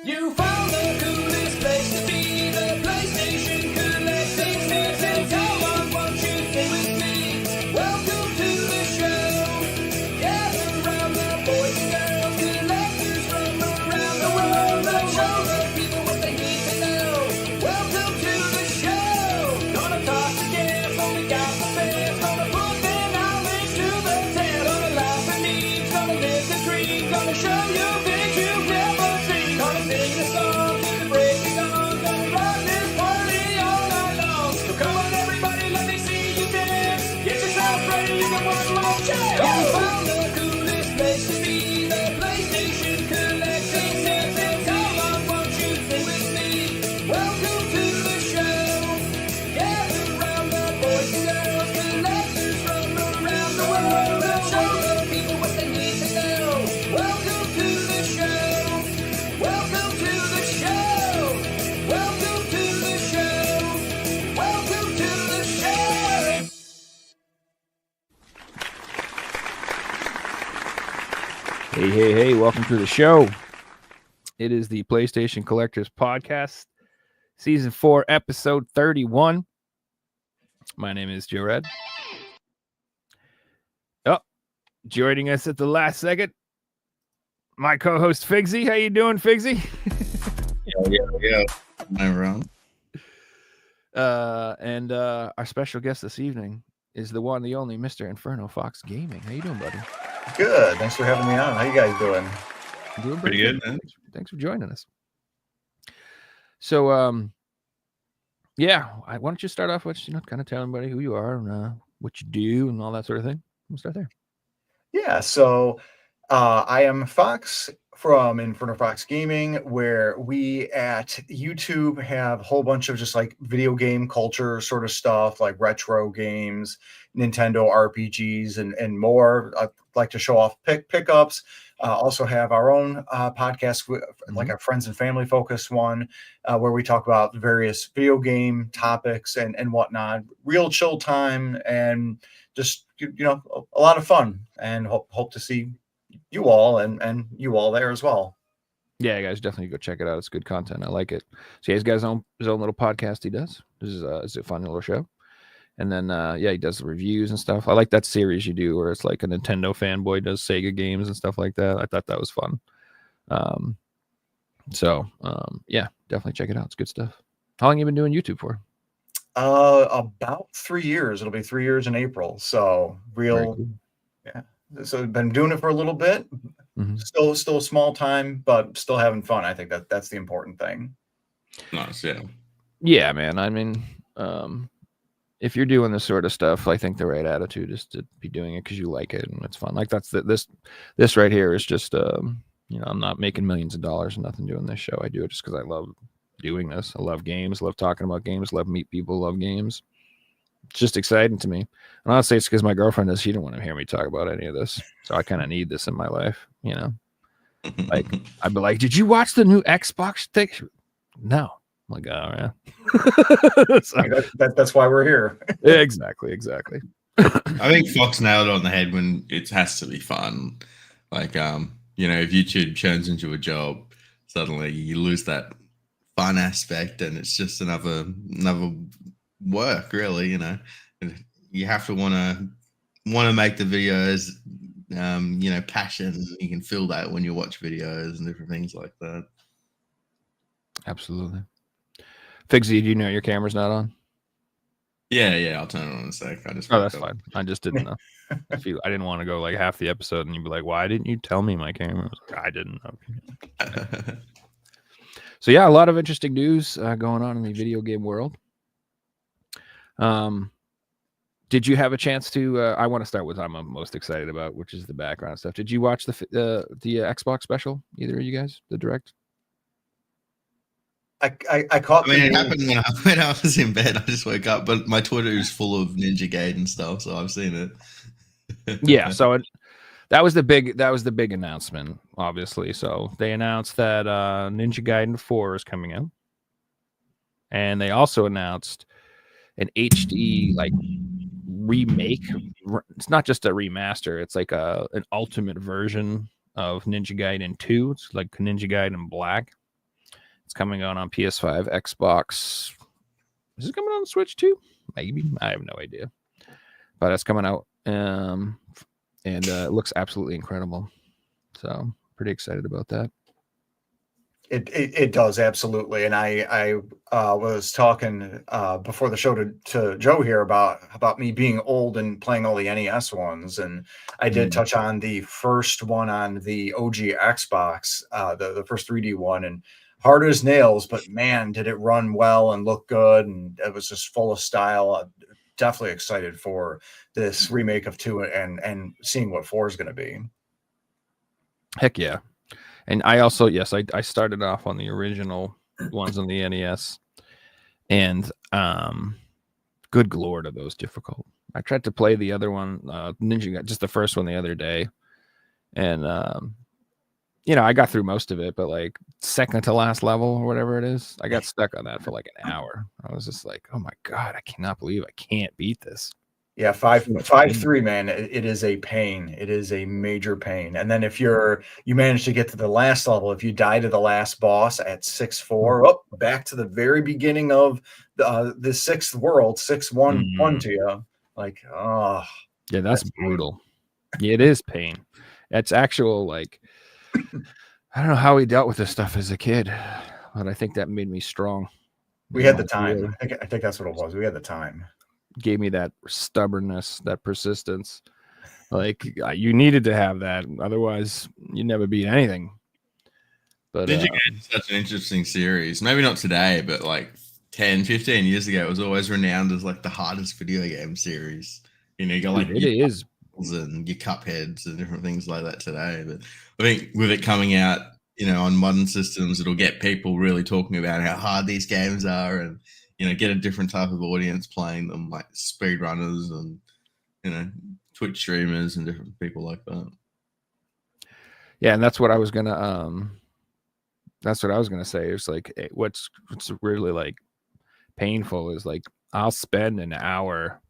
You found the coolest place to be, the PlayStation Collecting Center. Come on, won't you stay with me? Welcome to the show. Gather around the boys and girls, collectors from around the world. Let's show the people what they need to know. Welcome to the show. Gonna talk to guests, only got the best. Gonna put their knowledge to the test. Gonna laugh and eat, gonna live the dream. Gonna show you things you've never seen. Gonna sing the song, gonna break the song. Gonna rock this party all night long. So come on everybody, let me see you dance. Get yourself ready for one more chance. You found the coolest place to be, the PlayStation Collecting Center. Come on, won't you stay with me? Welcome to the show. Gather around the boys and girls, collectors from around the world. Let's show the people what they need to know. Welcome to the show. Welcome to the show. Welcome to the show. Welcome to the show. Hey, welcome to the show. It is the PlayStation Collectors Podcast, Season 4, Episode 31. My name is Joe Red. Oh, joining us at the last second, my co-host Figsy. How you doing, Figsy? Yeah. I'm around. And our special guest this evening is the one, the only Mr. InfernoFox Gaming. How you doing, buddy? Good. Thanks for having me on. How you guys doing? Doing Pretty good, man. Thanks for joining us. So, yeah, why don't you start off with, kind of telling everybody who you are and what you do and all that sort of thing. We'll start there. Yeah. So I am Fox from InfernoFox Gaming, where we at YouTube have a whole bunch of just like video game culture sort of stuff, like retro games, Nintendo RPGs, and more. I like to show off pickups. Also have our own podcast, like a friends and family focused one, where we talk about various video game topics and whatnot. Real chill time and just a lot of fun. And hope to see you all and you all there as well. Yeah, guys, definitely go check it out. It's good content. I like it. So he's got his own little podcast he does. This is a fun little show. And then, he does the reviews and stuff. I like that series you do where it's like a Nintendo fanboy does Sega games and stuff like that. I thought that was fun. Yeah, definitely check it out. It's good stuff. How long have you been doing YouTube for? About 3 years. It'll be 3 years in April. So Cool. Yeah. So I've been doing it for a little bit. Mm-hmm. Still a small time, but still having fun. I think that's the important thing. Nice, yeah. Yeah, man. I mean, if you're doing this sort of stuff, I think the right attitude is to be doing it because you like it and it's fun. Like this right here is just, I'm not making millions of dollars and nothing doing this show. I do it just because I love doing this. I love games, love talking about games, love meet people, love games. It's just exciting to me. And honestly, it's because my girlfriend she didn't want to hear me talk about any of this. So I kind of need this in my life, Like, I'd be like, did you watch the new Xbox thing? No. I'm like, oh, yeah. So, that's why we're here. Exactly. I think Fox nailed it on the head when it has to be fun. Like, if YouTube turns into a job, suddenly you lose that fun aspect and it's just another work, really. You have to want to make the videos, passion. You can feel that when you watch videos and different things like that. Absolutely. Figsy, do you know your camera's not on? Yeah, I'll turn it on in a sec. That's fine. I just didn't know. I didn't want to go like half the episode and you'd be like, why didn't you tell me my camera? I was like, I didn't know. So yeah, a lot of interesting news going on in the video game world. Did you have a chance to? I want to start with what I'm most excited about, which is the background stuff. Did you watch the Xbox special? Either of you guys, the direct? I caught. It happened when I was in bed. I just woke up, but my Twitter is full of Ninja Gate and stuff, so I've seen it. Yeah, so that was the big announcement, obviously. So they announced that Ninja Gaiden 4 is coming out, and they also announced an HD remake. It's not just a remaster; it's like an ultimate version of Ninja Gaiden 2. It's like Ninja Gaiden Black. It's coming out on PS5, Xbox. Is it coming on Switch too? Maybe. I have no idea. But it's coming out. And it looks absolutely incredible. So pretty excited about that. It does, absolutely. And I was talking before the show to Joe here about me being old and playing all the NES ones, and I did touch on the first one on the OG Xbox, the first 3D one, and hard as nails, but man, did it run well and look good, and it was just full of style. Definitely excited for this remake of 2 and seeing what 4 is going to be. Heck yeah. And I also, yes, I started off on the original ones on the NES, and good lord, are those difficult. I tried to play the other one, Ninja, just the first one the other day, and I got through most of it, but like second to last level or whatever it is, I got stuck on that for like an hour. I was just like, oh my god, I cannot believe I can't beat this. Yeah, 5.3, man, it is a pain. It is a major pain. And then if you manage to get to the last level, if you die to the last boss at 6.4, back to the very beginning of the sixth world, 6.1 to you. Like, oh. Yeah, that's brutal. Yeah, it is pain. That's actual, like, I don't know how we dealt with this stuff as a kid, but I think that made me strong. We had the time. I think that's what it was. We had the time. Gave me that stubbornness, that persistence. Like, you needed to have that, otherwise you never beat anything. But Ninja Gaiden is such an interesting series. Maybe not today, but like 10, 15 years ago, it was always renowned as like the hardest video game series. You got like it is, and your Cupheads and different things like that today. But I think with it coming out, on modern systems, it'll get people really talking about how hard these games are, and get a different type of audience playing them, like speedrunners and Twitch streamers and different people like that. Yeah, and that's what I was gonna say. It's like what's really like painful is like I'll spend an hour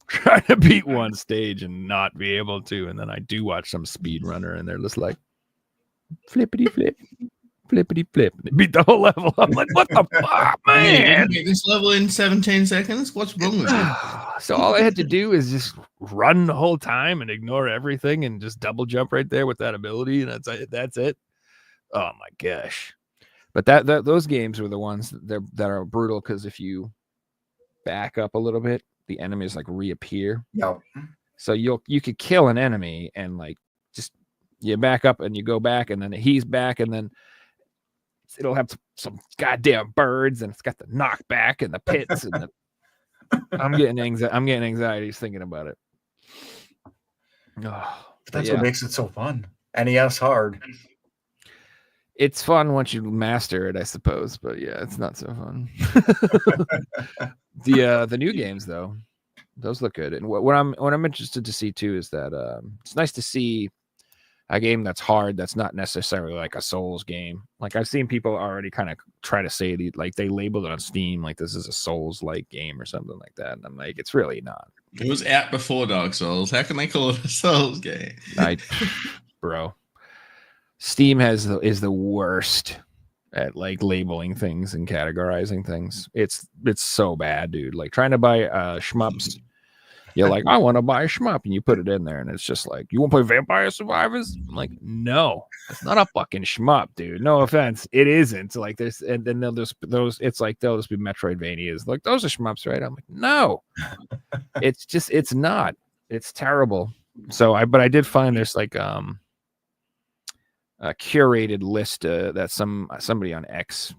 trying to beat one stage and not be able to, and then I do watch some speedrunner and they're just like flippity flip. Flippity flip, and beat the whole level. I'm like, what the fuck, man? You this level in 17 seconds? What's wrong with you? So all I had to do is just run the whole time and ignore everything and just double jump right there with that ability, and that's it. Oh my gosh! But those games were the ones that are brutal, because if you back up a little bit, the enemies like reappear. Yeah. So you could kill an enemy and like just you back up and you go back, and then he's back, and then it'll have some goddamn birds, and it's got the knockback and the pits, and I'm getting anxieties thinking about it. That's what makes it so fun. NES hard. It's fun once you master it, I suppose, but yeah, it's not so fun. The new games though, those look good, and what I'm interested to see too is that it's nice to see a game that's hard, that's not necessarily like a Souls game. Like I've seen people already kind of try to say they labeled it on Steam like this is a Souls-like game or something like that. And I'm like, it's really not. It was out before Dark Souls. How can they call it a Souls game? Bro, Steam is the worst at like labeling things and categorizing things. It's so bad, dude. Like trying to buy shmups. You're like, I want to buy a shmup, and you put it in there, and it's just like, you want to play Vampire Survivors? I'm like, no, it's not a fucking shmup, dude. No offense, it isn't. Like this, and then those. It's like they'll just be Metroidvanias. Like those are shmups, right? I'm like, no, it's not. It's terrible. So but I did find there's like a curated list that somebody on X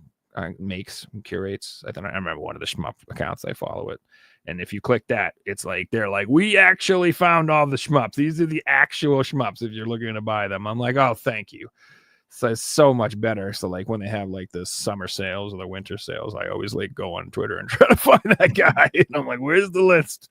makes and curates. I remember one of the shmup accounts I follow it. And if you click that, it's like, they're like, we actually found all the shmups. These are the actual shmups if you're looking to buy them. I'm like, oh, thank you. So it's so much better. So like when they have like the summer sales or the winter sales, I always like go on Twitter and try to find that guy. And I'm like, where's the list?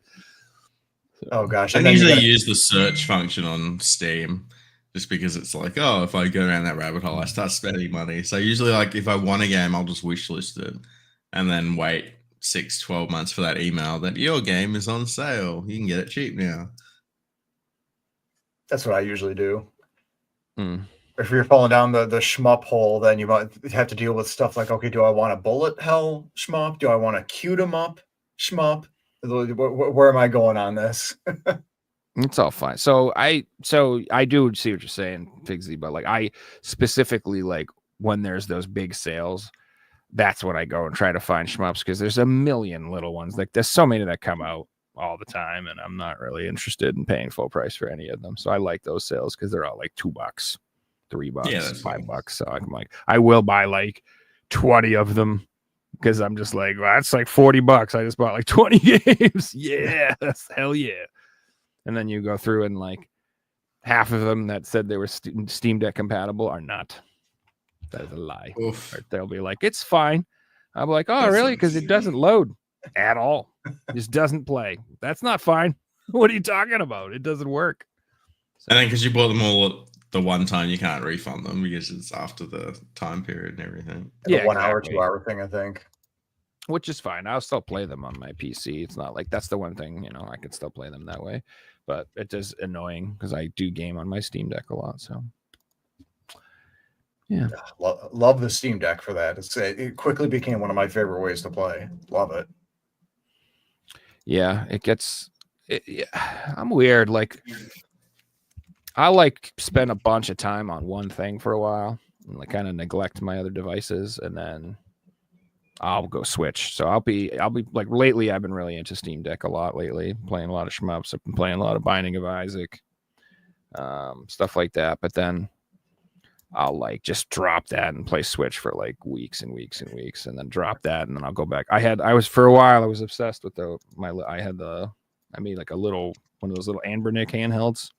So, oh gosh. I usually use the search function on Steam just because it's like, oh, if I go around that rabbit hole, I start spending money. So usually like if I want a game, I'll just wish list it and then wait 6-12 months for that email that your game is on sale. You can get it cheap now. That's what I usually do. if you're falling down the shmup hole, then you might have to deal with stuff like, okay, do I want a bullet hell shmup? Do I want a cute 'em up shmup? Where am I going on this? It's all fine. So I do see what you're saying, Figsy, but like I specifically like when there's those big sales, that's when I go and try to find shmups because there's a million little ones. Like there's so many that come out all the time, and I'm not really interested in paying full price for any of them. So I like those sales because they're all like $2, $3, Yeah, that's $5. So I'm like, I will buy like 20 of them because I'm just like, well, that's like $40. I just bought like 20 games. Yeah, that's hell yeah. And then you go through and like half of them that said they were Steam Deck compatible are not. That is a lie. Oof. Or they'll be like, it's fine. I'm like, oh, That's really? Because it doesn't load at all. It just doesn't play. That's not fine. What are you talking about? It doesn't work. And then because you bought them all at the one time, you can't refund them because it's after the time period and everything. Yeah, 1 hour, exactly. 2 hour thing, I think. Which is fine. I'll still play them on my PC. It's not like that's the one thing, I can still play them that way. But it is annoying because I do game on my Steam Deck a lot. So, yeah. Love the Steam Deck for that. It quickly became one of my favorite ways to play. Love it. Yeah, I'm weird. Like, I like spend a bunch of time on one thing for a while and like kind of neglect my other devices, and then I'll go switch. So I'll be like lately I've been really into Steam Deck a lot lately, playing a lot of shmups. I've been playing a lot of Binding of Isaac, stuff like that. But then I'll like just drop that and play Switch for like weeks and weeks and weeks, and then drop that, and then I'll go back. I was for a while I was obsessed with I made like one of those little Anbernic handhelds,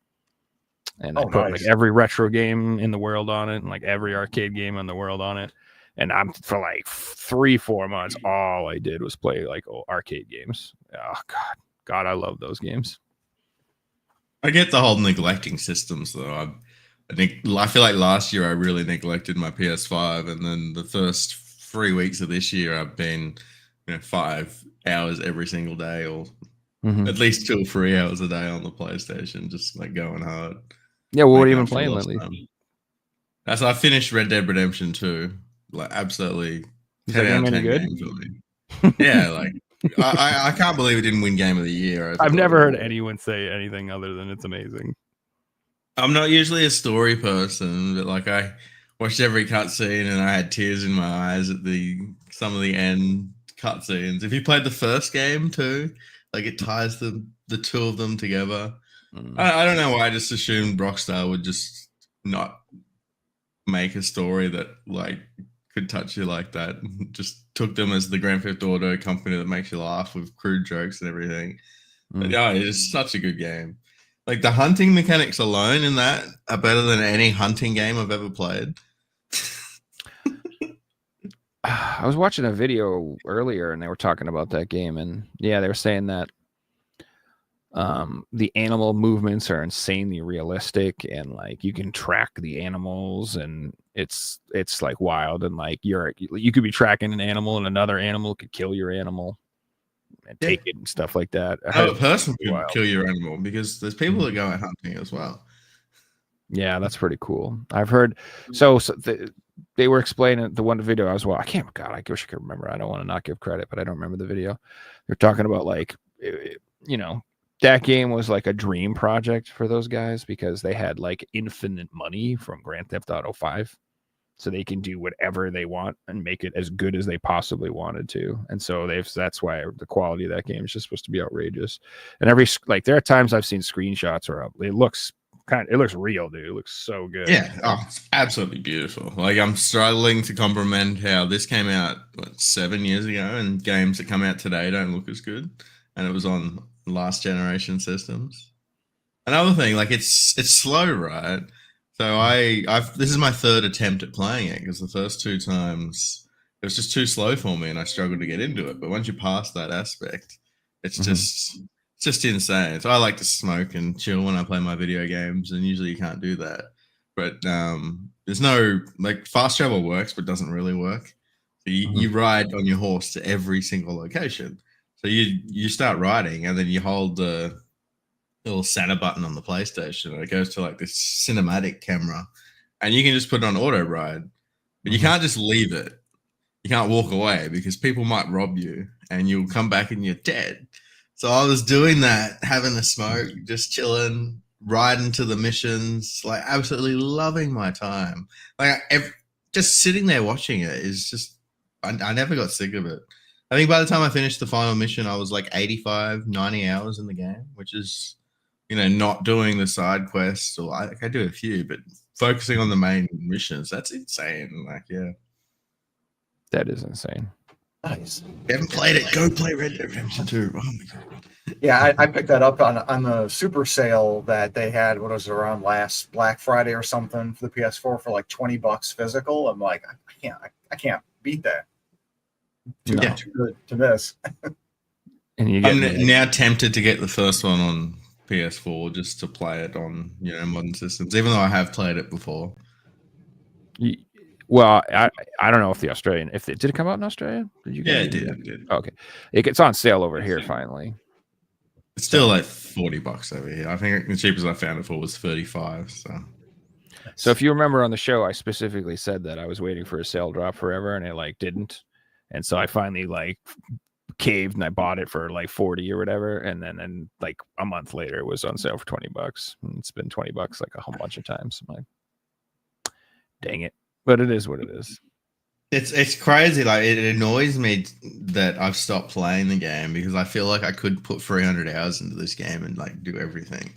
and I put like every retro game in the world on it, and like every arcade game in the world on it. And I'm for like 3-4 months, all I did was play like arcade games. Oh God, I love those games. I get the whole neglecting systems though. I feel like last year I really neglected my PS5, and then the first 3 weeks of this year I've been, 5 hours every single day, or at least 2 or 3 hours a day on the PlayStation, just like going hard. Yeah, well, what have you been playing lately? So I finished Red Dead Redemption 2. Like absolutely 10 out of 10 game for me. Yeah, like I can't believe it didn't win Game of the Year. I've never heard anyone say anything other than it's amazing. I'm not usually a story person, but like I watched every cutscene and I had tears in my eyes at some of the end cutscenes. If you played the first game too, like it ties the two of them together. I don't know why I just assumed Rockstar would just not make a story that like could touch you like that. Just took them as the Grand Theft Auto company that makes you laugh with crude jokes and everything. But yeah, it's such a good game. Like the hunting mechanics alone in that are better than any hunting game I've ever played. I was watching a video earlier and they were talking about that game, and yeah, they were saying that the animal movements are insanely realistic, and like you can track the animals, and it's like wild, and like you could be tracking an animal and another animal could kill your animal and take it and stuff like that. A person could kill your animal because there's people that go out hunting as well. Yeah, that's pretty cool. I've heard so they were explaining the one video I was watching. I wish I could remember. I don't want to not give credit, but I don't remember the video. They're talking about like that game was like a dream project for those guys because they had like infinite money from Grand Theft Auto 5. So they can do whatever they want and make it as good as they possibly wanted to. And so that's why the quality of that game is just supposed to be outrageous. And there are times I've seen screenshots where it looks real, dude. It looks so good. Yeah. Oh, it's absolutely beautiful. Like I'm struggling to comprehend how this came out 7 years ago, and games that come out today don't look as good. And it was on last generation systems. Another thing, like it's slow, right? So this is my third attempt at playing it because the first 2 times it was just too slow for me and I struggled to get into it. But once you pass that aspect, it's just insane. So I like to smoke and chill when I play my video games, and usually you can't do that. But there's no like fast travel works, but doesn't really work. So you ride on your horse to every single location. So you start riding and then you hold the little center button on the PlayStation, and it goes to like this cinematic camera, and you can just put it on auto ride, but you can't just leave it. You can't walk away because people might rob you and you'll come back and you're dead. So I was doing that, having a smoke, just chilling, riding to the missions, like absolutely loving my time. Like just sitting there watching it is just, I never got sick of it. I think by the time I finished the final mission, I was like 85, 90 hours in the game, which is, not doing the side quests, or I do a few, but focusing on the main missions, that's insane. Like, yeah. That is insane. Nice. If you haven't played it, go play Red Dead Redemption 2. Oh my God. Yeah, I picked that up on the super sale that they had. What was it, around last Black Friday or something for the PS4 for like $20 physical? I'm like, I can't beat that. Too good to miss. And I'm now tempted to get the first one on PS4 just to play it on modern systems, even though I have played it before. Well, I don't know if the Australian did it come out in Australia? Did you? Yeah, it did. Okay, it's on sale over here finally. It's still like $40 over here. I think the cheapest I found it for was $35. So if you remember on the show, I specifically said that I was waiting for a sale drop forever, and it didn't. And so I finally caved and I bought it for like 40 or whatever. And then like a month later, it was on sale for $20. And it's been $20 like a whole bunch of times. I'm like, dang it. But it is what it is. It's crazy. Like, it annoys me that I've stopped playing the game because I feel like I could put 300 hours into this game and do everything.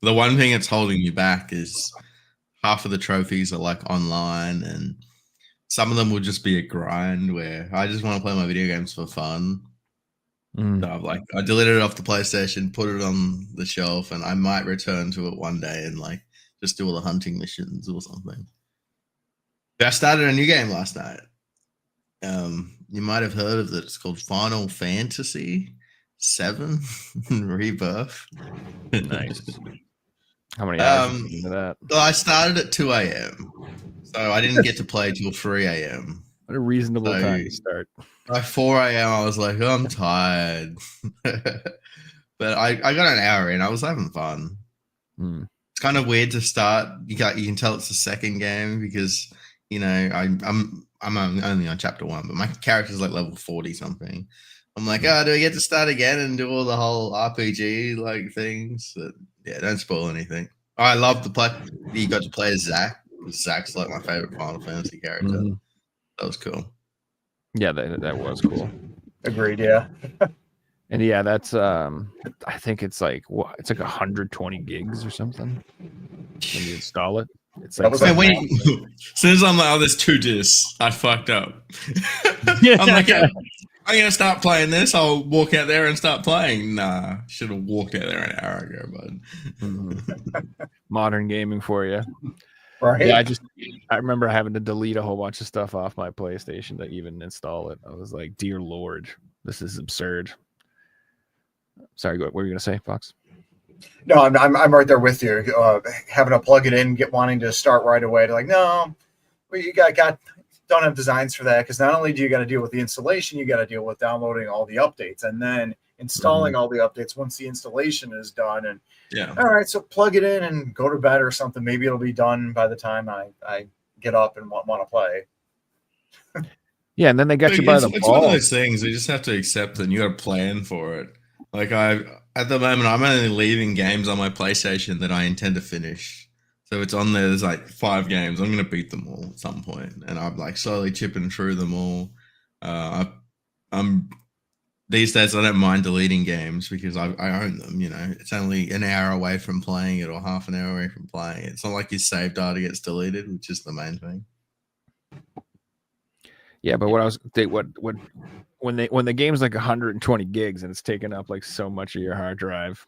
The one thing that's holding me back is half of the trophies are online, and some of them will just be a grind where I just want to play my video games for fun. So I deleted it off the PlayStation, put it on the shelf, and I might return to it one day and just do all the hunting missions or something. I started a new game last night. You might have heard of it. It's called Final Fantasy 7 Rebirth. Nice. How many hours into that? Well, I started at 2 a.m. So I didn't get to play till 3 a.m. What a reasonable time to start. By 4 a.m. I was like, I'm tired. But I got an hour in. I was having fun. It's kind of weird to start. You can tell it's the second game because I'm only on chapter 1, but my character's like level 40 something. I'm like, do I get to start again and do all the whole RPG things? But yeah, don't spoil anything. I love the play. You got to play as Zack. Zack's like my favorite Final Fantasy character. That was cool. Yeah, that was cool. Agreed. Yeah. And yeah, that's I think it's like 120 gigs or something when you install it. It's like, as soon as I'm like, there's 2 discs, I fucked up. I'm like, I'm gonna start playing this. I'll walk out there and start playing. Nah, should have walked out there an hour ago, bud. Modern gaming for you. Right. Yeah, I remember having to delete a whole bunch of stuff off my PlayStation to even install it. I was like, dear Lord, this is absurd. Sorry, what were you gonna say, Fox? No, I'm right there with you. Having to plug it in, wanting to start right away. To no, well, you don't have designs for that, because not only do you got to deal with the installation, you got to deal with downloading all the updates and then installing all the updates once the installation is done. And all right, so plug it in and go to bed or something. Maybe it'll be done by the time I get up and want to play. Yeah, and then they got you by the It's ball. one of those things you just have to accept that you got to plan for it. Like at the moment, I'm only leaving games on my PlayStation that I intend to finish. So it's on there. There's 5 games. I'm going to beat them all at some point. And I'm slowly chipping through them all. I'm these days, I don't mind deleting games because I own them. It's only an hour away from playing it or half an hour away from playing it. It's not like your save data gets deleted, which is the main thing. Yeah, but when the game's 120 gigs and it's taking up so much of your hard drive,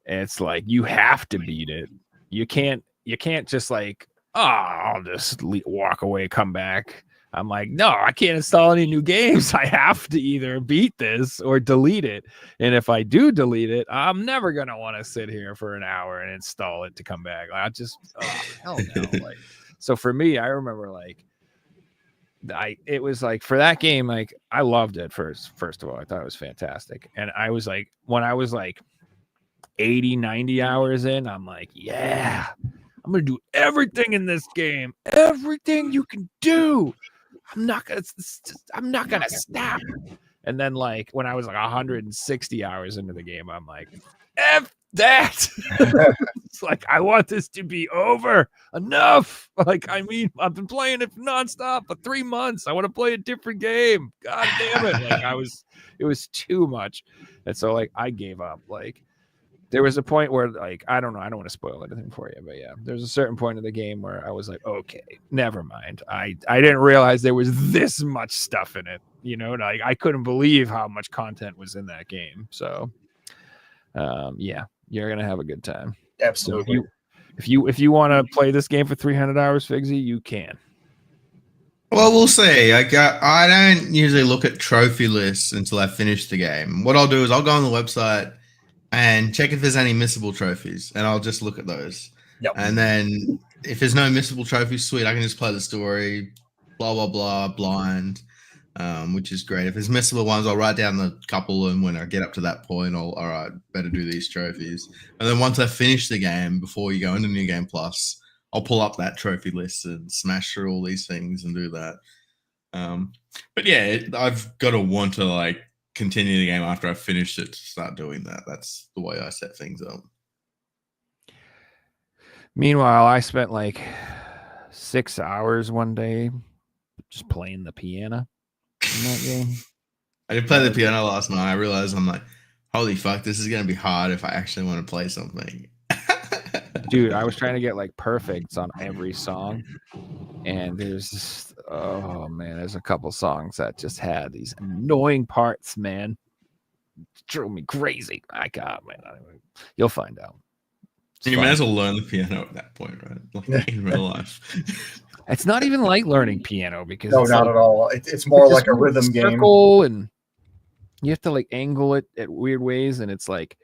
it's you have to beat it. You can't just I'll just walk away, come back. I'm like, no, I can't install any new games. I have to either beat this or delete it. And if I do delete it, I'm never gonna want to sit here for an hour and install it to come back. Hell no. So for me, I remember it was for that game, I loved it first of all. I thought it was fantastic. And I was when I was 80, 90 hours in, I'm I'm gonna do everything in this game, everything you can do. I'm not gonna stop. And then like when I was like 160 hours into the game, I'm like, F that. It's like, I want this to be over. Enough. Like, I mean, I've been playing it nonstop for 3 months. I want to play a different game. God damn it. Like it was too much. And so like I gave up. Like there was a point where like, I don't know, I don't want to spoil anything for you, but yeah, there's a certain point in the game where I was like, okay, never mind. I didn't realize there was this much stuff in it. You know, like I couldn't believe how much content was in that game. So yeah, you're gonna have a good time. Absolutely. So if you want to play this game for 300 hours, Figsy, you can. Well, we'll see. I don't usually look at trophy lists until I finish the game. What I'll do is I'll go on the website and check if there's any missable trophies, and I'll just look at those. Yep. And then if there's no missable trophies, sweet, I can just play the story, blah blah blah, blind, which is great. If there's missable ones, I'll write down the couple, and when I get up to that point, all right, better do these trophies. And then once I finish the game, before you go into New Game Plus, I'll pull up that trophy list and smash through all these things and do that. But yeah, I've got to want to like continue the game after I've finished it to start doing that. That's the way I set things up. Meanwhile, I spent like 6 hours one day just playing the piano in that game. I did play the piano last night. I realized I'm like, holy fuck, this is going to be hard if I actually want to play something. Dude, I was trying to get like perfects on every song, and there's just, oh man, there's a couple songs that just had these annoying parts, man. It drove me crazy. You'll find out. You might as well learn the piano at that point, right? Like in real life. It's not even like learning piano because No, it's not like, at all. It's more like a rhythm game. Circle, and you have to like angle it at weird ways, and it's like,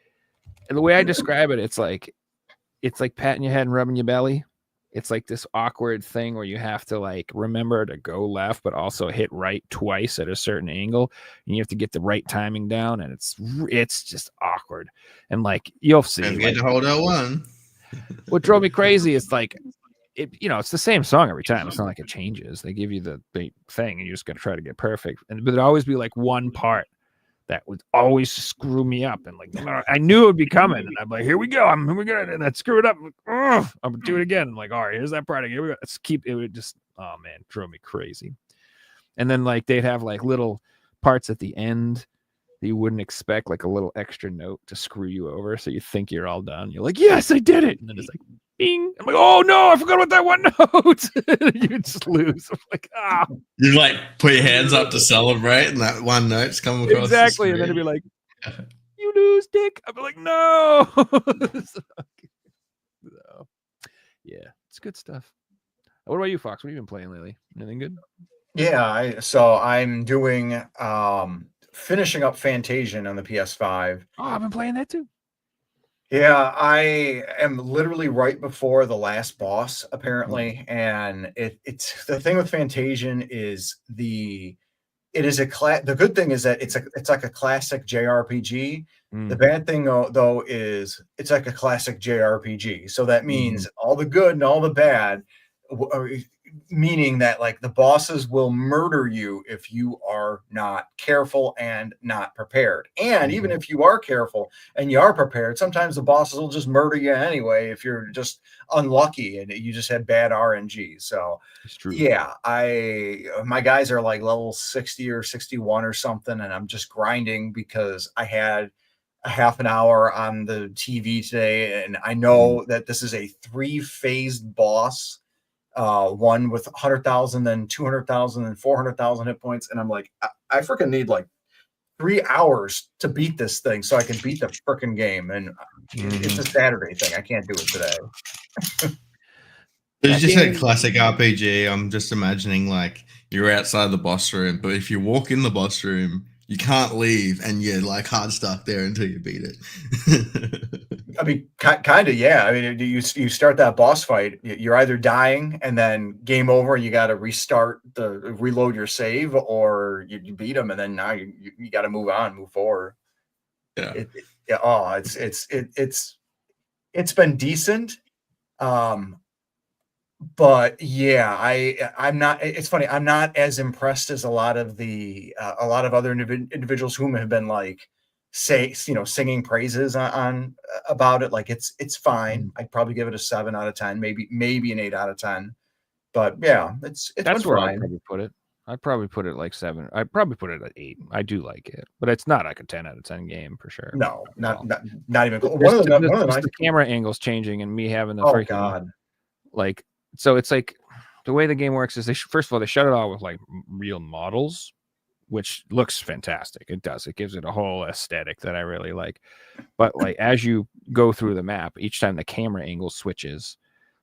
and the way I describe it, it's like patting your head and rubbing your belly. It's like this awkward thing where you have to like remember to go left, but also hit right twice at a certain angle, and you have to get the right timing down, and it's just awkward. And like you'll see, Don't forget to hold L1. What drove me crazy is like it's the same song every time. It's not like it changes. They give you the thing, and you're just gonna try to get perfect. But there'd always be like one part that would always screw me up, and like I knew it would be coming, and I'm like, here we go, and I'd screw it up. I'm gonna do it again. I'm like, all right, here's that part again. Here we go. Let's keep it. Would just, oh man, drove me crazy. And then like they'd have like little parts at the end that you wouldn't expect, like a little extra note to screw you over, so you think you're all done. You're like, yes, I did it, and then it's like, bing. I'm like, oh no, I forgot about that one note. You just lose. I'm like, ah. You like put your hands up to celebrate, and that one note's coming across. Exactly, and then it'd be like, you lose, dick. I'd be like, no. So, yeah, it's good stuff. What about you, Fox? What have you been playing lately? Anything good? Yeah, so I'm doing finishing up Fantasian on the PS5. Oh, I've been playing that too. Yeah, I am literally right before the last boss, apparently, and it's the thing with Fantasian is the good thing is that it's like a classic JRPG. The bad thing though is it's like a classic JRPG. So that means all the good and all the bad, meaning that like the bosses will murder you if you are not careful and not prepared. And even if you are careful and you are prepared, sometimes the bosses will just murder you anyway if you're just unlucky and you just had bad RNG. So It's true. yeah, my guys are like level 60 or 61 or something, and I'm just grinding because I had a half an hour on the TV today, and I know that this is a 3-phased boss. One with 100,000, then 200,000, and 400,000 hit points, and I'm like, I freaking need like 3 hours to beat this thing so I can beat the freaking game, and it's a Saturday thing. I can't do it today. It's just a classic RPG. I'm just imagining like you're outside the boss room, but if you walk in the boss room, you can't leave, and you're like hard stuck there until you beat it. I mean, kind of, yeah. I mean, you start that boss fight, you're either dying and then game over, and you got to reload your save, or you beat them, and then now you got to move forward. Yeah. It's been decent. But yeah, I'm not. It's funny. I'm not as impressed as a lot of other individuals whom have been like singing praises on about it. Like it's fine. Mhm. I'd probably give it a 7 out of 10, maybe an 8 out of 10. But yeah, it's been That's where I'd fine. probably put it. I'd probably put it like 7. I'd probably put it at 8. I do like it, but it's not like a 10 out of 10 game for sure. No, Not at all. not even close. There's One of the just nice. the camera angles changing and me having the Oh freaking God, like. So it's like the way the game works is first of all they shut it all with like real models, which looks fantastic. It does. It gives it a whole aesthetic that I really like. But like as you go through the map, each time the camera angle switches,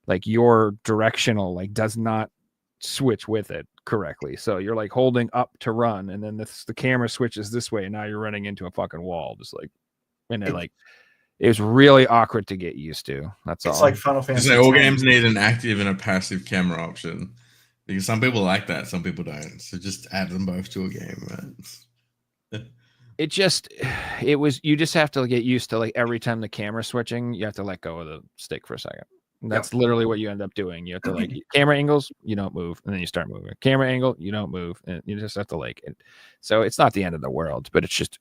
like your directional like does not switch with it correctly. So you're like holding up to run, and then the camera switches this way, and now you're running into a fucking wall, just like, and it like it was really awkward to get used to. That's it's all. like Final Because Fantasy. all 10. games need an active and a passive camera option. Because some people like that, some people don't. So just add them both to a game, right? It was you just have to get used to like every time the camera switching, you have to let go of the stick for a second. And that's literally what you end up doing. You have to like camera angles, you don't move, and then you start moving. Camera angle, you don't move, and you just have to like it. So it's not the end of the world, but it's just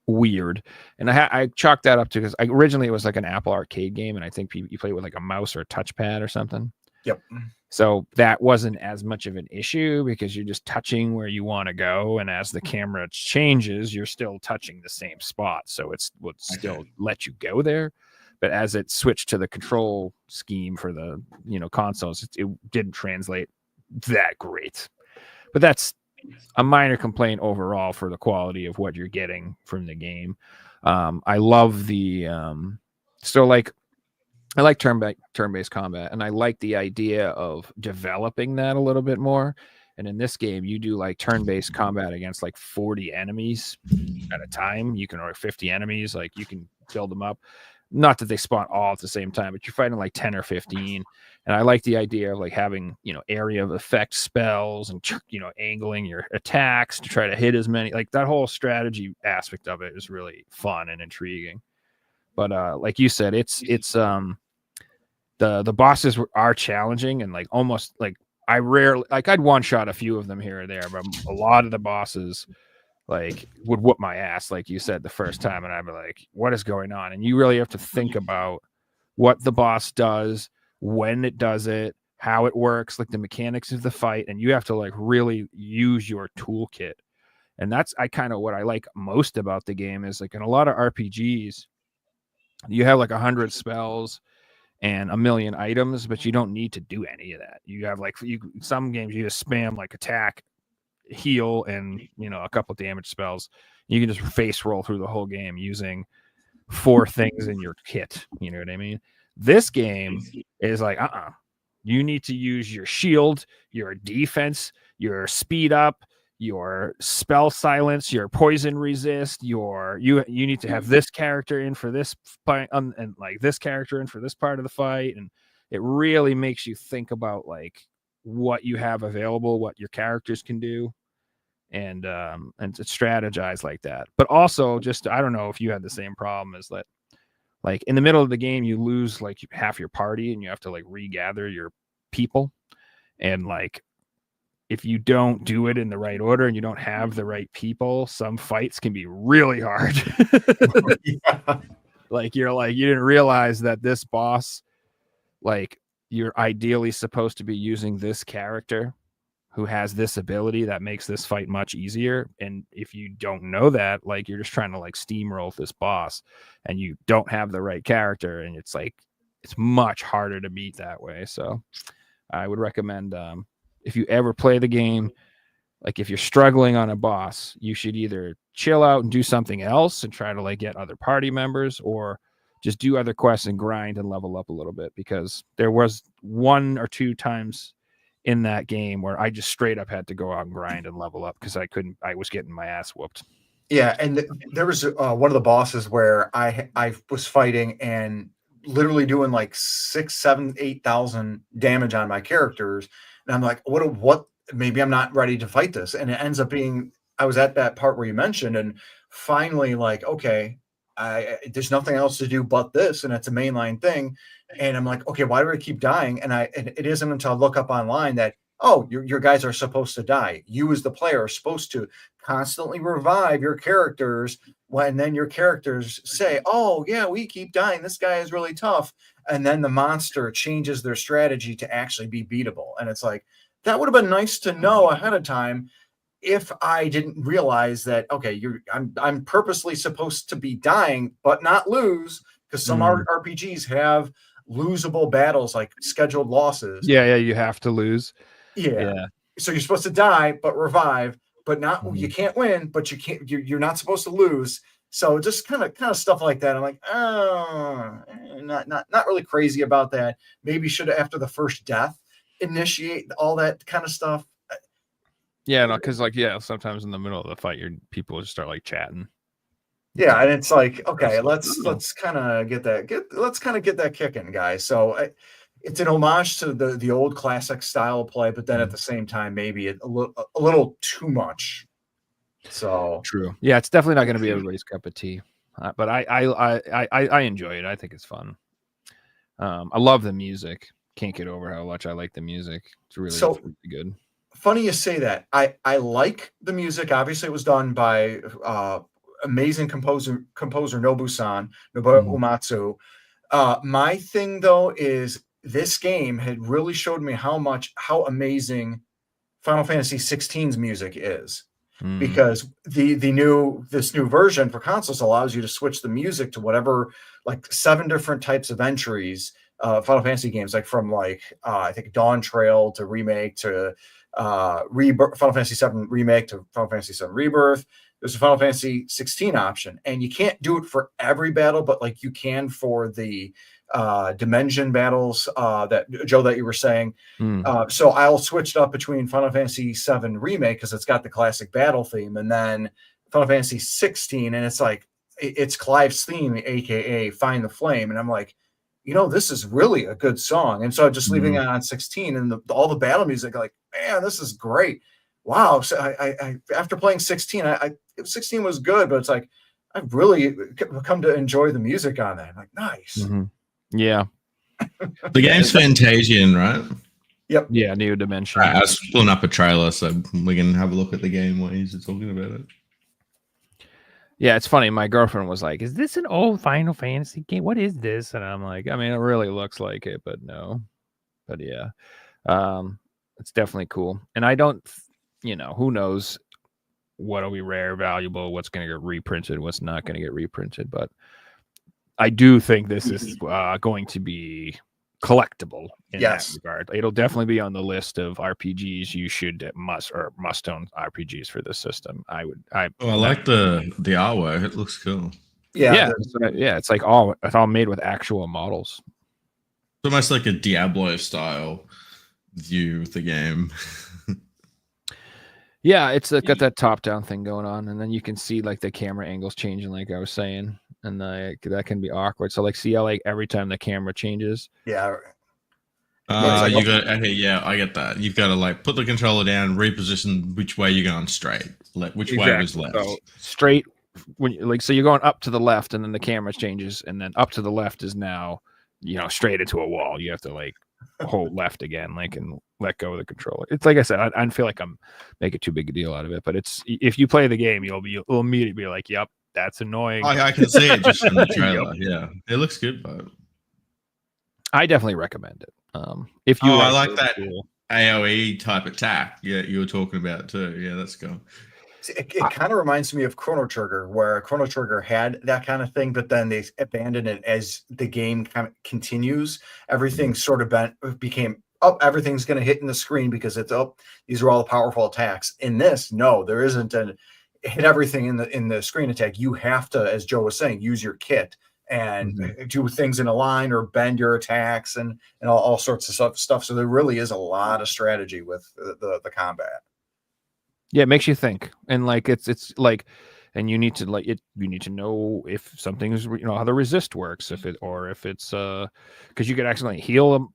weird. And I chalked that up to because originally it was like an Apple Arcade game, and I think you play with like a mouse or a touchpad or something. Yep. So that wasn't as much of an issue because you're just touching where you want to go, and as the camera changes, you're still touching the same spot, so it would still let you go there. But as it switched to the control scheme for the consoles, it didn't translate that great. But that's a minor complaint overall for the quality of what you're getting from the game. I love the I like turn-based combat, and I like the idea of developing that a little bit more. And in this game, you do like turn-based combat against like 40 enemies at a time. You can, or 50 enemies, like you can build them up. Not that they spawn all at the same time, but you're fighting like 10 or 15. And I like the idea of like having, area of effect spells and, angling your attacks to try to hit as many, like that whole strategy aspect of it is really fun and intriguing. But like you said, it's the bosses are challenging, and like almost like I'd one shot a few of them here or there, but a lot of the bosses like would whoop my ass, like you said the first time, and I'd be like, what is going on? And you really have to think about what the boss does, when it does it, how it works, like the mechanics of the fight, and you have to like really use your toolkit. And that's kind of what I like most about the game is like in a lot of RPGs, you have like 100 spells and a million items, but you don't need to do any of that. You have like some games you just spam like attack, heal, and a couple damage spells. You can just face roll through the whole game using 4 things in your kit. You know what I mean? This game is like you need to use your shield, your defense, your speed up, your spell silence, your poison resist, you need to have this character in for this fight, and like this character in for this part of the fight. And it really makes you think about like what you have available, what your characters can do, and to strategize like that. But also, just I don't know if you had the same problem as that, like in the middle of the game you lose like half your party and you have to like regather your people, and like if you don't do it in the right order and you don't have the right people, some fights can be really hard. Yeah. Like you didn't realize that this boss, like you're ideally supposed to be using this character who has this ability that makes this fight much easier. And if you don't know that, like you're just trying to like steamroll this boss and you don't have the right character, and it's like it's much harder to beat that way. So I would recommend if you ever play the game, like if you're struggling on a boss, you should either chill out and do something else and try to like get other party members, or just do other quests and grind and level up a little bit, because there was 1 or 2 times in that game where I just straight up had to go out and grind and level up because I was getting my ass whooped. Yeah, and there was one of the bosses where I was fighting and literally doing like 6, 7, 8,000 damage on my characters, and I'm like, what? Maybe I'm not ready to fight this, and it ends up being I was at that part where you mentioned, and finally like, okay, there's nothing else to do but this, and it's a mainline thing. And I'm like, okay, why do I keep dying? And it isn't until I look up online that, oh, your guys are supposed to die. You as the player are supposed to constantly revive your characters when then your characters say, oh yeah, we keep dying. This guy is really tough. And then the monster changes their strategy to actually be beatable. And it's like, that would have been nice to know ahead of time if I didn't realize that, okay, I'm purposely supposed to be dying, but not lose, because some RPGs have losable battles, like scheduled losses. Yeah, you have to lose. Yeah. So you're supposed to die, but revive, but not you can't win, but you're not supposed to lose. So just kind of stuff like that. I'm like, oh, not really crazy about that. Maybe should have, after the first death, initiate all that kind of stuff. Yeah, no, because sometimes in the middle of the fight, people just start like chatting. Yeah, and it's like, okay, let's kind of get that kicking, guys. So it's an homage to the old classic style of play, but then at the same time, maybe a little too much. So true. Yeah, it's definitely not going to be everybody's cup of tea, but I enjoy it. I think it's fun. I love the music. Can't get over how much I like the music. It's really good. Funny you say that. I like the music. Obviously, it was done by amazing composer Nobuo Uematsu. My thing though is this game had really showed me how amazing Final Fantasy 16's music is. Because this new version for consoles allows you to switch the music to whatever, like 7 different types of entries. Final Fantasy games, like from I think Dawn Trail to remake to Final Fantasy 7 remake to Final Fantasy 7 Rebirth. There's a Final Fantasy 16 option, and you can't do it for every battle, but like you can for the Dimension battles that you were saying. So I'll switch it up between Final Fantasy 7 remake because it's got the classic battle theme, and then Final Fantasy 16, and it's like it's Clive's theme, aka Find the Flame, and I'm like, this is really a good song. And so just leaving it on 16 and all the battle music, like, man, this is great. Wow. So I after playing 16, 16 was good, but it's like, I've really come to enjoy the music on that. I'm like, nice. Yeah. The game's Fantasian, right? Yep. Yeah, New Dimension. I was pulling up a trailer, so we can have a look at the game while he's talking about it. Yeah, it's funny. My girlfriend was like, "Is this an old Final Fantasy game? What is this?" And I'm like, "I mean, it really looks like it, but no." But yeah, it's definitely cool. And I don't, who knows what'll be rare, valuable, what's going to get reprinted, what's not going to get reprinted. But I do think this is going to be collectible in that regard. It'll definitely be on the list of RPGs you must own RPGs for this system. I like the artwork. It looks cool. Yeah. It's like it's all made with actual models. It's almost like a Diablo style view of the game. Yeah, it's got that top down thing going on, and then you can see like the camera angles changing, like I was saying. And that can be awkward. So see how every time the camera changes. Yeah. I get that. You've got to put the controller down, reposition which way you're going straight, which way was left. So straight so you're going up to the left, and then the camera changes, and then up to the left is now straight into a wall. You have to hold left again, and let go of the controller. It's like I said, I feel like I'm making too big a deal out of it, but if you play the game, you'll immediately be like, yep. That's annoying. I can see it just in the trailer. Yeah, it looks good, but I definitely recommend it. If you, I like that AOE type attack. Yeah, you were talking about too. Yeah, that's cool. It kind of reminds me of Chrono Trigger, where Chrono Trigger had that kind of thing, but then they abandoned it as the game kind of continues. Everything sort of became everything's going to hit in the screen because it's these are all the powerful attacks. In this, no, there isn't hit everything in the screen attack. You have to, as Joe was saying, use your kit and do things in a line or bend your attacks and all sorts of stuff. So there really is a lot of strategy with the combat. Yeah, it makes you think, and it's and you need to you need to know if something's how the resist works, if it's because you could accidentally heal them.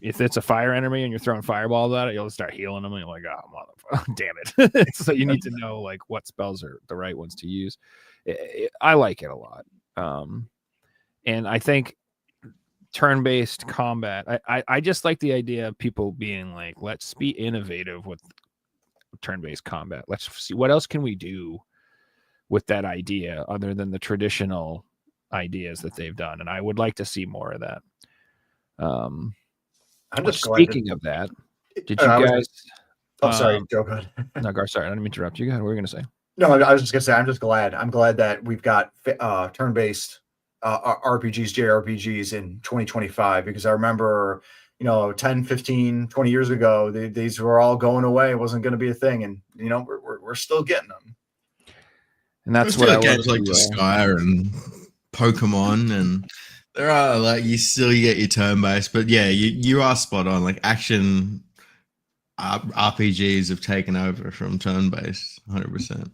If it's a fire enemy and you're throwing fireballs at it, you'll start healing them, and you're like, oh motherfucker, damn it. So you need to know what spells are the right ones to use. I like it a lot. And I think turn-based combat. I just like the idea of people being like, let's be innovative with turn-based combat. Let's see what else can we do with that idea other than the traditional ideas that they've done. And I would like to see more of that. I'm just speaking of that, did you guys? Sorry, Joe. Go ahead. No, Gar, sorry, I didn't mean to interrupt you. What were you going to say? No, I was just gonna say I'm just glad. I'm glad that we've got turn-based RPGs, JRPGs in 2025 because I remember, 10, 15, 20 years ago, these were all going away. It wasn't going to be a thing, and we're still getting them. And that's what I games like Skyrim and Pokemon, and there are like you get your turn-based, but yeah, you are spot on. Like action RPGs have taken over from turn-based, 100%.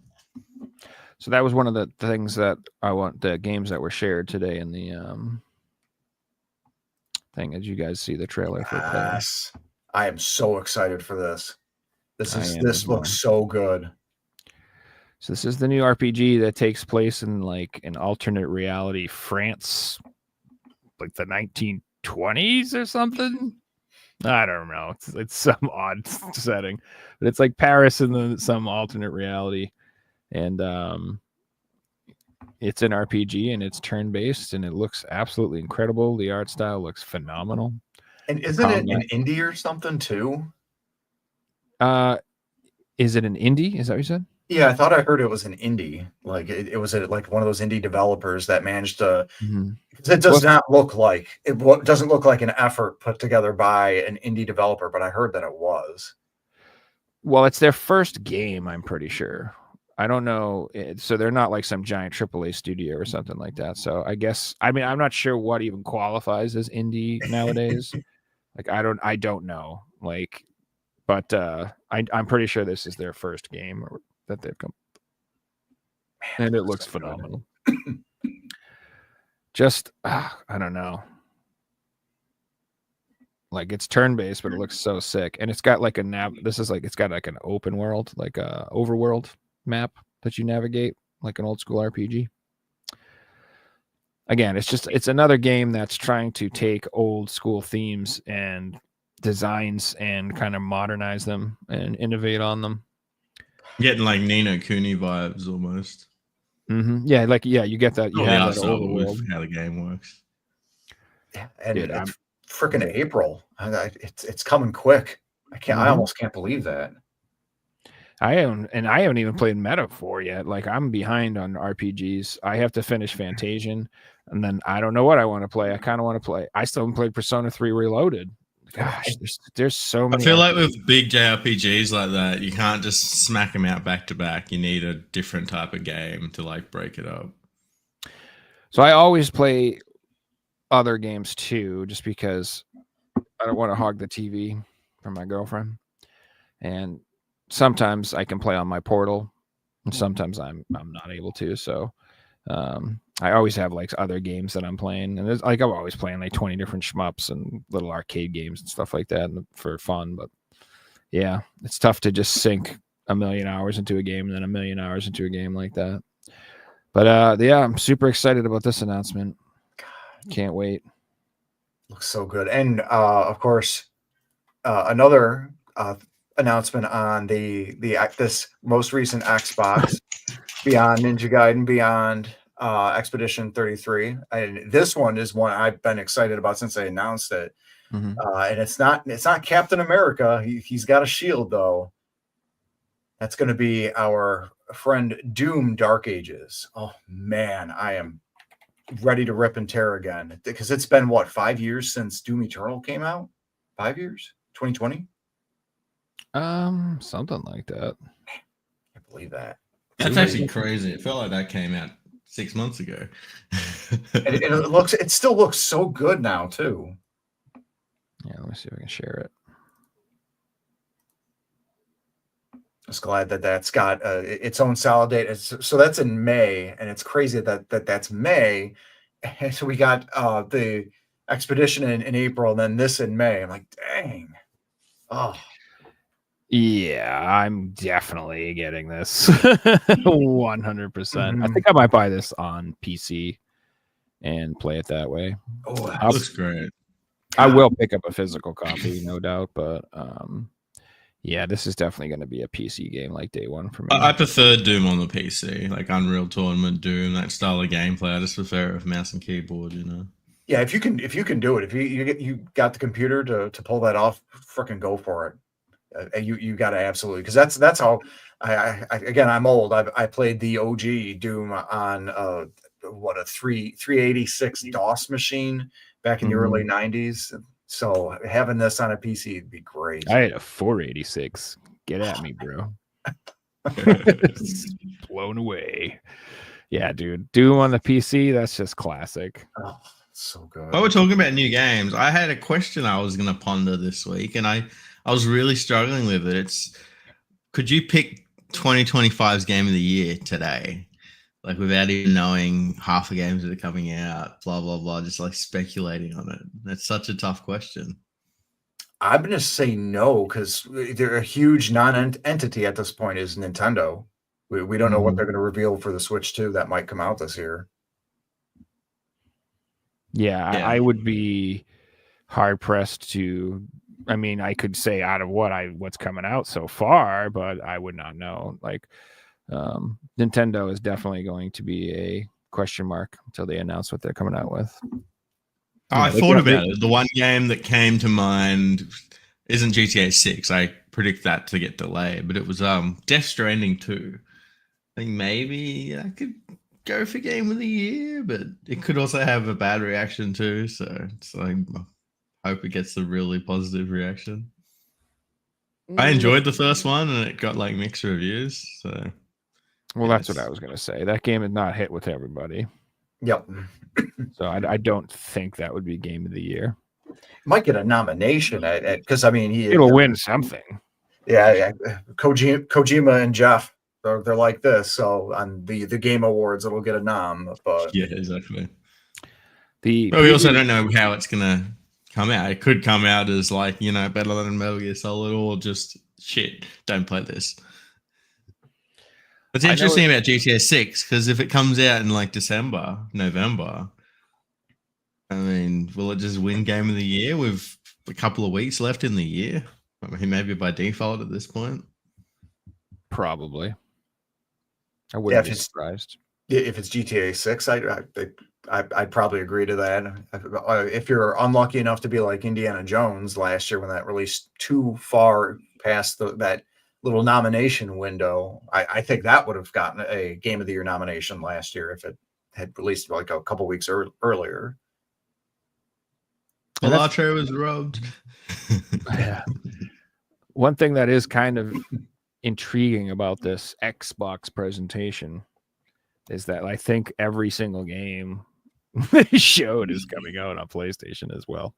So that was one of the things that the games that were shared today in the thing. Did you guys see the trailer for it? Yes, I am so excited for this. This looks so good. So this is the new RPG that takes place in like an alternate reality France, like the 1920s or something. I don't know. It's some odd setting, but it's like Paris in some alternate reality. And it's an RPG and it's turn-based and it looks absolutely incredible. The art style looks phenomenal. And isn't it an indie or something too? Is it an indie? Is that what you said? Yeah, I thought I heard it was an indie. Like it was like one of those indie developers that managed to. It does not look like doesn't look like an effort put together by an indie developer, but I heard that it was. Well, it's their first game, I'm pretty sure. I don't know. So they're not like some giant AAA studio or something like that. So I guess, I'm not sure what even qualifies as indie nowadays. Like, I don't know. Like, but I'm pretty sure this is their first game that they've come. Man, and it looks phenomenal. Just, I don't know. Like it's turn-based, but it looks so sick. And it's got like it's got like an open world, like a overworld map that you navigate like an old school RPG. Again, it's another game that's trying to take old school themes and designs and kind of modernize them and innovate on them. Getting like Nino Kuni vibes almost. Yeah, you get that. You have that overworld. How the game works. Yeah, and it's freaking April. It's coming quick. I almost can't believe that. I haven't even played Metaphor yet. Like I'm behind on RPGs. I have to finish Fantasian, and then I don't know what I want to play. I kind of want to play. I still haven't played Persona 3 Reloaded. Gosh, there's so many. I feel like with big JRPGs like that, you can't just smack them out back to back. You need a different type of game to like break it up. So I always play other games too, just because I don't want to hog the TV from my girlfriend. And sometimes I can play on my Portal, and sometimes I'm not able to. So I always have like other games that I'm playing, and there's like I'm always playing like 20 different shmups and little arcade games and stuff like that for fun. But yeah, it's tough to just sink 1 million hours into a game and then 1 million hours into a game like that. But yeah, I'm super excited about this announcement. Can't wait. Looks so good. And of course, another announcement on this most recent Xbox Beyond Ninja Gaiden, Beyond Expedition 33. And this one is one I've been excited about since they announced it. And it's not Captain America. He's got a shield though. That's going to be our friend Doom Dark Ages. Oh man, I am ready to rip and tear again because it's been 5 years since Doom Eternal came out. 5 years? 2020? Something like that. I can't believe that. That's actually crazy. It felt like that came out 6 months ago. and it still looks so good now too. Yeah, let me see if I can share it. Just glad that's got its own solid date. So that's in May, and it's crazy that's May. And so we got the Expedition in April, and then this in May. I'm like, dang. Oh. Yeah, I'm definitely getting this 100%. I think I might buy this on PC and play it that way. Oh, I'll- Looks great. I will pick up a physical copy, no doubt, but yeah, this is definitely going to be a PC game like day one for me. I prefer Doom on the PC, like Unreal Tournament, Doom, that style of gameplay. I just prefer it with mouse and keyboard, you know. yeah, if you can do it, if you got the computer to pull that off, freaking go for it. You got to absolutely, because that's how I again, I'm old. I played the OG Doom on a 386 DOS machine back in the early 90s. So having this on a PC would be great. I had a 486. Get at me, bro. Blown away. Yeah, dude. Doom on the PC, that's just classic. Oh, so good. While we're talking about new games, I had a question I was going to ponder this week, and I was really struggling with it. Could you pick 2025's game of the year today? Like without even knowing half the games that are coming out, blah, blah, blah, just like speculating on it. That's such a tough question. I'm going to say no, because they're a huge non-entity at this point is Nintendo. We don't know what they're going to reveal for the Switch 2 that might come out this year. Yeah, I would be hard pressed to. I mean, I could say out of what's coming out so far, but I would not know. Like, Nintendo is definitely going to be a question mark until they announce what they're coming out with. I thought about it. The one game that came to mind isn't GTA 6. I predict that to get delayed, but it was Death Stranding 2. I think maybe I could go for game of the year, but it could also have a bad reaction too. So it's like, I hope it gets a really positive reaction. I enjoyed the first one and it got like mixed reviews. So, well, that's what I was going to say. That game is not hit with everybody. Yep. So I don't think that would be game of the year. Might get a nomination because I mean it'll win something. Yeah. Kojima and Jeff, they're like this. So on the Game Awards, it'll get a nom. But yeah, exactly. We also don't know how it's gonna come out. It could come out as like, you know, better than Metal Gear Solid, or just shit. Don't play this. What's interesting about GTA 6, because if it comes out in like December, November, I mean, will it just win Game of the Year with a couple of weeks left in the year? I mean, maybe by default at this point. Probably. I wouldn't be surprised. If it's GTA 6, I'd probably agree to that. If you're unlucky enough to be like Indiana Jones last year when that released too far past that little nomination window, I think that would have gotten a Game of the Year nomination last year if it had released like a couple weeks earlier. Elatro was robbed. Yeah. One thing that is kind of intriguing about this Xbox presentation is that I think every single game they showed is coming out on PlayStation as well.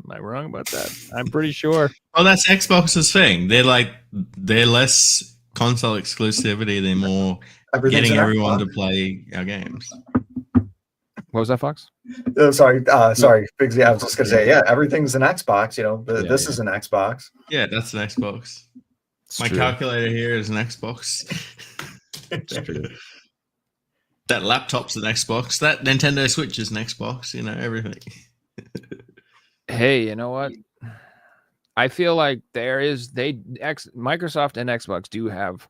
Am I wrong about that? I'm pretty sure. Oh, that's Xbox's thing. They're less console exclusivity. They're more getting everyone to play our games. What was that, Fox? Sorry, Bigsy. I was just gonna say, yeah, everything's an Xbox. You know, this is an Xbox. Yeah, that's an Xbox. It's My true. calculator here is an Xbox. It's true. That laptop's an Xbox. That Nintendo Switch is an Xbox. You know, everything. Hey, you know what? I feel like Microsoft and Xbox do have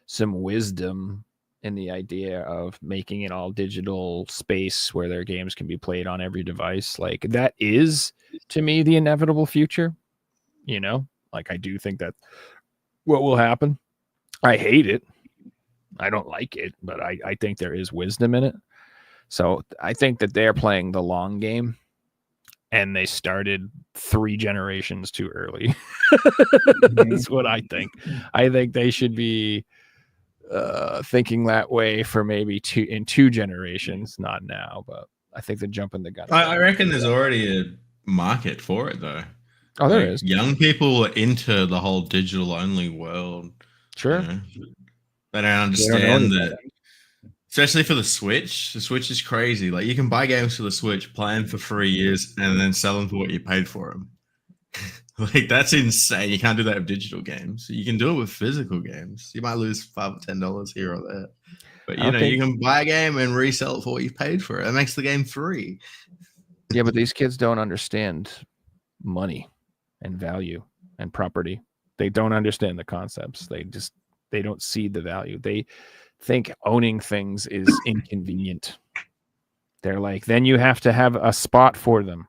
some wisdom in the idea of making an all digital space where their games can be played on every device. Like that is, to me, the inevitable future. You know, like I do think that what will happen. I hate it. I don't like it, but I think there is wisdom in it. So I think that they're playing the long game. And they started 3 generations too early. That's what I think. I think they should be thinking that way for maybe 2 generations, not now. But I think they're jumping the gun. I reckon there's already a market for it, though. Oh, there is. Young people are into the whole digital only world. Sure. You know? They don't understand that. Especially for the Switch. The Switch is crazy. Like, you can buy games for the Switch, play them for 3 years, and then sell them for what you paid for them. Like, that's insane. You can't do that with digital games. You can do it with physical games. You might lose $5 or $10 here or there. But I you don't know, you think- can buy a game and resell it for what you paid for it. That makes the game free. Yeah, but these kids don't understand money and value and property. They don't understand the concepts. They don't see the value. They think owning things is inconvenient. They're like, then you have to have a spot for them.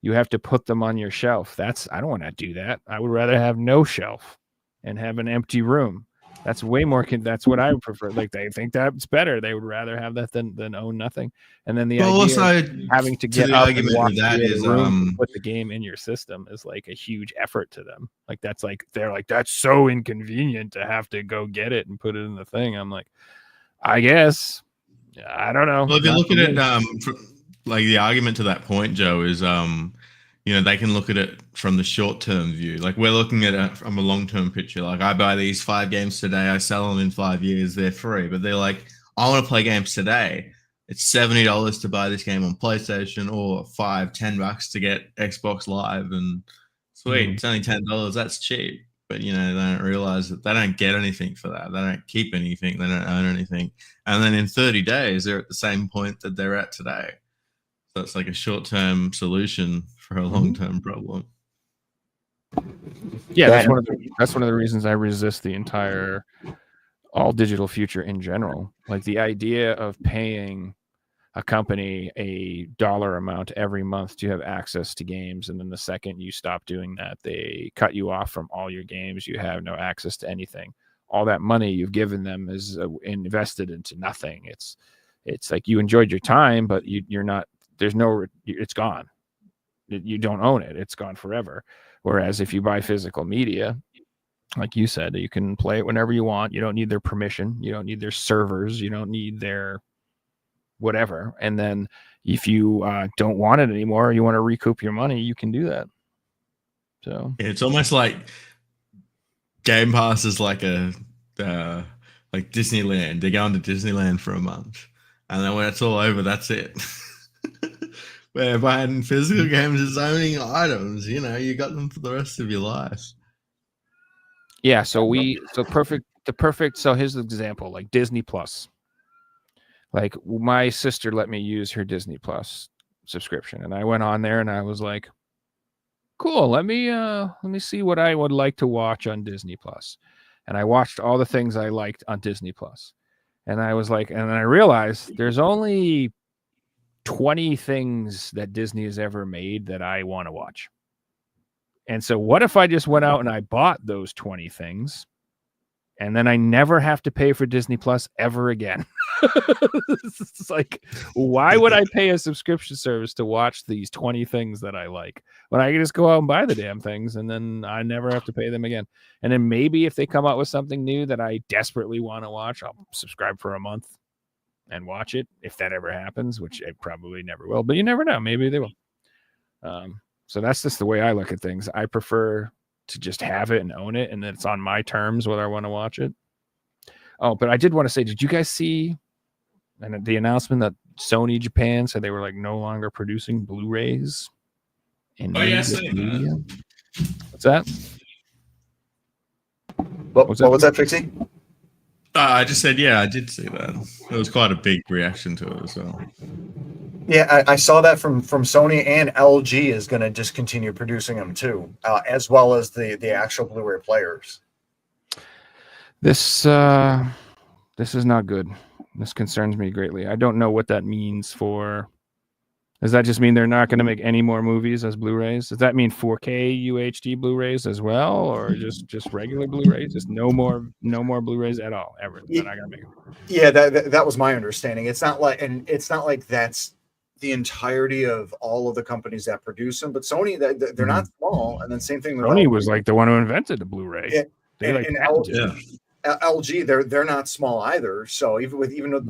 You have to put them on your shelf. I don't want to do that. I would rather have no shelf and have an empty room. That's way more. That's what I would prefer. Like, they think that's better. They would rather have that than own nothing. And then the Well, idea also, of having to get the up and argument walk with to that the other is, room to put the game in your system is like a huge effort to them. Like, they're like, that's so inconvenient to have to go get it and put it in the thing. I'm like, I guess. I don't know. well, if you Not look for at me. it, like the argument to that point, Joe, is you know, they can look at it from the short-term view. Like, we're looking at it from a long-term picture. Like, I buy these 5 games today, I sell them in 5 years, they're free. But they're like, I want to play games today. It's $70 to buy this game on PlayStation, or $10 to get Xbox Live, and sweet, it's only $10. That's cheap. But you know, they don't realize that they don't get anything for that. They don't keep anything. They don't own anything. And then in 30 days, they're at the same point that they're at today. So it's like a short-term solution for a long-term problem. Yeah, that's one of the reasons I resist the entire all digital future in general. Like, the idea of paying a company a dollar amount every month to have access to games, and then the second you stop doing that, they cut you off from all your games. You have no access to anything. All that money you've given them is invested into nothing. It's like you enjoyed your time, but you're not. There's no. It's gone. You don't own it. It's gone forever. Whereas if you buy physical media, like you said, you can play it whenever you want. You don't need their permission. You don't need their servers. You don't need their whatever. And then if you don't want it anymore, or you want to recoup your money, you can do that. So It's almost like Game Pass is like like Disneyland. They're going to Disneyland for a month, and then when it's all over, that's it. Where buying physical games is owning items. You know, you got them for the rest of your life. yeah, so here's the example, like Disney Plus. Like, my sister let me use her Disney Plus subscription, and I went on there and I was like, cool, let me see what I would like to watch on Disney Plus. And I watched all the things I liked on Disney Plus. And I was like, and I realized there's only 20 things that Disney has ever made that I want to watch. And so what if I just went out and I bought those 20 things, and then I never have to pay for Disney Plus ever again? It's like, why would I pay a subscription service to watch these 20 things that I like when I can just go out and buy the damn things, and then I never have to pay them again? And then maybe if they come out with something new that I desperately want to watch, I'll subscribe for a month and watch it, if that ever happens, which it probably never will, but you never know. Maybe they will. So that's just the way I look at things. I prefer to just have it and own it, and then it's on my terms whether I want to watch it. Oh, but I did want to say, did you guys see the announcement that Sony Japan said they were like no longer producing Blu-rays? Oh, yeah, I see that. What's that? What was that, Trixie? I just said, yeah, I did see that. It was quite a big reaction to it as well. Yeah, I saw that from Sony, and LG is going to discontinue producing them too, as well as the actual Blu-ray players. This is not good. This concerns me greatly. I don't know what that means for. Does that just mean they're not going to make any more movies as Blu-rays? Does that mean 4K UHD Blu-rays as well, or just regular Blu-rays? Just no more Blu-rays at all ever? They're not going to make them. Yeah, that was my understanding. It's not like that's the entirety of all of the companies that produce them, but Sony, they're not small. And then same thing with Sony LG. was like the one who invented the Blu-ray. LG, they're not small either. So even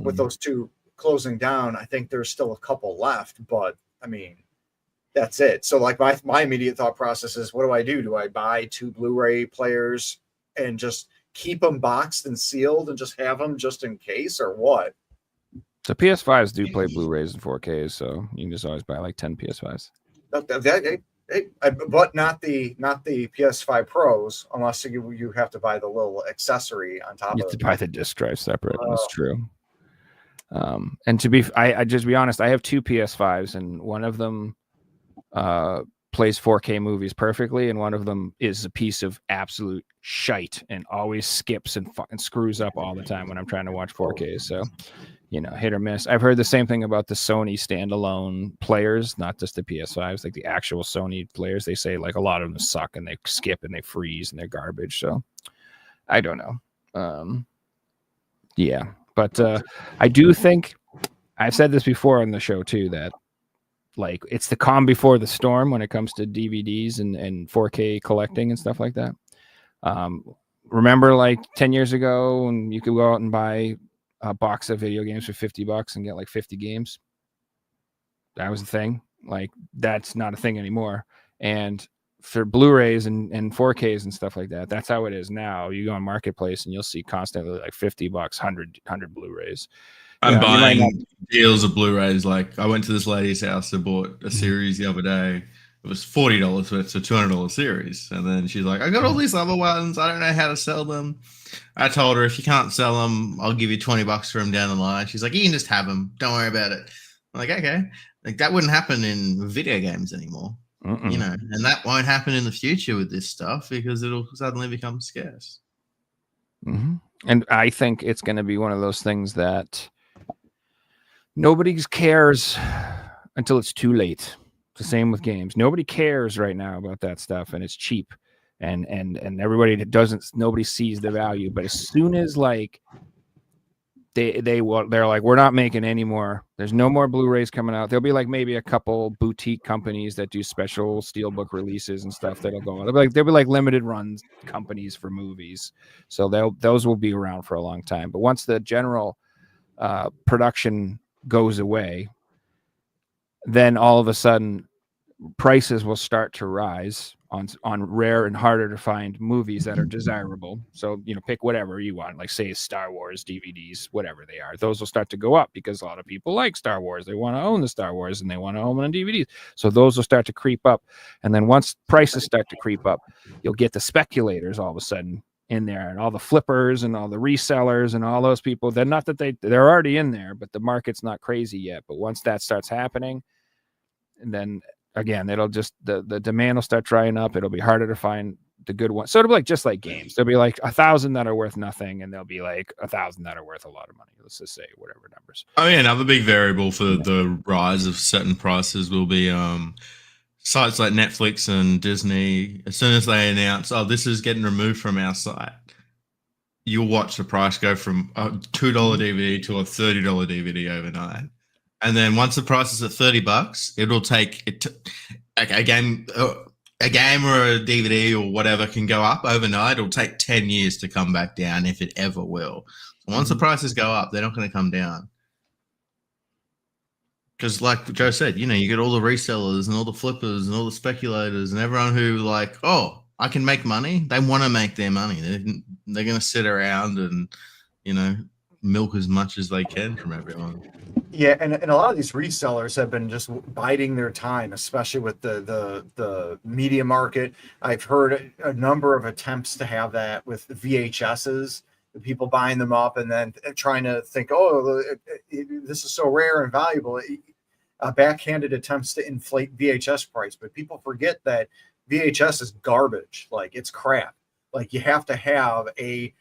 with those two closing down, I think there's still a couple left, but I mean, that's it. So like my immediate thought process is, what do I do? Do I buy 2 Blu-ray players and just keep them boxed and sealed and just have them just in case, or what? So PS5s do play Blu-rays and 4Ks, so you can just always buy like 10 PS5s. But not the PS5 Pros, unless you have to buy the little accessory on top of it. You have to buy the disc drive separate. That's true. And I just be honest, I have 2 PS5s, and one of them plays 4K movies perfectly, and one of them is a piece of absolute shite and always skips and fucking screws up all the time when I'm trying to watch 4K. So, hit or miss. I've heard the same thing about the Sony standalone players, not just the PS5s, like the actual Sony players. They say like a lot of them suck and they skip and they freeze and they're garbage. So I don't know. Yeah, but I do think I've said this before on the show too, that like it's the calm before the storm when it comes to DVDs and 4K collecting and stuff like that. Remember like 10 years ago when you could go out and buy a box of video games for $50 and get like 50 games? That was the thing. Like that's not a thing anymore. And for Blu-rays and 4Ks and stuff like that, that's how it is now. You go on Marketplace and you'll see constantly like $50, 100 Blu-rays. I'm buying deals of Blu-rays. Like I went to this lady's house and bought a series the other day. It was $40 for it's a $200 series. And then she's like, I got all these other ones. I don't know how to sell them. I told her, if you can't sell them, I'll give you $20 for them down the line. She's like, you can just have them. Don't worry about it. I'm like, okay. Like that wouldn't happen in video games anymore. And that won't happen in the future with this stuff because it'll suddenly become scarce. Mm-hmm. And I think it's going to be one of those things that nobody cares until it's too late. It's the same with games. Nobody cares right now about that stuff, and it's cheap, and everybody nobody sees the value. But as soon as like they're like, we're not making any more. There's no more Blu-rays coming out. There'll be like maybe a couple boutique companies that do special steelbook releases and stuff that'll go on. There'll be like limited runs companies for movies. So those will be around for a long time. But once the general production goes away, then all of a sudden prices will start to rise on rare and harder to find movies that are desirable. So, pick whatever you want, like say Star Wars DVDs, whatever they are. Those will start to go up because a lot of people like Star Wars. They want to own the Star Wars and they want to own them on DVDs. So those will start to creep up. And then once prices start to creep up, you'll get the speculators all of a sudden in there, and all the flippers and all the resellers and all those people. They're not that they're already in there, but the market's not crazy yet. But once that starts happening, and then again, it'll just the demand will start drying up. It'll be harder to find the good ones. So it'll be like just like games. There'll be like 1,000 that are worth nothing, and there'll be like 1,000 that are worth a lot of money. Let's just say whatever numbers. I mean, another big variable for the rise of certain prices will be sites like Netflix and Disney. As soon as they announce, oh, this is getting removed from our site, you'll watch the price go from a $2 DVD to a $30 DVD overnight. And then once the price is at $30, it'll take it. A game or a DVD or whatever can go up overnight. It'll take 10 years to come back down, if it ever will. Once the prices go up, they're not going to come down. Because, like Joe said, you get all the resellers and all the flippers and all the speculators and everyone who like, oh, I can make money. They want to make their money. They're going to sit around and, milk as much as they can from everyone. Yeah, and a lot of these resellers have been just biding their time, especially with the media market. I've heard a number of attempts to have that with VHSs, the people buying them up and then trying to think, oh, this is so rare and valuable. Backhanded attempts to inflate VHS price, but people forget that VHS is garbage. Like, it's crap. Like, you have to have a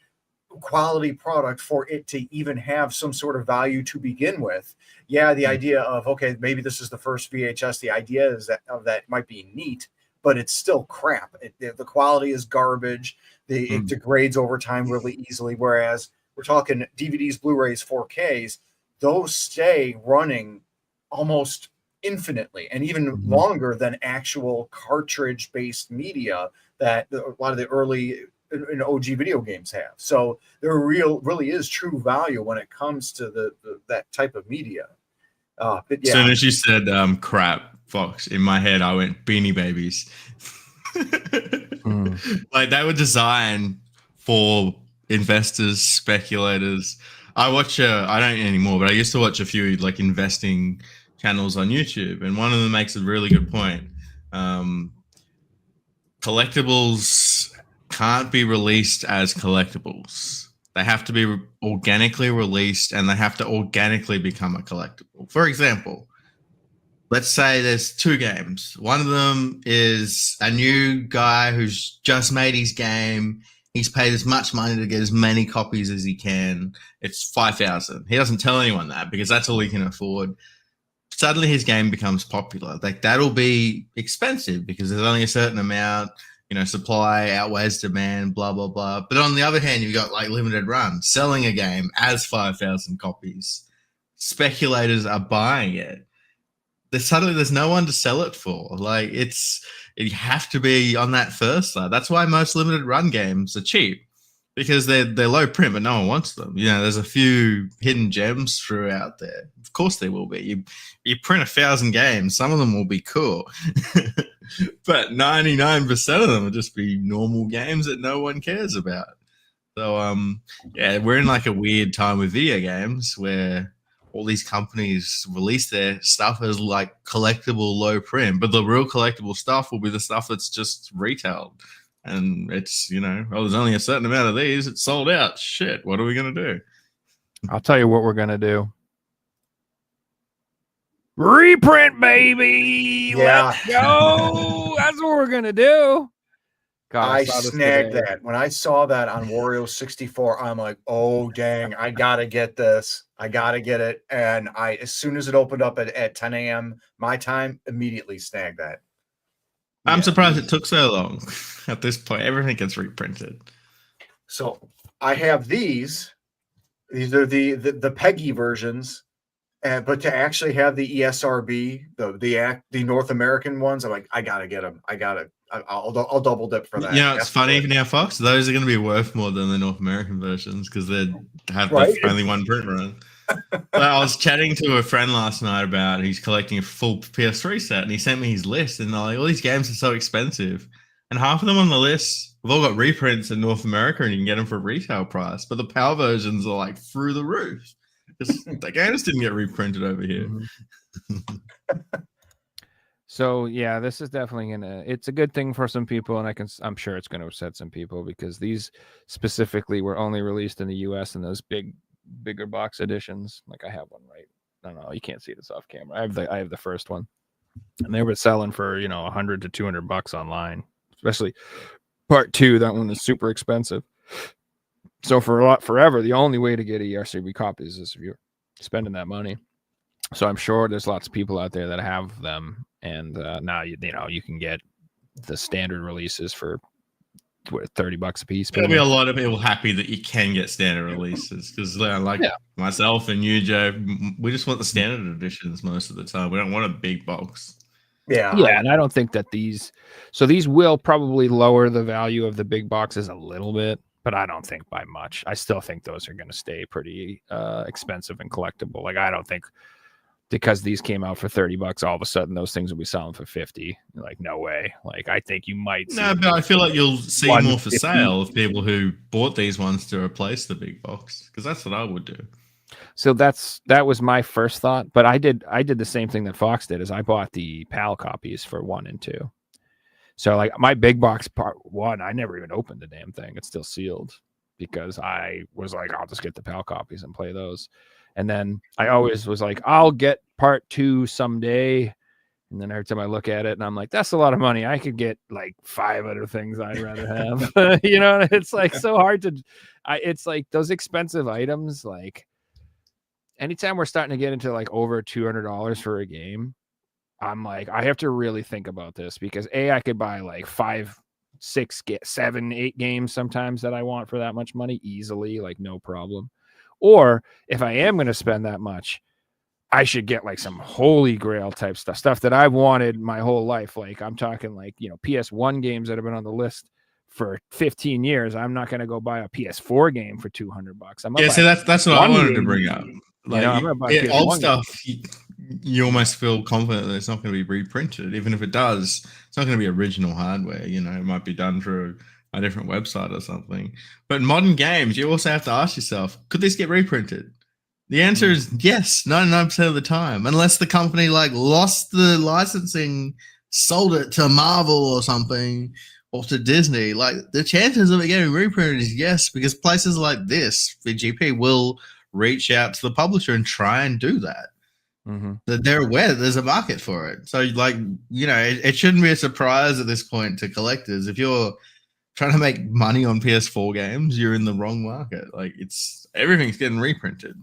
quality product for it to even have some sort of value to begin with. Yeah, the idea of, okay, maybe this is the first VHS, the idea is that might be neat, but it's still crap. The quality is garbage. It degrades over time really easily, whereas we're talking DVDs, Blu-rays, 4Ks, those stay running almost infinitely and even longer than actual cartridge-based media that a lot of the early and OG video games have. So there really is true value when it comes to that type of media. But yeah. As soon as you said crap, Fox, in my head I went Beanie Babies. Like, they were designed for investors, speculators. I don't anymore, but I used to watch a few like investing channels on YouTube, and one of them makes a really good point. Collectibles can't be released as collectibles. They have to be organically released, and they have to organically become a collectible. For example, let's say there's 2 games. One of them is a new guy who's just made his game. He's paid as much money to get as many copies as he can. It's 5,000. He doesn't tell anyone that because that's all he can afford. Suddenly his game becomes popular. Like, that'll be expensive because there's only a certain amount, supply outweighs demand, blah, blah, blah. But on the other hand, you've got like Limited Run selling a game as 5,000 copies. Speculators are buying it. There's no one to sell it for. Like, you have to be on that first side. That's why most Limited Run games are cheap, because they're low print, but no one wants them. There's a few hidden gems throughout there. Of course there will be. You print 1,000 games, some of them will be cool, but 99% of them will just be normal games that no one cares about. So we're in like a weird time with video games where all these companies release their stuff as like collectible low print, but the real collectible stuff will be the stuff that's just retailed. And it's, there's only a certain amount of these. It's sold out. Shit, what are we going to do? I'll tell you what we're going to do. Reprint, baby. Yeah. Let's go. That's what we're going to do. God, I snagged that. When I saw that on Wario 64, I'm like, oh, dang, I got to get this. I got to get it. And as soon as it opened up at 10 a.m. my time, immediately snagged that. I'm surprised it took so long. At this point, everything gets reprinted. So I have these. These are the Peggy versions. But to actually have the ESRB, the North American ones, I'm like, I got to get them. I'll double dip for that. It's funny now, Fox. Those are going to be worth more than the North American versions because they have only one print run. I was chatting to a friend last night about he's collecting a full PS3 set, and he sent me his list, and like, all these games are so expensive, and half of them on the list have all got reprints in North America, and you can get them for retail price. But the PAL versions are like through the roof. The games didn't get reprinted over here. So yeah, this is definitely it's a good thing for some people, and I'm sure it's going to upset some people because these specifically were only released in the US in those bigger box editions. Like I have one right. I don't know, you can't see this off camera. I have the first one, and they were selling for $100 to $200 online, especially part 2. That one is super expensive. So forever, the only way to get a ESRB copies is if you're spending that money. So I'm sure there's lots of people out there that have them, and now you can get the standard releases for $30 a piece. There'll be a lot of people happy that you can get standard releases because, myself and you, Joe, we just want the standard editions most of the time. We don't want a big box. Yeah, and I don't think that these will probably lower the value of the big boxes a little bit, but I don't think by much. I still think those are going to stay pretty expensive and collectible. Like I don't think because these came out for $30, all of a sudden those things will be selling for $50. Like no way. Like I think you might. No, but I feel like you'll see more for sale of people who bought these ones to replace the big box, because that's what I would do. So that was my first thought, but I did the same thing that Fox did. Is I bought the PAL copies for 1 and 2. So like my big box part 1, I never even opened the damn thing. It's still sealed because I was like, I'll just get the PAL copies and play those. And then I always was like, I'll get part 2 someday. And then every time I look at it and I'm like, that's a lot of money. I could get like 5 other things I'd rather have. It's like so hard to, it's like those expensive items. Like anytime we're starting to get into like over $200 for a game, I'm like, I have to really think about this because I could buy like 5, 6, 7, 8 games sometimes that I want for that much money easily, like no problem. Or if I am going to spend that much, I should get like some holy grail type stuff that I've wanted my whole life. Like I'm talking like, PS1 games that have been on the list for 15 years. I'm not going to go buy a PS4 game for $200. So that's what I wanted to bring up. Like old stuff, you almost feel confident that it's not going to be reprinted. Even if it does, it's not going to be original hardware. It might be done through a different website or something. But in modern games, you also have to ask yourself, could this get reprinted? The answer is yes, 99% of the time, unless the company like lost the licensing, sold it to Marvel or something, or to Disney, like the chances of it getting reprinted is yes, because places like this, VGP, will reach out to the publisher and try and do that. Mm-hmm. That they're aware that there's a market for it. So, like, it shouldn't be a surprise at this point to collectors. If you're trying to make money on PS4 games, you're in the wrong market. Like, everything's getting reprinted.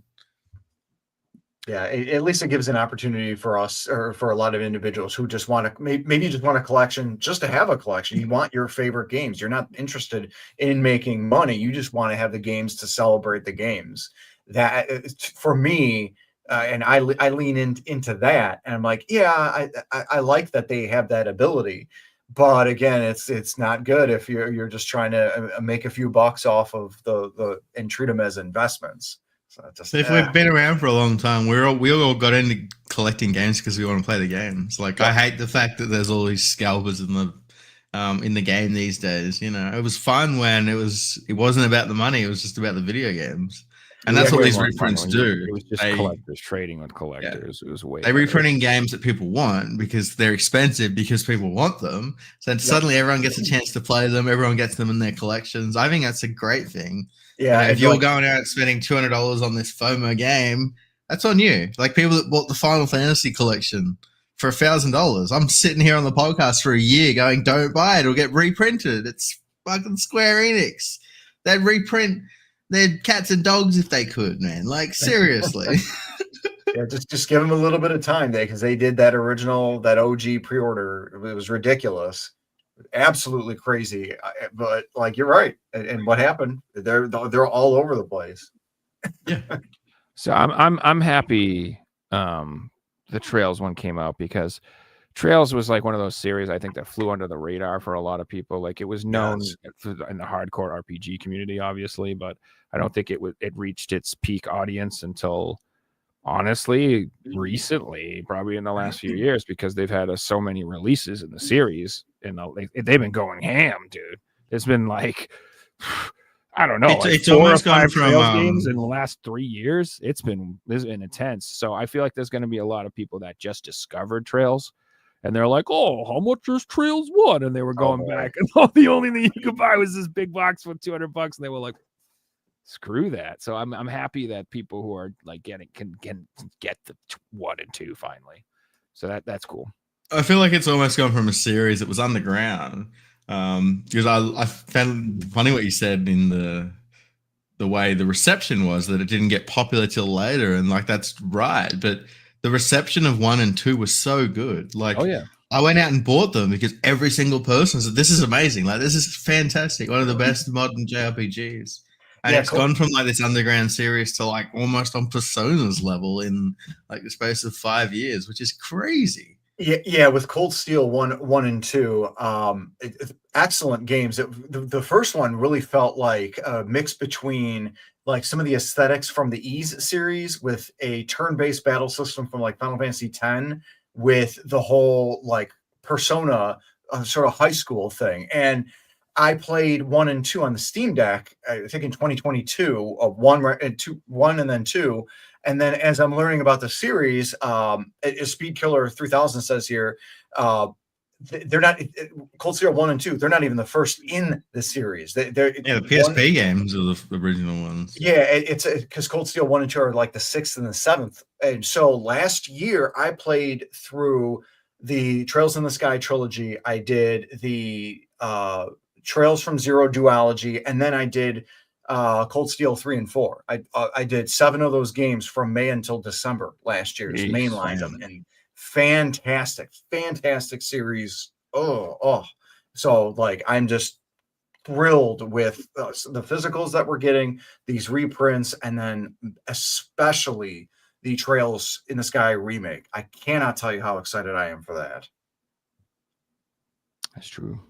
Yeah, at least it gives an opportunity for us, or for a lot of individuals who just want to, maybe you just want a collection just to have a collection. You want your favorite games. You're not interested in making money. You just want to have the games to celebrate the games. That, for me, and I lean into that, and I'm like, yeah, I like that they have that ability, but again, it's not good if you're just trying to make a few bucks off of the and treat them as investments. So if we've been around for a long time, we all got into collecting games because we want to play the games. Like, I hate the fact that there's all these scalpers in the game these days. It was fun when it wasn't about the money; it was just about the video games. And that's what these reprints do. It was just collectors trading with collectors. Yeah. It was way. They're reprinting games that people want because they're expensive, because people want them. So suddenly everyone gets a chance to play them. Everyone gets them in their collections. I think that's a great thing. Yeah. If you're going out spending $200 on this FOMO game, that's on you. Like, people that bought the Final Fantasy collection for $1,000. I'm sitting here on the podcast for a year going, don't buy it. It'll get reprinted. It's fucking Square Enix. They'd reprint their cats and dogs if they could, man. Like, seriously. Yeah, just give them a little bit of time there, because they did that OG pre-order. It was ridiculous, absolutely crazy. But like, you're right. And what happened? They're all over the place. Yeah. So I'm happy the Trails one came out, because Trails was like one of those series, I think, that flew under the radar for a lot of people. Like, it was known in the hardcore RPG community, obviously, but I don't think it reached its peak audience until, honestly, recently, probably in the last few years, because they've had so many releases in the series, and they've been going ham, dude. It's been like, I don't know, it's 4 almost or 5 gone from Trails games in the last 3 years. It's been intense. So I feel like there's going to be a lot of people that just discovered Trails, and they're like, oh, how much is Trails 1? And they were going back, and the only thing you could buy was this big box for $200, and they were like, screw that. So I'm happy that people who are like can get the 1 and 2 finally. So that's cool. I feel like it's almost gone from a series that was underground. Because I found funny what you said in the way the reception was, that it didn't get popular till later, and like, that's right. But the reception of 1 and 2 was so good. Like, oh yeah, I went out and bought them because every single person said, this is amazing. Like, this is fantastic. One of the best modern JRPGs. And it's gone from like this underground series to like almost on Persona's level in like the space of 5 years, which is crazy. Yeah, with Cold Steel 1 and 2, excellent games. The first one really felt like a mix between like some of the aesthetics from the Ys series with a turn-based battle system from like Final Fantasy X, with the whole like Persona sort of high school thing. And I played 1 and 2 on the Steam Deck, I think in 2022, 1 and then 2. And then as I'm learning about the series, Speed Killer 3000 says here, they're not Cold Steel 1 and 2. They're not even the first in the series. The PSP games are the original ones. Yeah, it's because Cold Steel 1 and 2 are like the 6th and the 7th. And so last year I played through the Trails in the Sky trilogy. I did the Trails from Zero duology, and then I did Cold Steel 3 and 4. I did 7 of those games from May until December last year. Just mainlined them, and fantastic series. So like, I'm just thrilled with the physicals that we're getting, these reprints, and then especially the Trails in the Sky remake. I cannot tell you how excited I am for that. That's true.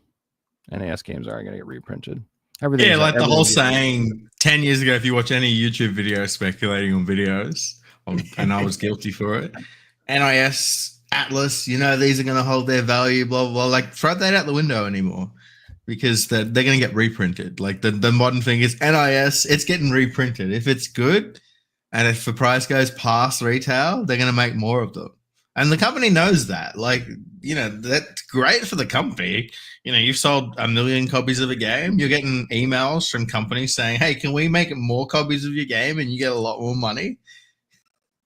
NAS games are going to get reprinted. Yeah, like the whole saying 10 years ago, if you watch any YouTube video speculating on videos, and I was guilty for it, NIS, Atlas, these are going to hold their value, blah, blah, blah. Like, throw that out the window anymore, because they're going to get reprinted. Like, the modern thing is NIS, it's getting reprinted. If it's good, and if the price goes past retail, they're going to make more of them. And the company knows that. Like, that's great for the company. You've sold 1 million copies of a game. You're getting emails from companies saying, "Hey, can we make more copies of your game?" And you get a lot more money.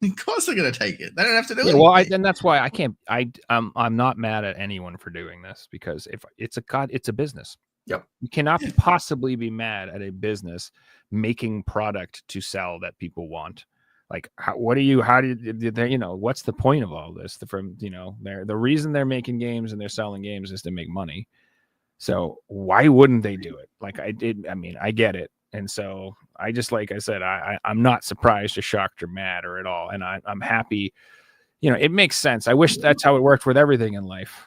Of course, they're going to take it. They don't have to do anything. Well, then that's why I can't. I'm not mad at anyone for doing this, because if it's a business. Yep. You cannot possibly be mad at a business making product to sell that people want. Like, what's the point of all this? The reason they're making games and they're selling games is to make money. So why wouldn't they do it? Like I get it. And so I just, like I said, I'm not surprised or shocked or mad or at all. And I'm happy, it makes sense. I wish that's how it worked with everything in life.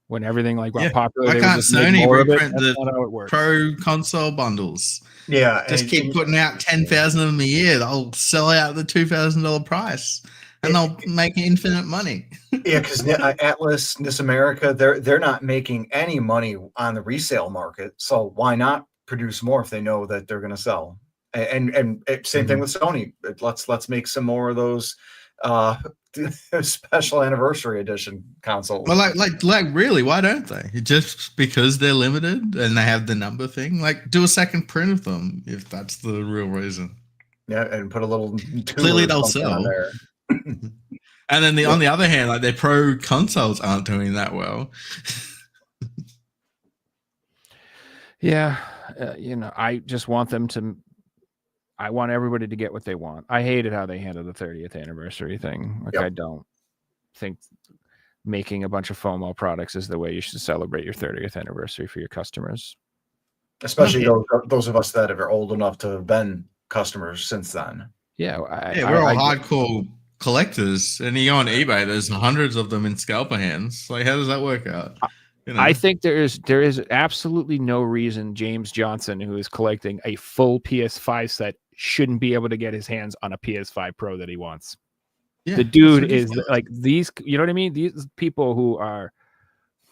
When everything got popular, why can't Sony reprint the works. pro console bundles? Yeah, just keep putting out 10,000 of them a year. They'll sell out the $2,000 price, and they'll make infinite money. Yeah, because Atlas, NIS America, they're not making any money on the resale market. So why not produce more if they know that they're going to sell? And same thing with Sony. Let's make some more of those special anniversary edition consoles. Well, like really, why don't they? Just because they're limited and they have the number thing? Like, do a second print of them if that's the real reason. Yeah, and put a little. Clearly, they'll sell. There. And then on the other hand, like their pro consoles aren't doing that well. Yeah, I just want them to. I want everybody to get what they want. I hated how they handled the 30th anniversary thing. Like, I don't think making a bunch of FOMO products is the way you should celebrate your 30th anniversary for your customers. Especially those of us that are old enough to have been customers since then. Yeah, we're all hardcore collectors. And you go on eBay, there's hundreds of them in scalper hands. Like, how does that work out? I think there is absolutely no reason James Johnson, who is collecting a full PS5 set, shouldn't be able to get his hands on a PS5 Pro that he wants. Yeah, the dude is like these, you know what I mean? These people who are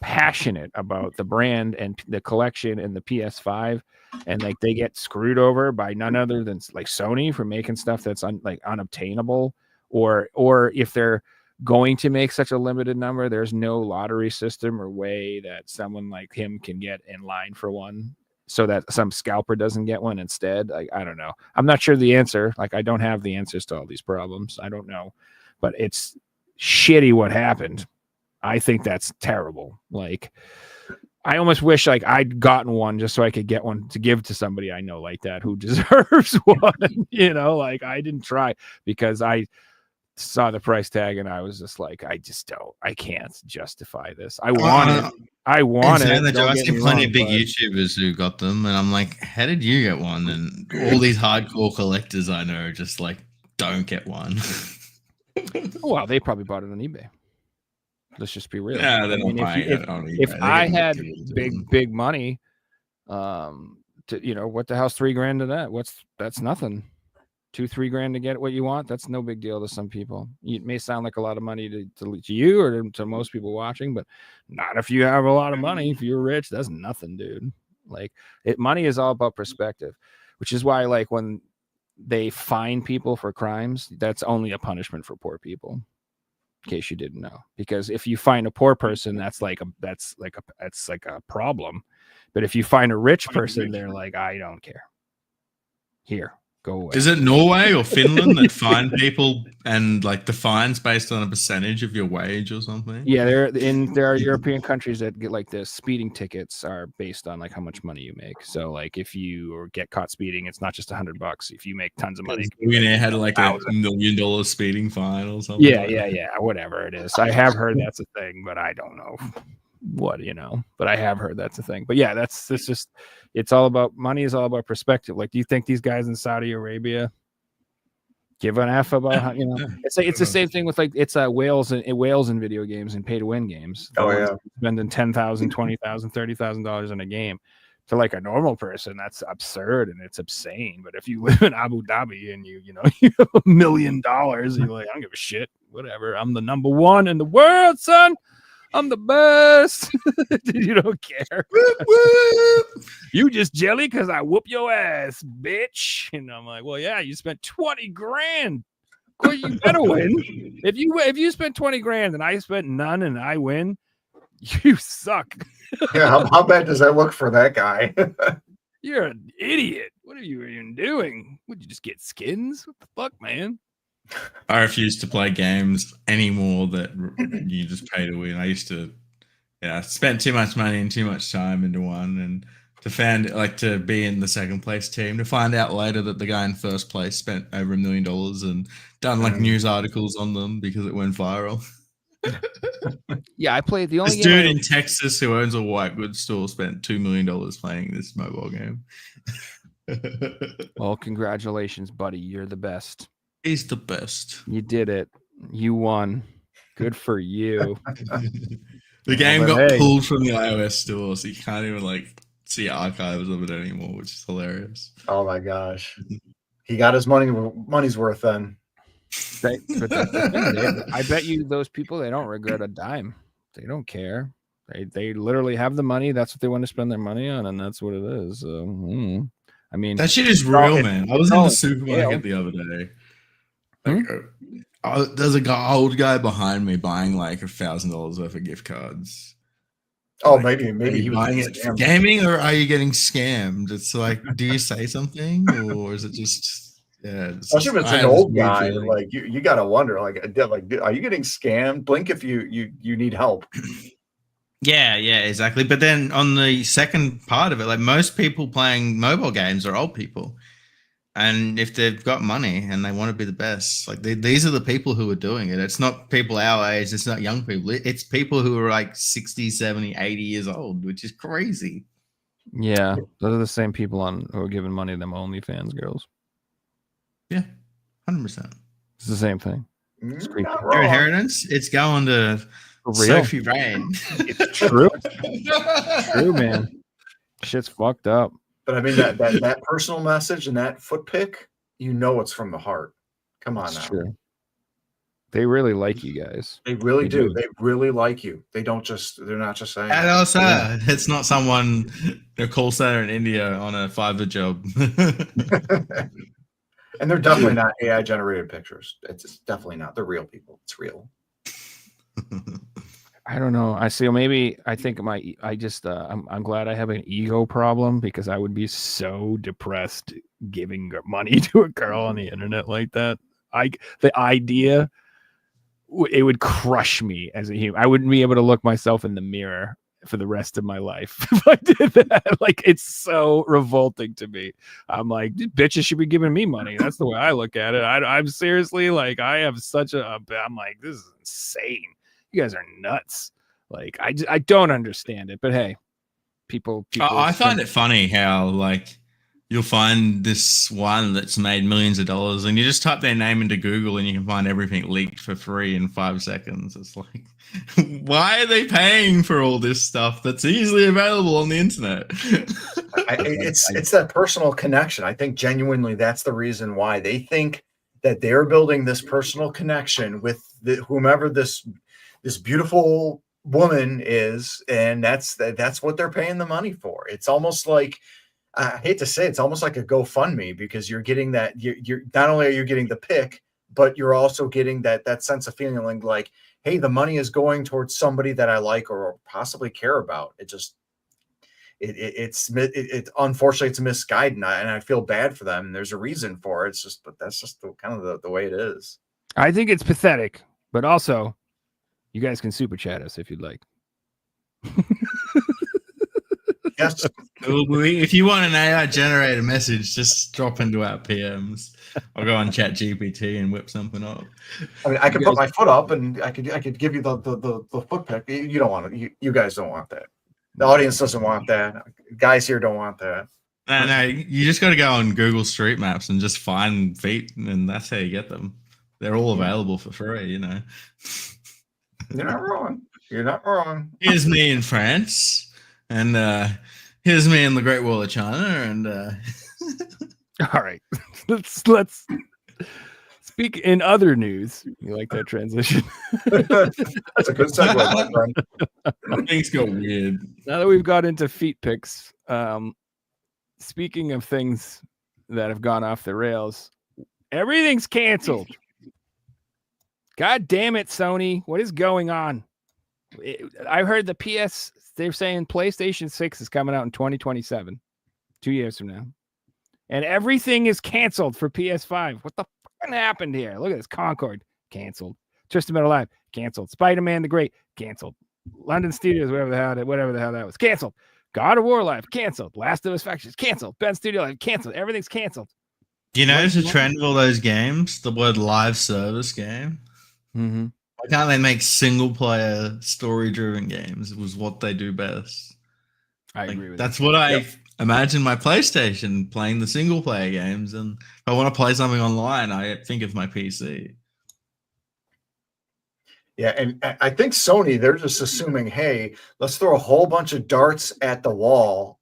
passionate about the brand and the collection and the PS5, and like they get screwed over by none other than like Sony for making stuff that's unobtainable, or if they're going to make such a limited number, there's no lottery system or way that someone like him can get in line for one, so that some scalper doesn't get one instead. I don't know. I'm not sure the answer. Like, I don't have the answers to all these problems. I don't know, but it's shitty what happened. I think that's terrible. Like, I almost wish like I'd gotten one just so I could get one to give to somebody I know like that who deserves one. Like, I didn't try because I saw the price tag and I was just like, I can't justify this. I want it. I've seen plenty of big YouTubers who got them, and I'm like, how did you get one? And all these hardcore collectors I know just like don't get one. Well, they probably bought it on eBay. Let's just be real. Yeah, if I had big money, what the hell's $3,000 to that? That's nothing. $2-3 grand to get what you want. That's no big deal to some people. It may sound like a lot of money to you or to most people watching, but not if you have a lot of money. If you're rich, that's nothing, dude. Like, money is all about perspective, which is why, like, when they fine people for crimes, that's only a punishment for poor people. In case you didn't know, because if you find a poor person, that's like a problem. But if you find a rich person, they're like, I don't care. Here. Go away. Is it Norway or Finland that fine people, and like the fines based on a percentage of your wage or something? Yeah, there are European countries that get like the speeding tickets are based on like how much money you make. So like if you get caught speeding, it's not just $100. If you make tons of money, Billionaire had like $1 million speeding fine or something. Yeah, whatever it is. I have heard that's a thing, but I don't know what, but I have heard that's a thing. But yeah, it's all about money. Is all about perspective. Like, do you think these guys in Saudi Arabia give an F about how, it's the same thing with like it's whales in video games and pay to win games. Spending $10,000, $20,000, $30,000 in a game. To like a normal person, that's absurd and it's insane. But if you live in Abu Dhabi and you have $1 million, you're like, I don't give a shit. Whatever. I'm the number one in the world, son. I'm the best. You don't care. You just jelly because I whoop your ass, bitch. And I'm like, well, yeah, you spent 20 grand. Well, you better win. If you spent 20 grand and I spent none and I win, You suck. Yeah, how bad does that look for that guy? You're an idiot. What are you even doing? Would you just get skins? What the fuck, man? I refuse to play games anymore that you just pay to win. I used to, I spent too much money and too much time into one, and to be in the second place team, to find out later that the guy in first place spent over $1 million and done like news articles on them because it went viral. Yeah, I played the only This game dude in Texas who owns a white goods store spent $2 million playing this mobile game. Well, congratulations, buddy. You're the best. He's the best. You did it. You won. Good for you. The game but got hey. pulled from the iOS store, so you can't even like see archives of it anymore, which is hilarious. Oh my gosh, he got his money's worth then. But that's the thing, I bet you those people, they don't regret a dime. They don't care. They literally have the money. That's what they want to spend their money on, and that's what it is. I mean, That shit is real, man. I was in the supermarket the other day. There's a old guy behind me buying like $1,000 worth of gift cards. Oh, Like, maybe he was buying it for gaming, or are you getting scammed? It's like, do you say something, or is it just Especially if it's an old guy, like you gotta wonder, like, are you getting scammed? Blink if you need help. Yeah, exactly. But then on the second part of it, like most people playing mobile games are old people. And if they've got money and they want to be the best, like these are the people who are doing it. It's not people our age. It's not young people. It's people who are like 60, 70, 80 years old, which is crazy. Yeah, those are the same people who are giving money to them OnlyFans girls. Yeah, 100%. It's the same thing. It's Your inheritance, it's going to Sophie Rain. It's true. It's true, man. Shit's fucked up. But I mean that personal message and that foot pic, it's from the heart. Come on now. True. They really like you guys. They really do. They really like you. They're not just saying. And also, it's not someone a call center in India on a Fiverr job. And they're definitely not AI generated pictures. It's definitely not. They're real people. It's real. I don't know. I'm glad I have an ego problem, because I would be so depressed giving money to a girl on the internet like that. The idea, it would crush me as a human. I wouldn't be able to look myself in the mirror for the rest of my life if I did that. Like, it's so revolting to me. I'm like, bitches should be giving me money. That's the way I look at it. I'm seriously like, I have I'm like, this is insane. You guys are nuts. Like, I don't understand it, but hey, people I find it funny how like you'll find this one that's made millions of dollars, and you just type their name into Google and you can find everything leaked for free in 5 seconds. It's like, why are they paying for all this stuff that's easily available on the internet? It's that personal connection. I think genuinely that's the reason why they think that they're building this personal connection with whomever this beautiful woman is, and that's what they're paying the money for. It's almost like, I hate to say, it's almost like a GoFundMe, because you're getting that you're not only are you getting the pick, but you're also getting that sense of feeling like, hey, the money is going towards somebody that I like or possibly care about. It's unfortunately it's misguided, and I feel bad for them. There's a reason for it. But that's just the way it is. I think it's pathetic, but also, you guys can super chat us if you'd like. Yes. If you want an AI generated message, just drop into our PMs. I'll go on Chat GPT and whip something up. I mean, I could put my foot up and I could give you the foot pick. You don't want it. You guys don't want that. The audience doesn't want that. Guys here don't want that. No, you just got to go on Google Street Maps and just find feet, and that's how you get them. They're all available for free, You're not wrong. You're not wrong. Here's me in France, and here's me in the Great Wall of China, and all right, let's speak in other news. You like that transition? That's a good segue, my friend. Things go weird. Now that we've got into feet pics, speaking of things that have gone off the rails, everything's canceled. God damn it, Sony. What is going on? I heard the PS. They're saying PlayStation 6 is coming out in 2027, 2 years from now, and everything is canceled for PS5. What the fuck happened here? Look at this. Concord canceled. Twisted Metal Live canceled. Spider-Man the Great canceled. London Studios, whatever the hell that was, canceled. God of War Live canceled. Last of Us Factions canceled. Ben Studio Live canceled. Everything's canceled. You notice a trend of all those games? The word live service game. Mm-hmm. Why can't they make single player story driven games? It was what they do best. I agree with that's you. what I imagine my PlayStation playing the single player games. And if I want to play something online, I think of my PC. Yeah, and I think Sony, they're just assuming, hey, let's throw a whole bunch of darts at the wall,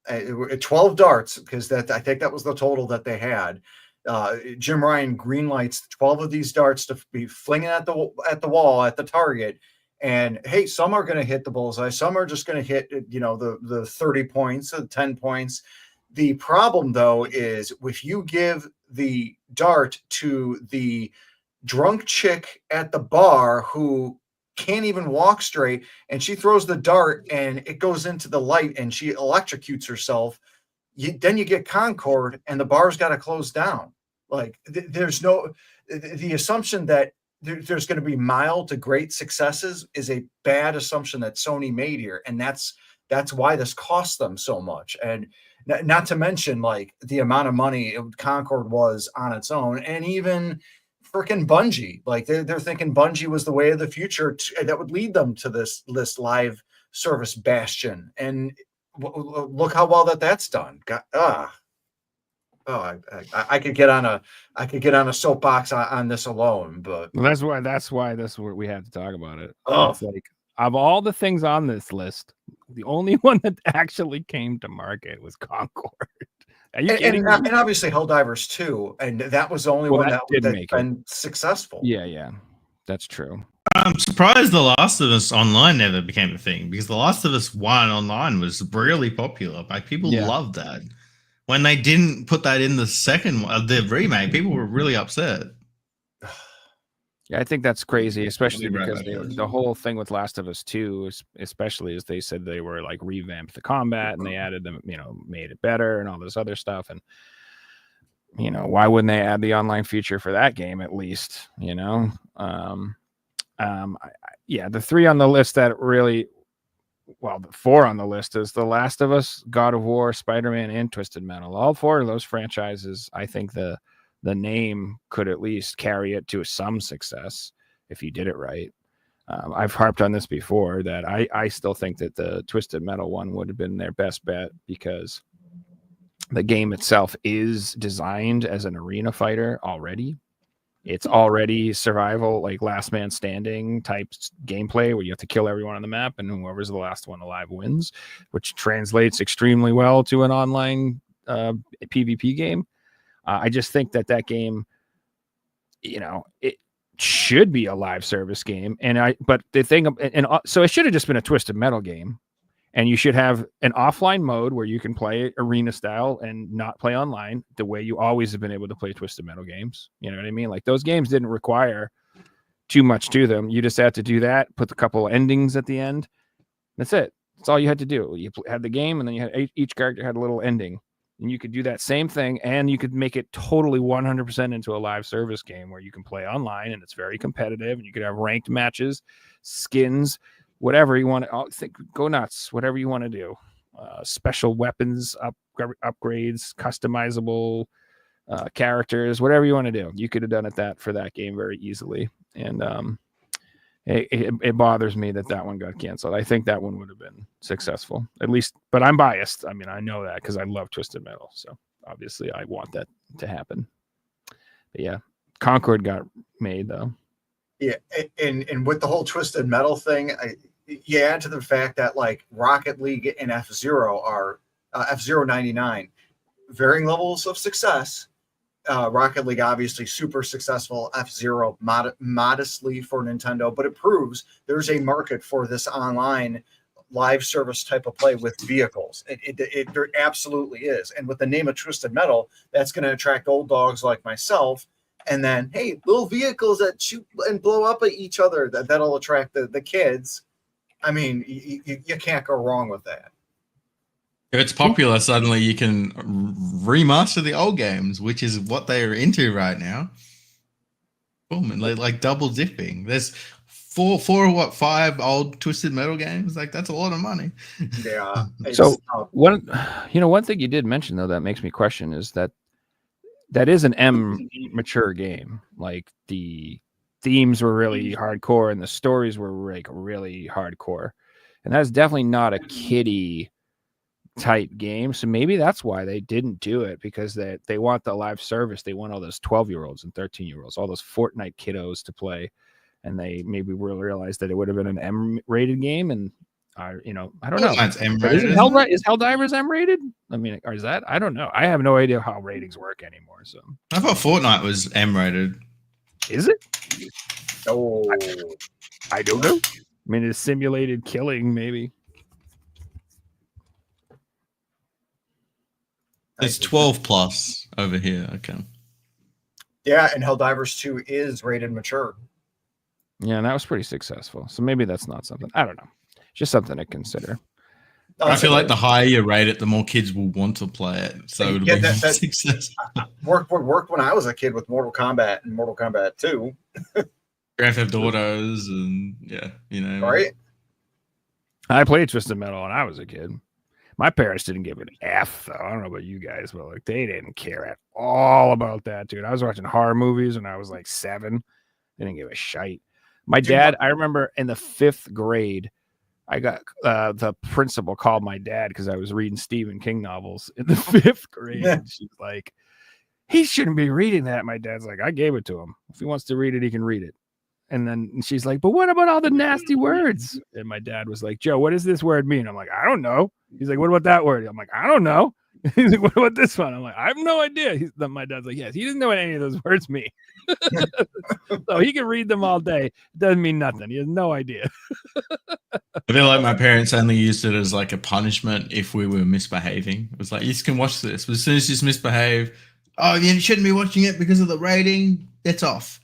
12 darts, because I think that was the total that they had. Jim Ryan greenlights 12 of these darts to be flinging at the wall, at the target. And hey, some are going to hit the bullseye. Some are just going to hit, the 30 points, 10 points. The problem, though, is if you give the dart to the drunk chick at the bar who can't even walk straight, and she throws the dart and it goes into the light and she electrocutes herself, then you get Concord and the bar's got to close down. Like there's no, the assumption that there's going to be mild to great successes is a bad assumption that Sony made here. And that's why this cost them so much. And not to mention like the amount of money Concord was on its own, and even freaking Bungie, like they're thinking Bungie was the way of the future that would lead them to this live service bastion. And look how well that's done. I could get on a soapbox on this alone, but that's why we have to talk about it. Oh. It's like, of all the things on this list, the only one that actually came to market was Concord. Are you kidding me? And obviously Helldivers 2, and that was the only one that's been successful. Yeah, that's true. I'm surprised The Last of Us Online never became a thing, because The Last of Us 1 online was really popular. Like people loved that. When they didn't put that in the second one, the remake, people were really upset. Yeah, I think that's crazy, especially because the whole thing with Last of Us 2, especially as they said they were like revamped the combat and they added them, made it better and all this other stuff. And, why wouldn't they add the online feature for that game at least, the 3 on the list that really, the 4 on the list is The Last of Us, God of War, Spider-Man, and Twisted Metal. All 4 of those franchises, I think the name could at least carry it to some success if you did it right. I've harped on this before that I still think that the Twisted Metal one would have been their best bet, because the game itself is designed as an arena fighter already. It's already survival, like last man standing type gameplay where you have to kill everyone on the map and whoever's the last one alive wins, which translates extremely well to an online PvP game. I just think that game, it should be a live service game. But the thing, so it should have just been a Twisted Metal game, and you should have an offline mode where you can play arena style and not play online the way you always have been able to play Twisted Metal games. You know what I mean? Like those games didn't require too much to them. You just had to do that, put a couple endings at the end. That's it. That's all you had to do. You had the game, and then you had each character had a little ending. And you could do that same thing, and you could make it totally 100% into a live service game where you can play online, and it's very competitive, and you could have ranked matches, skins, whatever you want to go nuts, whatever you want to do. Special weapons, upgrades, customizable characters, whatever you want to do. You could have done it for that game very easily. And it bothers me that one got canceled. I think that one would have been successful, at least, but I'm biased. I mean, I know that because I love Twisted Metal. So obviously I want that to happen. But yeah, Concord got made though. Yeah. And with the whole Twisted Metal thing, you add to the fact that like Rocket League and F-Zero are F-Zero 99, varying levels of success. Rocket League obviously super successful, F-Zero modestly for Nintendo, but it proves there's a market for this online live service type of play with vehicles. There absolutely is. And with the name of Twisted Metal, that's going to attract old dogs like myself. And then, hey, little vehicles that shoot and blow up at each other, that'll attract the kids. I mean, you can't go wrong with that. If it's popular, suddenly you can remaster the old games, which is what they're into right now. Boom, and like double dipping. There's four or what, 5 old Twisted Metal games? Like, that's a lot of money. Yeah. So one thing you did mention though that makes me question is that is an mature game. Like the themes were really hardcore and the stories were like really hardcore, and that's definitely not a kiddie type game. So maybe that's why they didn't do it, because they want the live service. They want all those 12-year-olds and 13-year-olds, all those Fortnite kiddos to play, and they maybe will realize that it would have been an M-rated game. And I don't know. That's Is Helldivers M-rated? I mean, or is that? I don't know. I have no idea how ratings work anymore. So I thought Fortnite was M-rated. Is it? Oh, I don't know. I mean, it's simulated killing, maybe. It's 12 plus over here. Okay. yeah, and Helldivers 2 is rated mature. Yeah, and that was pretty successful. So maybe that's not something. I don't know. Just something to consider. I feel like the higher you rate it, the more kids will want to play it. So it'll be successful. Worked when I was a kid with Mortal Kombat and Mortal Kombat 2. Grand Theft Autos and Right? I played Twisted Metal when I was a kid. My parents didn't give an F, though. I don't know about you guys, but like they didn't care at all about that, dude. I was watching horror movies when I was like 7. They didn't give a shite. My dad, I remember in the 5th grade, I got the principal called my dad because I was reading Stephen King novels in the 5th grade. And she's like, he shouldn't be reading that. My dad's like, I gave it to him. If he wants to read it, he can read it. And then she's like, but what about all the nasty words? And my dad was like, Joe, what does this word mean? I'm like, I don't know. He's like, what about that word? I'm like, I don't know. He's like, what about this one? I'm like, I have no idea. My dad's like, yes, he doesn't know what any of those words mean. So he can read them all day. It doesn't mean nothing. He has no idea. I feel like my parents only used it as like a punishment if we were misbehaving. It was like, you can watch this, but as soon as you misbehave, oh, you shouldn't be watching it because of the rating, it's off.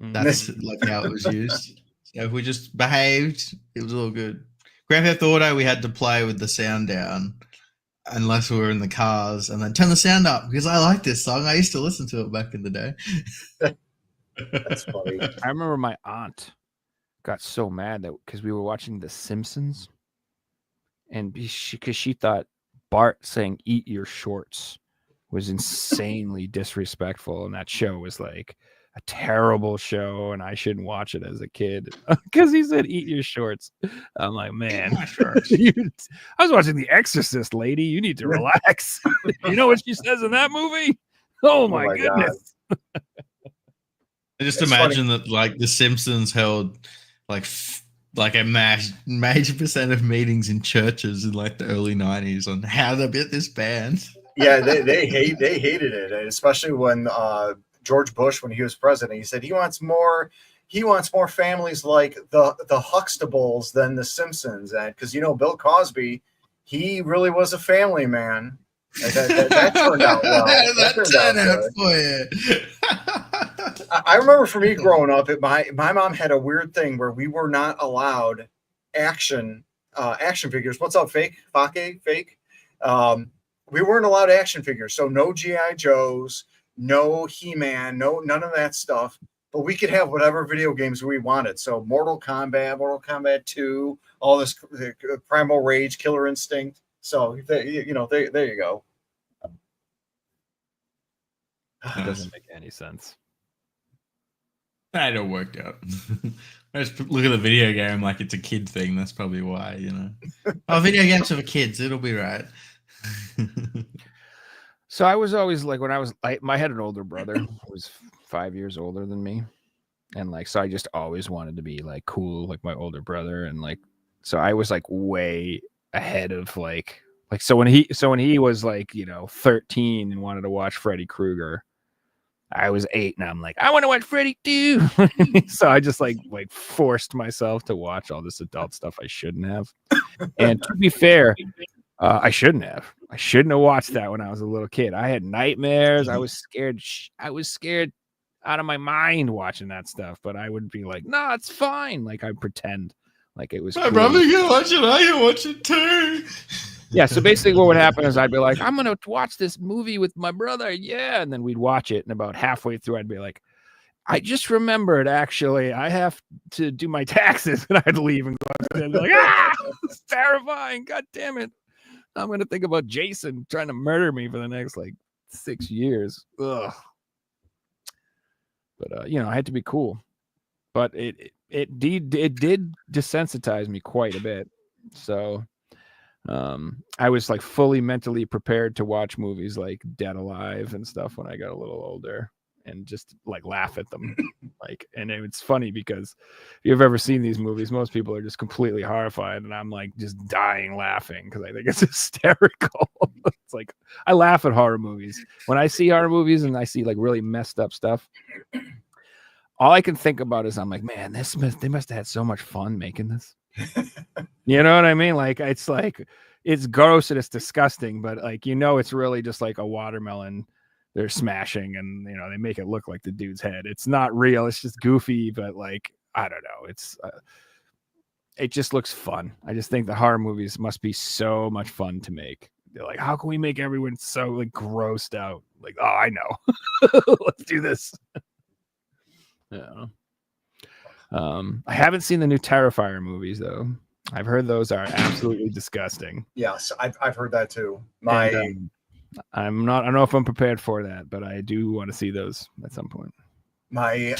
That's like how it was used. So if we just behaved, it was all good. Grand Theft Auto, we had to play with the sound down unless we were in the cars, and then turn the sound up because I like this song. I used to listen to it back in the day. That's funny. I remember my aunt got so mad that because we were watching The Simpsons, and because she thought Bart saying "eat your shorts" was insanely disrespectful, and that show was like a terrible show, and I shouldn't watch it as a kid because he said "eat your shorts." I'm like, man, I was watching The Exorcist, lady. You need to relax. You know what she says in that movie? Oh my goodness. I just imagine that like The Simpsons held like a major percent of meetings in churches in like the early 90s on how to get this banned. Yeah, they hated it, and especially when George Bush, when he was president, he said he wants more families like the Huxtables than the Simpsons, and because Bill Cosby, he really was a family man. That turned out well. That turned out for you. I remember for me growing up, my mom had a weird thing where we were not allowed action figures. What's up, fake? Fake? We weren't allowed action figures, so no G.I. Joes, no He-Man, none of that stuff. But we could have whatever video games we wanted. So Mortal Kombat 2, all this Primal Rage, Killer Instinct. So there you go. It doesn't make any sense. That all worked out. I just look at the video game like it's a kid thing. That's probably why, Oh, video games are for kids. It'll be right. So I was always like, when I had an older brother who was 5 years older than me. And like, so I just always wanted to be like cool, like my older brother. And like, so I was like way ahead of like, so when he was like, 13 and wanted to watch Freddy Krueger, I was 8 and I'm like, I want to watch Freddy too. So I just like forced myself to watch all this adult stuff I shouldn't have. And to be fair, I shouldn't have. I shouldn't have watched that when I was a little kid. I had nightmares. I was scared. I was scared out of my mind watching that stuff. But I would be like, no, it's fine. Like I pretend Like it was. My brother can watch it. I can watch it too. Yeah. So basically, what would happen is I'd be like, I'm gonna watch this movie with my brother. Yeah, and then we'd watch it, and about halfway through, I'd be like, I just remembered actually I have to do my taxes, and I'd leave and go and be like, it's terrifying. God damn it. I'm going to think about Jason trying to murder me for the next like 6 years. Ugh. But, I had to be cool, but it did desensitize me quite a bit. So, I was like fully mentally prepared to watch movies like Dead Alive and stuff when I got a little older. And just like laugh at them, and it's funny because if you've ever seen these movies, most people are just completely horrified, and I'm like just dying laughing because I think it's hysterical. It's like I laugh at horror movies when I see horror movies and I see like really messed up stuff. All I can think about is I'm like, man, they must have had so much fun making this. You know what I mean? Like it's gross and it's disgusting, but like it's really just like a watermelon. They're smashing and they make it look like the dude's head. It's not real. It's just goofy, but like, I don't know. It just looks fun. I just think the horror movies must be so much fun to make. They're like, how can we make everyone so like grossed out? Like, oh, I know. Let's do this. Yeah. I haven't seen the new Terrifier movies though. I've heard those are absolutely disgusting. Yes, I've heard that too. I don't know if I'm prepared for that, but I do want to see those at some point. My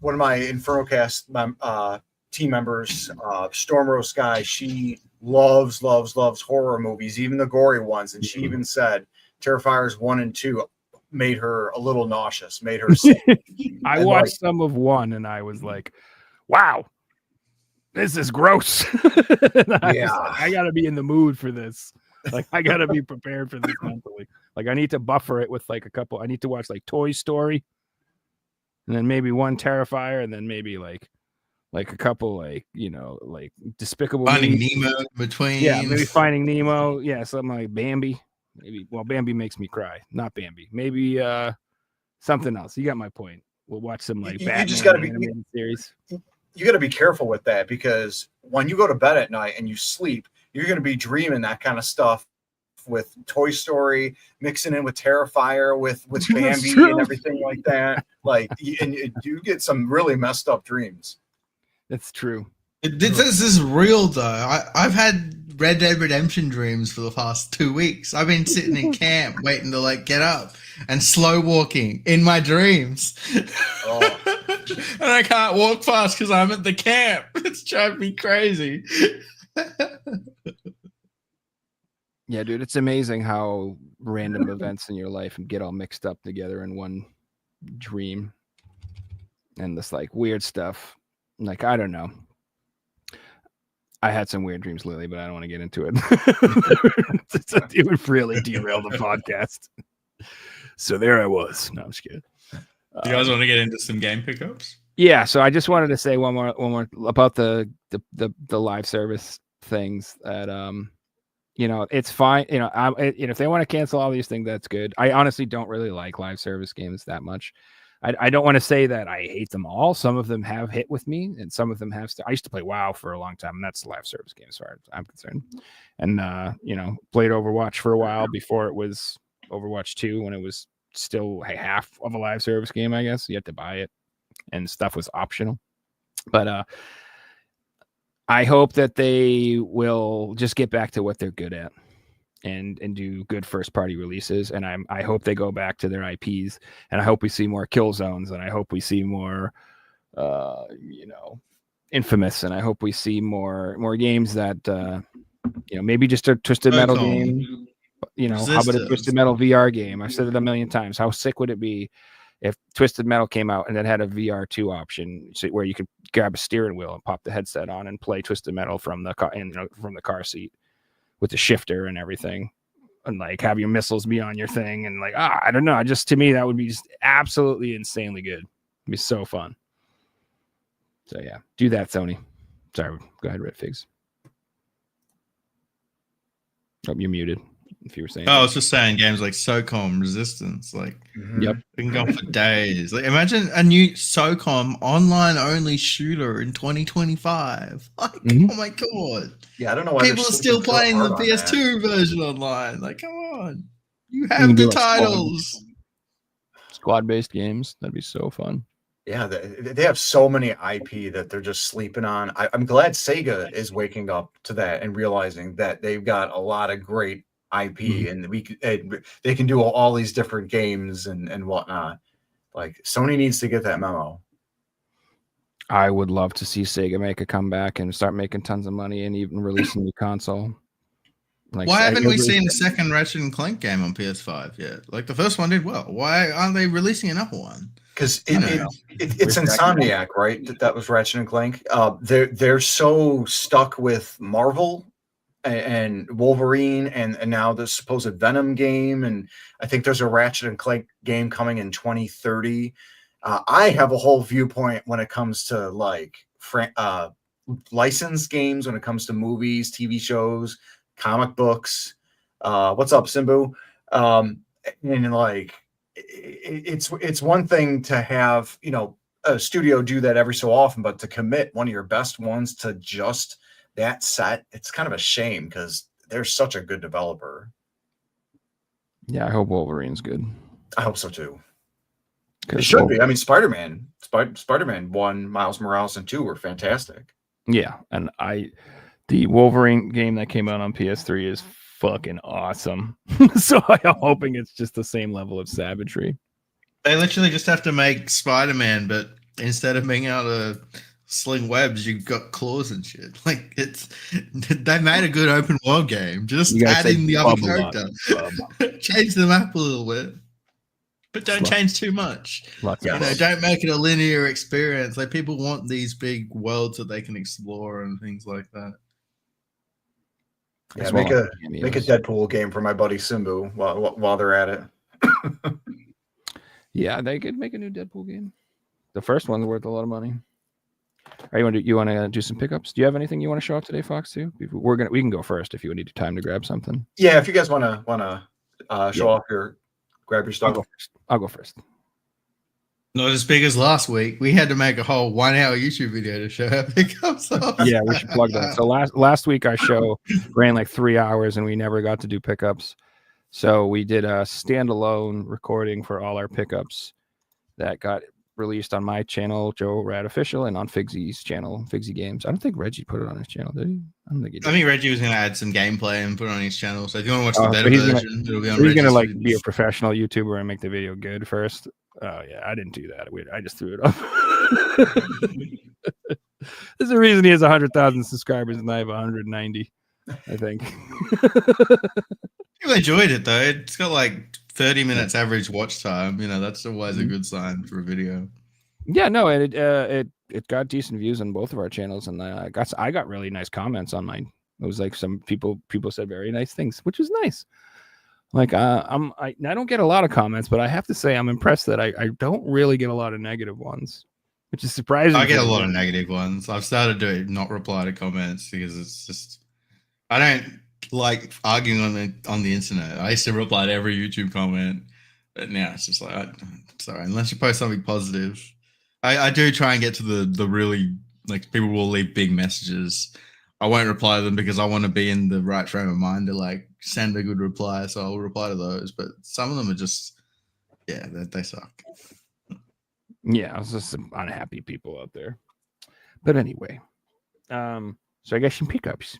one of my InfernoCast team members, Storm Rose Sky, she loves horror movies, even the gory ones, and she even said Terrifiers 1 and 2 made her a little nauseous, made her sick. I watched some of 1 and I was like, wow, this is gross. I gotta be in the mood for this. Like I gotta be prepared for this mentally. Like I need to buffer it with like a couple. I need to watch like Toy Story, and then maybe one Terrifier, and then maybe like a couple like like Despicable Finding Me. Nemo between. Yeah, maybe Finding Nemo. Yeah, something like Bambi. Maybe Bambi makes me cry. Not Bambi. Maybe something else. You got my point. We'll watch some like Batman just gotta be animated series. You got to be careful with that because when you go to bed at night and you sleep, you're going to be dreaming that kind of stuff with Toy Story, mixing in with Terrifier, with Bambi and everything like that. Like, and you get some really messed up dreams. That's true. This is real though. I've had Red Dead Redemption dreams for the past 2 weeks. I've been sitting in camp waiting to like get up and slow walking in my dreams. Oh. And I can't walk fast because I'm at the camp. It's driving me crazy. Yeah, dude, it's amazing how random events in your life get all mixed up together in one dream. And this like weird stuff. Like, I don't know. I had some weird dreams lately, but I don't want to get into it. It would really derail the podcast. So there I was. No, I'm just kidding. You guys want to get into some game pickups? Yeah, so I just wanted to say one more about the live service things that it's fine. If they want to cancel all these things, that's good. I honestly don't really like live service games that much. I don't want to say that I hate them all. Some of them have hit with me, and some of them have. I used to play WoW for a long time, and that's a live service game as far as I'm concerned. And played Overwatch for a while before it was Overwatch 2, when it was still half of a live service game. I guess you had to buy it, and stuff was optional. But I hope that they will just get back to what they're good at. And do good first party releases, and I hope they go back to their IPs, and I hope we see more kill zones, and I hope we see more Infamous, and I hope we see more games that maybe just a Twisted Metal game. How about a Twisted Metal VR game? I've said it a million times. How sick would it be if Twisted Metal came out and it had a VR2 option, where you could grab a steering wheel and pop the headset on and play Twisted Metal from the car seat with the shifter and everything, and like have your missiles be on your thing, and like I don't know, to me that would be just absolutely insanely good. It'd be so fun. So yeah, do that, Sony. Sorry, go ahead, Red Figs. Oh, you're muted. if you were saying. Oh, I was just saying games like SOCOM, Resistance, like Yep. we can go on for days. Like, imagine a new SOCOM online only shooter in 2025. Like, Mhm. oh my god. Yeah, I don't know why they're People are sleeping still so playing the hard on that. PS2 version online. Like, come on. You can have do, the like, squad. titles. Squad-based games. That'd be so fun. Yeah, they have so many IP that they're just sleeping on. I'm glad Sega is waking up to that and realizing that they've got a lot of great IP and they can do all these different games and whatnot. Like Sony needs to get that memo. I would love to see Sega make a comeback and start making tons of money and even release a new console. Like, Why haven't we seen a second Ratchet and Clank game on PS5 yet? Like the first one did well. Why aren't they releasing another one? Because it's Insomniac, right? That was Ratchet and Clank. They're so stuck with Marvel and Wolverine and now the supposed Venom game, and I think there's a Ratchet and Clank game coming in 2030. I have a whole viewpoint when it comes to like licensed games, when it comes to movies, TV shows, comic books. What's up, Simbu? And like it's one thing to have, you know, a studio do that every so often, but to commit one of your best ones to just that set, it's kind of a shame because they're such a good developer. Yeah, I hope Wolverine's good. I hope so too. It should be. I mean, Spider-Man 1, Miles Morales, and 2 were fantastic. Yeah, and the Wolverine game that came out on PS3 is fucking awesome. So I'm hoping it's just the same level of savagery. They literally just have to make Spider-Man, but instead of being able to sling webs, you've got claws and shit. Like they made a good open world game. Just add in the other character. Change the map a little bit. But don't change too much. Don't make it a linear experience. Like people want these big worlds that they can explore and things like that. Yeah, make a Deadpool game for my buddy Simbu while they're at it. Yeah, they could make a new Deadpool game. The first one's worth a lot of money. All right, you want to do some pickups? Do you have anything you want to show off today, Fox? Too? We can go first if you need time to grab something. Yeah, if you guys want to show off grab your stuff. I'll go first. Not as big as last week. We had to make a whole 1 hour YouTube video to show our pickups off. Yeah, we should plug that. So last week our show ran like 3 hours and we never got to do pickups. So we did a standalone recording for all our pickups that got released on my channel, Joe Rad Official, and on Figsy's channel, Figsy Games. I don't think Reggie put it on his channel, did he? I don't think he did. I think Reggie was going to add some gameplay and put it on his channel. So if you want to watch the better version, it'll be on Reggie's Reggie's. He's going to be a professional YouTuber and make the video good first. Oh yeah, I didn't do that. I just threw it up. There's a reason he has 100,000 subscribers and I have 190, I think. People enjoyed it though. It's got like 30 minutes average watch time. You know, that's always a good sign for a video. Yeah, no, and it got decent views on both of our channels, and I got really nice comments on mine. It was like some people said very nice things, which was nice. Like I don't get a lot of comments, but I have to say I'm impressed that I don't really get a lot of negative ones, which is surprising. I get a lot of negative ones. I've started to not reply to comments because it's just I don't like arguing on the internet. I used to reply to every YouTube comment, but now it's just like sorry, unless you post something positive. I do try and get to the really, like, people will leave big messages. I won't reply to them because I want to be in the right frame of mind to like send a good reply. So I'll reply to those. But some of them are just, yeah, they suck. Yeah, it's just some unhappy people out there. But anyway, so I got some pickups.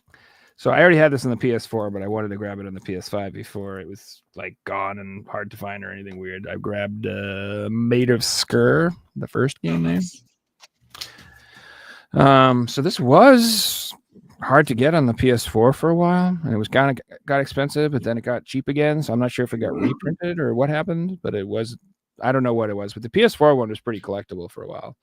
So I already had this on the PS4, but I wanted to grab it on the PS5 before it was like gone and hard to find or anything weird. I grabbed Made of Skur, the first game there. So this was hard to get on the PS4 for a while, and it was got expensive, but then it got cheap again. So I'm not sure if it got reprinted or what happened, but it was, I don't know what it was, but the PS4 one was pretty collectible for a while.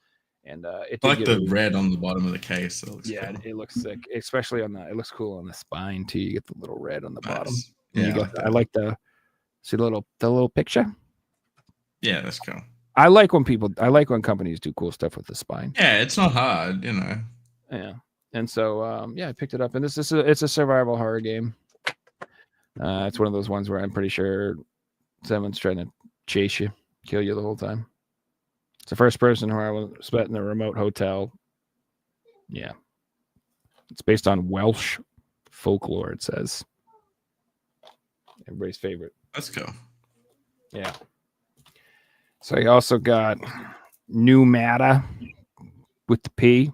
And it I like the red on the bottom of the case. It looks cool. It looks sick, especially on it looks cool on the spine too. You get the little red on the bottom. Yeah, I like the little picture. Yeah, that's cool. I like when companies do cool stuff with the spine. Yeah, it's not hard, you know. Yeah, and so I picked it up, and it's a survival horror game. It's one of those ones where I'm pretty sure someone's trying to chase you, kill you the whole time. It's the first person who I was spent in a remote hotel. Yeah. It's based on Welsh folklore, it says. Everybody's favorite. Let's go. Yeah. So you also got New Matter with the P.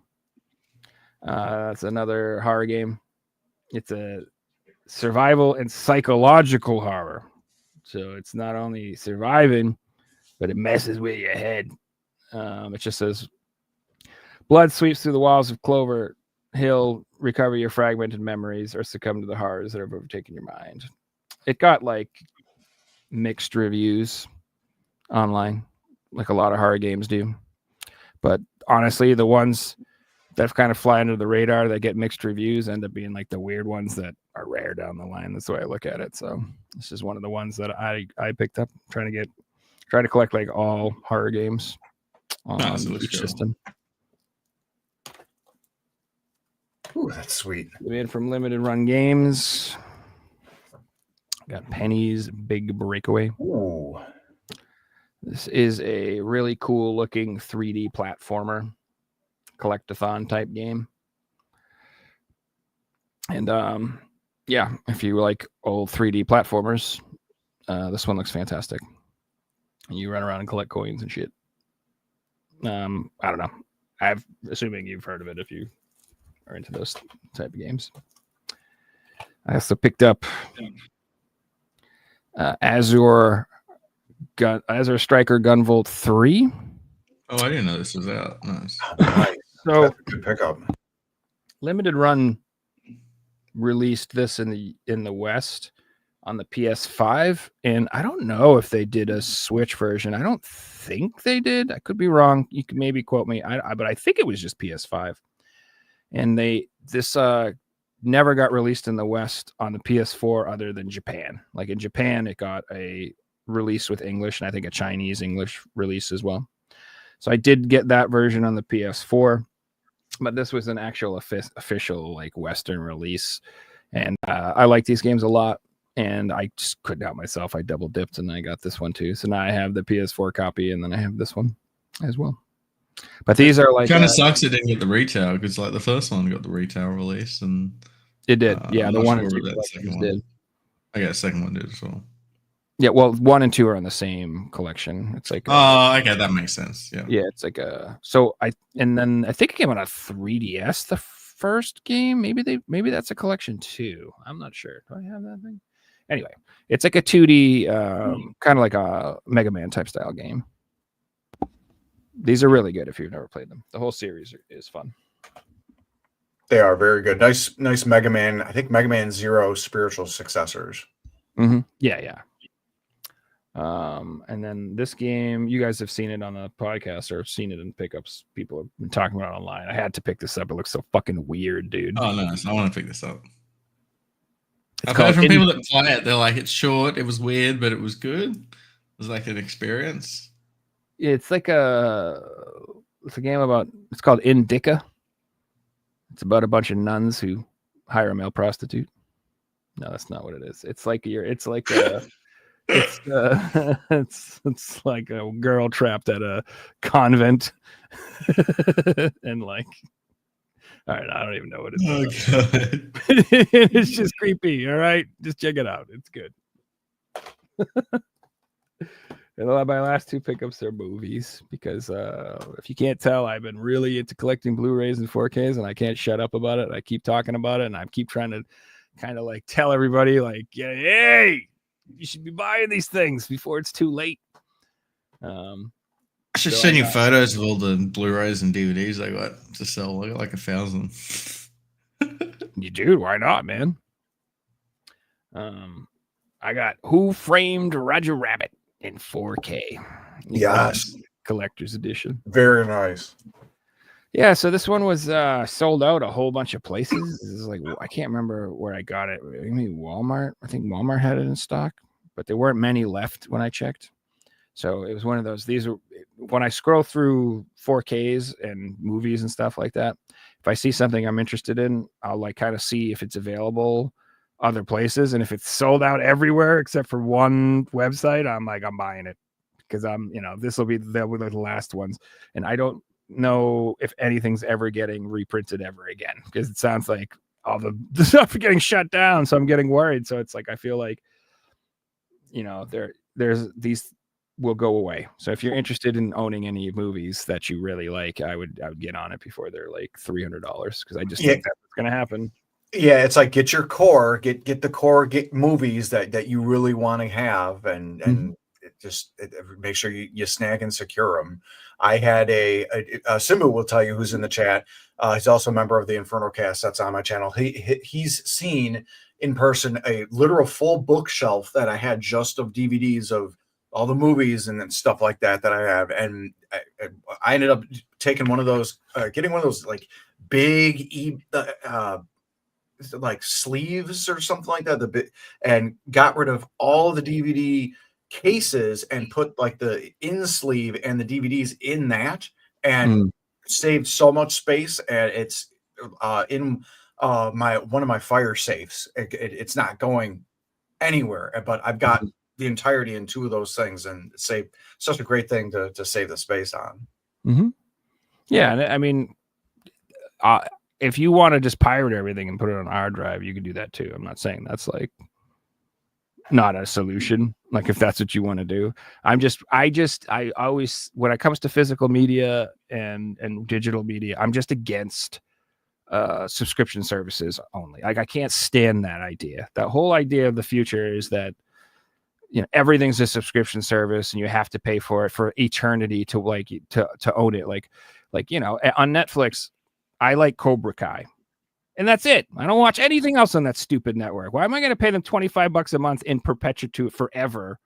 That's another horror game. It's a survival and psychological horror. So it's not only surviving, but it messes with your head. It just says, blood sweeps through the walls of Clover Hill, recover your fragmented memories, or succumb to the horrors that have overtaken your mind. It got like mixed reviews online, like a lot of horror games do. But honestly, the ones that kind of fly under the radar that get mixed reviews end up being like the weird ones that are rare down the line. That's the way I look at it. So this is one of the ones that I picked up, trying to collect like all horror games on each system. Ooh, that's sweet. Man from Limited Run Games. Got Penny's Big Breakaway. Ooh. This is a really cool looking 3D platformer, collectathon type game. And yeah, if you like old 3D platformers, this one looks fantastic. You run around and collect coins and shit. I don't know. I'm assuming you've heard of it if you are into those type of games. I also picked up Azure Striker Gunvolt 3. Oh, I didn't know this was out. Nice. Nice. So That's a good pickup. Limited Run released this in the West on the PS5, and I don't know if they did a Switch version. I don't think they did. I could be wrong. You can maybe quote me. But I think it was just PS5. And this never got released in the West on the PS4 other than Japan. Like in Japan, it got a release with English, and I think a Chinese English release as well. So I did get that version on the PS4, but this was an actual official like Western release. And I like these games a lot, and I just couldn't help myself. I double dipped and I got this one too. So now I have the PS4 copy, and then I have this one as well. But these are like kind of sucks it didn't get the retail, because like the first one got the retail release, and it did. Yeah, I'm the not one sure and two what that second did. one. I guess the second one did as well. Yeah, well, 1 and 2 are on the same collection. It's like okay, that makes sense. Yeah, it's like and then I think it came out on 3DS. The first game, maybe that's a collection too. I'm not sure. Do I have that thing? Anyway, it's like a 2D, kind of like a Mega Man type style game. These are really good if you've never played them. The whole series is fun. They are very good. Nice Mega Man. I think Mega Man Zero spiritual successors. Mm-hmm. Yeah. And then this game, you guys have seen it on the podcast or seen it in pickups. People have been talking about it online. I had to pick this up. It looks so fucking weird, dude. Oh, nice. I want to pick this up. It's I've heard from called people that play it. They're like, it's short. It was weird, but it was good. It was like an experience. It's like it's a game about, it's called Indica. It's about a bunch of nuns who hire a male prostitute. No, that's not what it is. It's like it's like like a girl trapped at a convent. And like, all right, I don't even know what it's about. God. It's just creepy. All right, just check it out. It's good. And my last two pickups are movies, because if you can't tell, I've been really into collecting Blu-rays and 4Ks, and I can't shut up about it. I keep talking about it, and I keep trying to kind of like tell everybody, like, hey, you should be buying these things before it's too late. I should send you photos of all the Blu-rays and DVDs I got to sell. I got like 1,000. You do? Why not, man? I got Who Framed Roger Rabbit in 4K. Yes. Collector's edition. Very nice. Yeah, so this one was sold out a whole bunch of places. This is like, I can't remember where I got it. Maybe Walmart. I think Walmart had it in stock, but there weren't many left when I checked. So it was one of those. These are, when I scroll through 4Ks and movies and stuff like that, if I see something I'm interested in, I'll like kind of see if it's available other places, and if it's sold out everywhere except for one website, I'm like, I'm buying it because they'll be the last ones, and I don't know if anything's ever getting reprinted ever again because it sounds like all the stuff are getting shut down. So I'm getting worried. So it's like I feel like there's these will go away. So if you're interested in owning any movies that you really like, I would get on it before they're like $300 because I just think that's what's going to happen. Yeah, it's like get your core, get the core, get movies that you really want to have, and make sure you snag and secure them. I had a Simbu will tell you, who's in the chat. He's also a member of the InfernoCast that's on my channel. He's seen in person a literal full bookshelf that I had just of DVDs of all the movies and stuff like that I have, and I ended up taking one of those, getting one of those like big like sleeves or something like that, and got rid of all of the DVD cases and put like the in sleeve and the DVDs in that, and saved so much space. And it's in one of my fire safes. It's not going anywhere, but I've got the entirety in two of those things, and save such a great thing to save the space on. Yeah, and I mean, if you want to just pirate everything and put it on a hard drive, you can do that too. I'm not saying that's like not a solution. Like if that's what you want to do, I always, when it comes to physical media and digital media, I'm just against subscription services only. Like I can't stand that idea. That whole idea of the future is that everything's a subscription service and you have to pay for it for eternity to own it. Like on Netflix, I like Cobra Kai, and that's it. I don't watch anything else on that stupid network. Why am I going to pay them $25 a month in perpetuity forever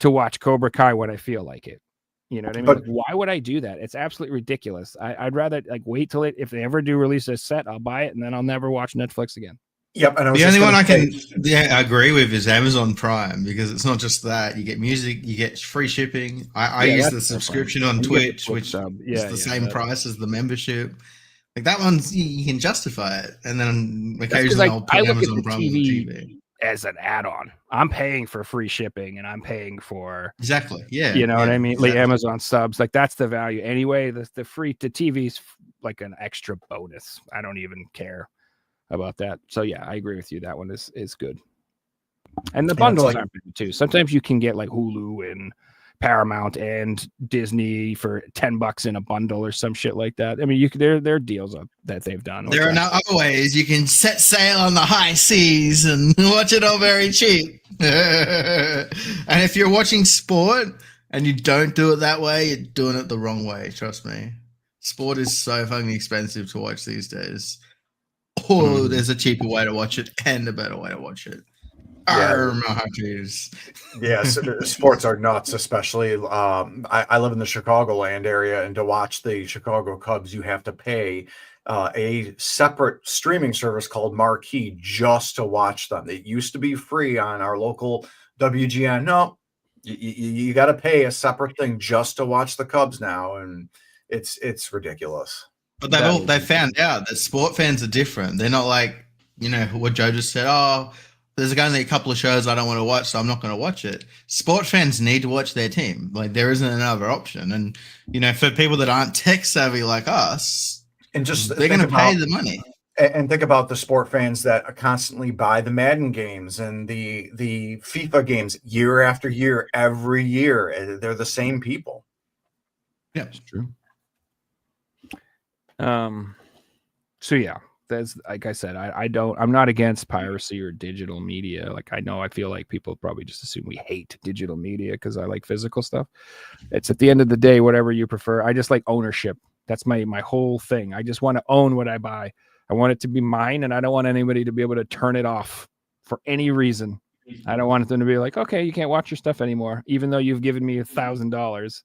to watch Cobra Kai when I feel like it? You know what I mean? But why would I do that? It's absolutely ridiculous. I'd rather wait till if they ever do release a set, I'll buy it, and then I'll never watch Netflix again. Yep. And the only one I can agree with is Amazon Prime, because it's not just that. You get music, you get free shipping. I use the subscription on Twitch, which is the same price as the membership. Like that one's, you can justify it, and then occasionally I'll put Amazon Prime on the TV as an add-on. I'm paying for free shipping, and I'm paying for exactly, what I mean. Exactly. Like Amazon subs, like that's the value anyway. The TV's like an extra bonus. I don't even care about that. So yeah, I agree with you. That one is good, and the bundles aren't bad too. Sometimes you can get like Hulu and Paramount and Disney for $10 in a bundle or some shit like that. I mean, there are deals that they've done. There are now other ways you can set sail on the high seas and watch it all very cheap. And if you're watching sport and you don't do it that way, you're doing it the wrong way. Trust me. Sport is so fucking expensive to watch these days. Oh, there's a cheaper way to watch it and a better way to watch it. Yeah, sports are nuts, especially I live in the Chicagoland area, and to watch the Chicago Cubs, you have to pay a separate streaming service called Marquee just to watch them. It used to be free on our local WGN. No, you got to pay a separate thing just to watch the Cubs now, and it's ridiculous. But they found out that sport fans are different. They're not like, what Joe just said. Oh, there's only a couple of shows I don't want to watch, so I'm not going to watch it. Sport fans need to watch their team. Like there isn't another option. And, for people that aren't tech savvy like us, and just they're going to pay the money. And think about the sport fans that constantly buy the Madden games and the FIFA games year after year, every year. They're the same people. Yeah, it's true. So yeah, that's like I said, I'm not against piracy or digital media. Like I feel like people probably just assume we hate digital media because I like physical stuff. It's at the end of the day, whatever you prefer. I just like ownership. That's my whole thing. I just want to own what I buy. I want it to be mine, and I don't want anybody to be able to turn it off for any reason. I don't want them to be like, okay, you can't watch your stuff anymore, even though you've given me $1,000.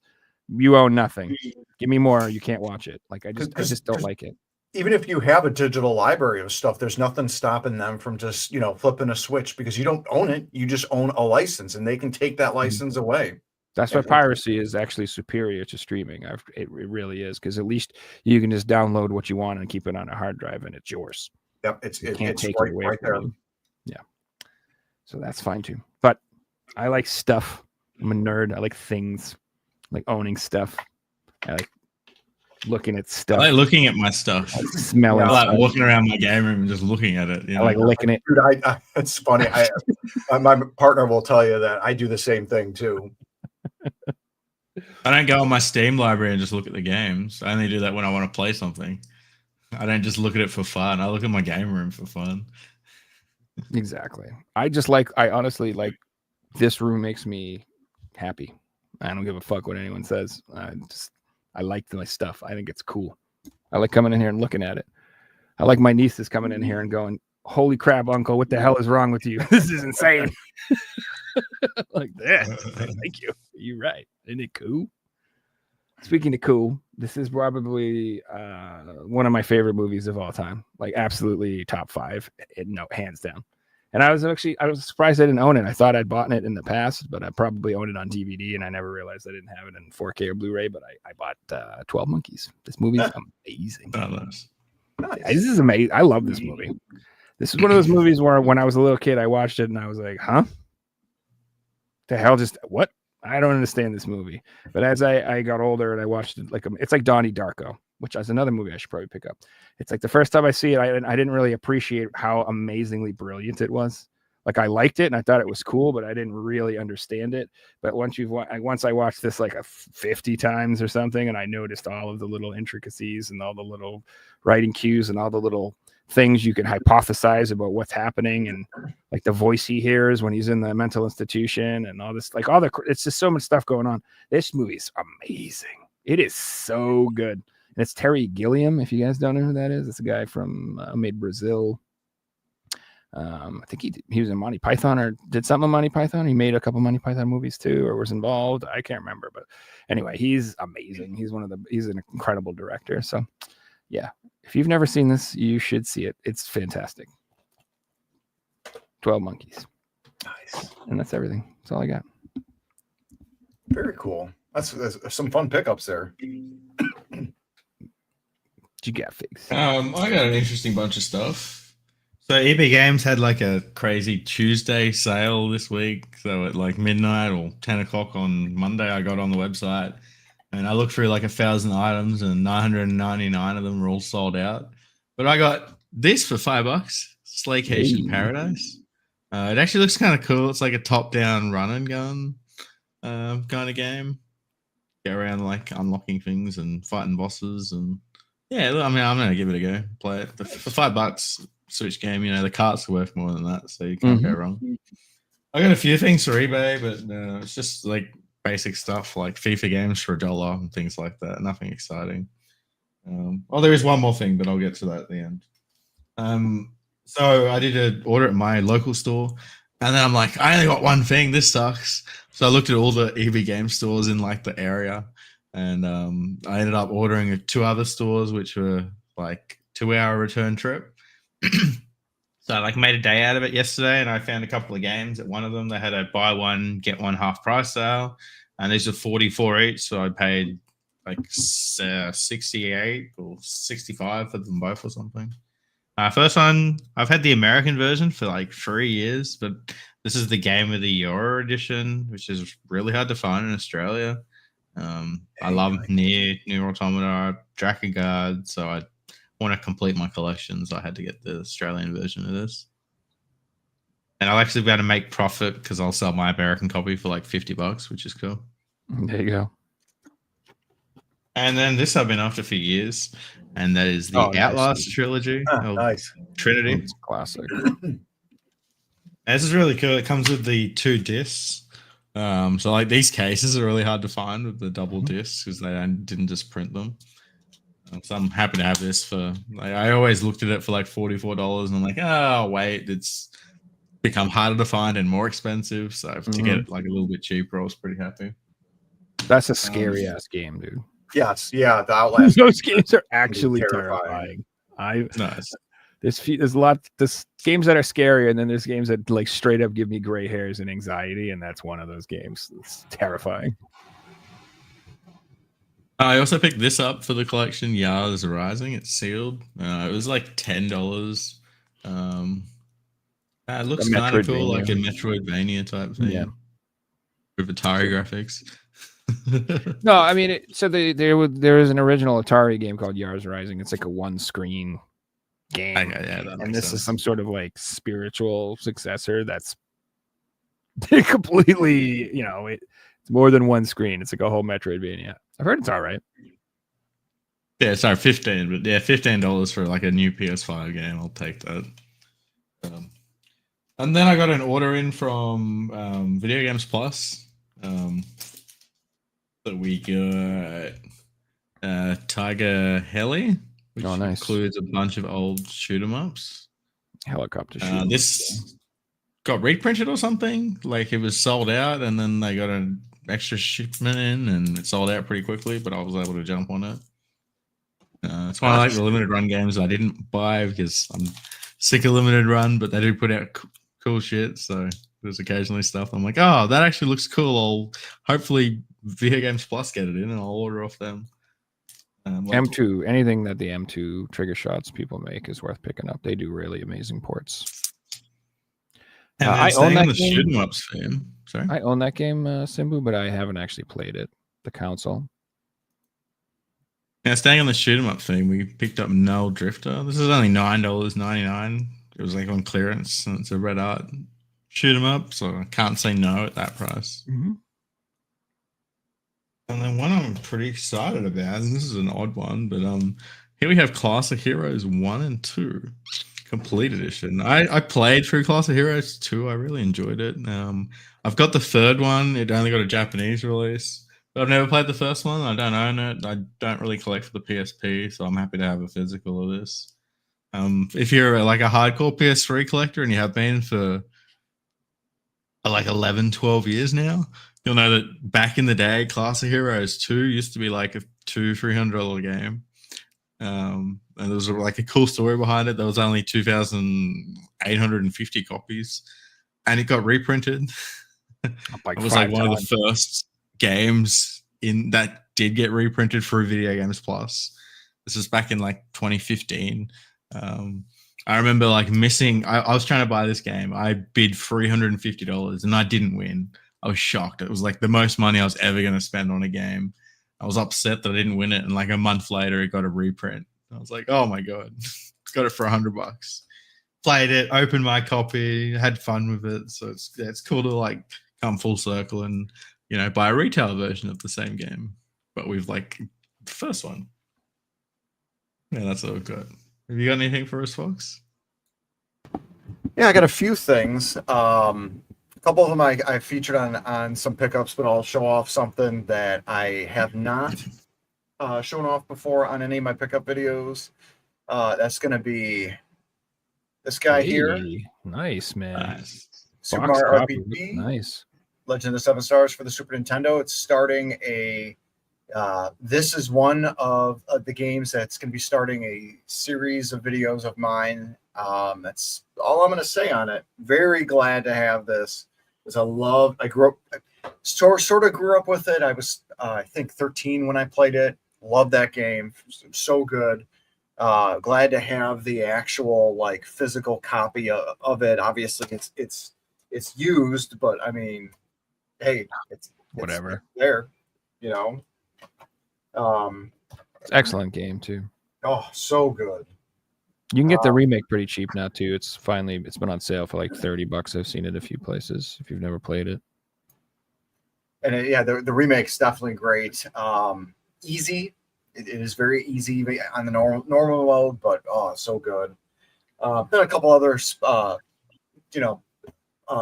You own nothing. Give me more. You can't watch it. Like I just don't like it. Even if you have a digital library of stuff, there's nothing stopping them from just, flipping a switch, because you don't own it. You just own a license, and they can take that license away. That's why piracy is actually superior to streaming. It really is, because at least you can just download what you want and keep it on a hard drive, and it's yours. Yep, it's take right, it away right from there. you. So that's fine too. But I like stuff. I'm a nerd. I like things. I like owning stuff. I like looking at I stuff. like looking at my stuff. I like smelling. I like stuff. walking around my game room and just looking at it. You I know? like licking it. Dude, it's funny. My partner will tell you that I do the same thing too. I don't go on my Steam library and just look at the games. I only do that when I want to play something. I don't just look at it for fun. I look at my game room for fun. Exactly. I honestly like this room makes me happy. I don't give a fuck what anyone says. I like my stuff. I think it's cool. I like coming in here and looking at it. I like my nieces coming in here and going, "Holy crap, Uncle, what the hell is wrong with you? This is insane." Like that. Thank you. You're right. Isn't it cool? Speaking of cool, this is probably one of my favorite movies of all time. Like absolutely top 5, no, hands down. And I was surprised I didn't own it. I thought I'd bought it in the past, but I probably owned it on DVD, and I never realized I didn't have it in 4K or Blu-ray. But I bought 12 Monkeys. This movie's amazing. Oh, nice. This is amazing. I love this movie. This is one of those movies where when I was a little kid, I watched it and I was like, huh? The hell just what? I don't understand this movie. But as I got older and I watched it, it's like Donnie Darko, which is another movie I should probably pick up. It's like the first time I see it, I didn't really appreciate how amazingly brilliant it was. Like I liked it and I thought it was cool, but I didn't really understand it. But once I watched this like 50 times or something, and I noticed all of the little intricacies and all the little writing cues and all the little things you can hypothesize about what's happening, and like the voice he hears when he's in the mental institution and all this, like it's just so much stuff going on. This movie's amazing. It is so good. And it's Terry Gilliam. If you guys don't know who that is, it's a guy from made Brazil. I think he was in Monty Python or did something on Monty Python. He made a couple Monty Python movies too, or was involved. I can't remember, but anyway, he's amazing. He's an incredible director. So yeah, if you've never seen this, you should see it. It's fantastic. 12 Monkeys. Nice. And that's everything. That's all I got. Very cool. That's some fun pickups there. What you got, Figs? I got an interesting bunch of stuff. So EB Games had like a crazy Tuesday sale this week. So at like midnight or 10 o'clock on Monday, I got on the website and I looked through like 1,000 items and 999 of them were all sold out. But I got this for $5, Slaycation Paradise. It actually looks kind of cool. It's like a top-down run and gun kind of game. Go around like unlocking things and fighting bosses and yeah, I mean, I'm gonna give it a go. Play it for $5. Switch game, you know, the carts are worth more than that, so you can't go wrong. I got a few things for eBay, but it's just like basic stuff like FIFA games for $1 and things like that. Nothing exciting. There is one more thing, but I'll get to that at the end. So I did an order at my local store, and then I'm like, I only got one thing. This sucks. So I looked at all the EB game stores in like the area, and I ended up ordering at 2 other stores, which were like 2-hour return trip. So I like made a day out of it yesterday, and I found a couple of games. At one of them, they had a buy one get one half price sale, and these are 44 each. So I paid like 68 or 65 for them both or something. First one, I've had the American version for like 3 years, but this is the Game of the Year edition, which is really hard to find in Australia. I love Nier Automata, Drakengard, so I want to complete my collection, so I had to get the Australian version of this. And I'll actually be able to make profit because I'll sell my American copy for like $50, which is cool. There you go. And then this I've been after for years, and that is the Outlast trilogy. Nice. Trinity. It's classic. And this is really cool. It comes with the 2 discs. So like these cases are really hard to find with the double discs because they didn't just print them. So I'm happy to have this for. Like, I always looked at it for like $44, and I'm like, oh wait, it's become harder to find and more expensive. So to get it like a little bit cheaper, I was pretty happy. That's a scary ass game, dude. Yes, yeah, the Outlast. Those games are actually terrifying. Nice. There's a lot. There's games that are scary, and then there's games that like straight up give me gray hairs and anxiety, and that's one of those games. It's terrifying. I also picked this up for the collection. Yars Rising. It's sealed. It was like $10. And It looks A kind of cool, Metroidvania. like a Metroidvania type thing. Yeah. With Atari graphics. No, I mean, there was an original Atari game called Yars Rising. It's like a one-screen game, Okay, yeah, that and makes this sense. is some sort of like spiritual successor that's completely, it's more than one screen. It's like a whole Metroidvania. I've heard it's all right. Yeah, sorry, 15, but yeah, $15 for like a new PS5 game. I'll take that. And then I got an order in from Video Games Plus. That we got Tiger Heli, which nice. includes a bunch of old shoot 'em ups. Helicopter shoot. This got reprinted or something. Like it was sold out, and then they got an extra shipment in, and it sold out pretty quickly. But I was able to jump on it. It's one of like the limited run games I didn't buy because I'm sick of limited run, but they do put out cool shit. So there's occasionally stuff I'm like, oh, that actually looks cool. I'll hopefully Video Games Plus get it in, and I'll order off them. M2, anything that the M2 trigger shots people make is worth picking up. They do really amazing ports. I own that game. Shoot 'em ups fan. Sorry, I own that game, Simbu, but I haven't actually played it. The console. Now, staying on the shoot 'em up thing, we picked up Null Drifter. This is only $9.99. It was like on clearance, and it's a Red Art shoot 'em up, so I can't say no at that price. Mm-hmm. And then one I'm pretty excited about, and this is an odd one, but here we have Classic Heroes 1 and 2 Complete Edition. I played through Classic Heroes 2. I really enjoyed it. I've got the third one. It only got a Japanese release. But I've never played the first one. I don't own it. I don't really collect for the PSP, so I'm happy to have a physical of this. If you're like a hardcore PS3 collector and you have been for like 11, 12 years now, you'll know that back in the day, Classic Heroes 2 used to be like a $200-$300 game. And there was like a cool story behind it. There was only 2,850 copies, and it got reprinted. It was like one of the first games in that did get reprinted through Video Games Plus. This is back in like 2015. I remember like missing. I was trying to buy this game. I bid $350 and I didn't win. I was shocked. It was like the most money I was ever going to spend on a game. I was upset that I didn't win it, and like a month later, it got a reprint. I was like, "Oh my god!" Got it for $100. Played it, opened my copy, had fun with it. So it's cool to like come full circle and buy a retail version of the same game, but with like the first one. Yeah, that's all good. Have you got anything for us, Fox? Yeah, I got a few things. A couple of them I featured on some pickups, but I'll show off something that I have not shown off before on any of my pickup videos. That's going to be this guy here. Nice, man. Nice. Super Box Mario copy, RPG. nice. Legend of the Seven Stars for the Super Nintendo. It's starting this is one of the games that's going to be starting a series of videos of mine. That's all I'm going to say on it. Very glad to have this. I grew up, sort of grew up with it. I was, I think 13 when I played it. Loved that game. So good. Glad to have the actual like physical copy of it. Obviously it's used, but I mean, hey, it's Whatever. there, It's an excellent game too. Oh, so good. You can get the remake pretty cheap now too. It's been on sale for like $30. I've seen it a few places if you've never played it. And the remake's definitely great. Easy. It is very easy on the normal mode, but so good. Then a couple other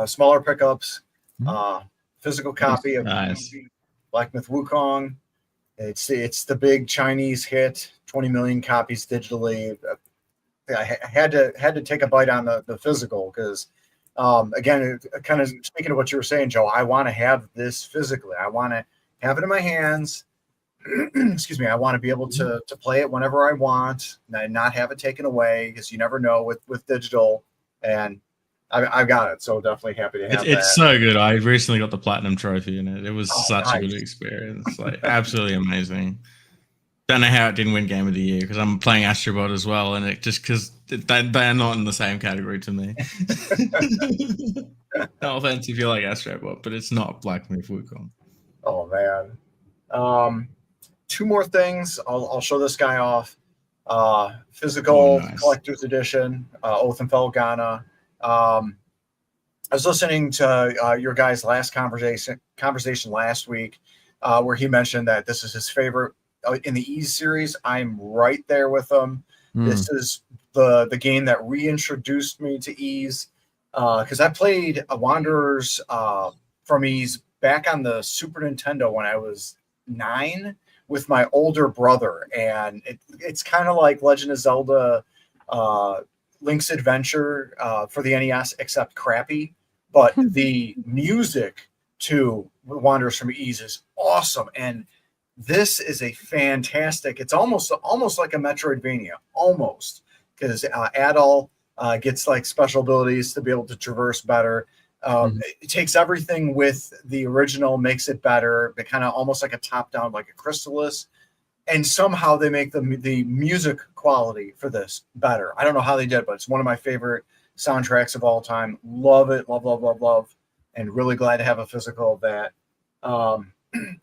smaller pickups. Physical copy of Black Myth Wukong. It's the big Chinese hit. 20 million copies digitally. I had to take a bite on the physical because, again, kind of speaking of what you were saying, Joe, I want to have this physically. I want to have it in my hands. Excuse me. I want to be able to play it whenever I want and not have it taken away because you never know with digital. And I've got it, so definitely happy to have it. It's so good. I recently got the platinum trophy in it. It was such a good experience. Like absolutely amazing. Don't know how it didn't win Game of the Year because I'm playing Astrobot as well, and it just because they're not in the same category to me. No offense if you like Astrobot, but it's not Black Myth Wukong. Oh man. Two more things. I'll show this guy off. Physical nice. collector's edition, Othenfeld Ghana. I was listening to your guys' last conversation last week, where he mentioned that this is his favorite in the Ease series. I'm right there with him. This is the game that reintroduced me to Ease, because I played Wanderers from Ease back on the Super Nintendo when I was 9 with my older brother, and it's kind of like Legend of Zelda Link's Adventure for the NES, except crappy. But the music to Wanderers from Ease is awesome, and this is a fantastic. It's almost like a Metroidvania, almost, because Adol gets like special abilities to be able to traverse better. It takes everything with the original, makes it better, but kind of almost like a top-down, like a Crystalis, and somehow they make the music quality for this better. I don't know how they did, but it's one of my favorite soundtracks of all time. Love it, love, and really glad to have a physical of that.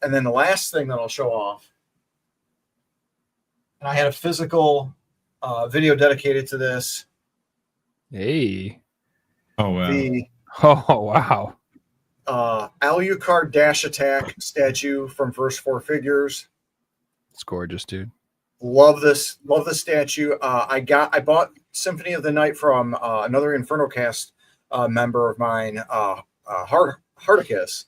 And then the last thing that I'll show off, and I had a physical video dedicated to this. Hey. Oh wow. The Oh wow. Alucard Dash Attack statue from First Four Figures. It's gorgeous, dude. Love this statue. I bought Symphony of the Night from another InfernoCast member of mine, Hardicus.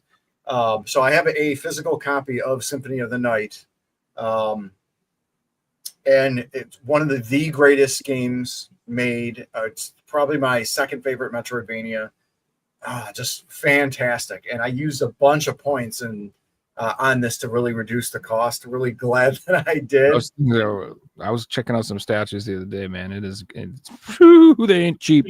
So I have a physical copy of Symphony of the Night. And it's one of the greatest games made. It's probably my second favorite Metroidvania. Just fantastic. And I used a bunch of points on this to really reduce the cost. Really glad that I did. I was checking out some statues the other day, man. They ain't cheap.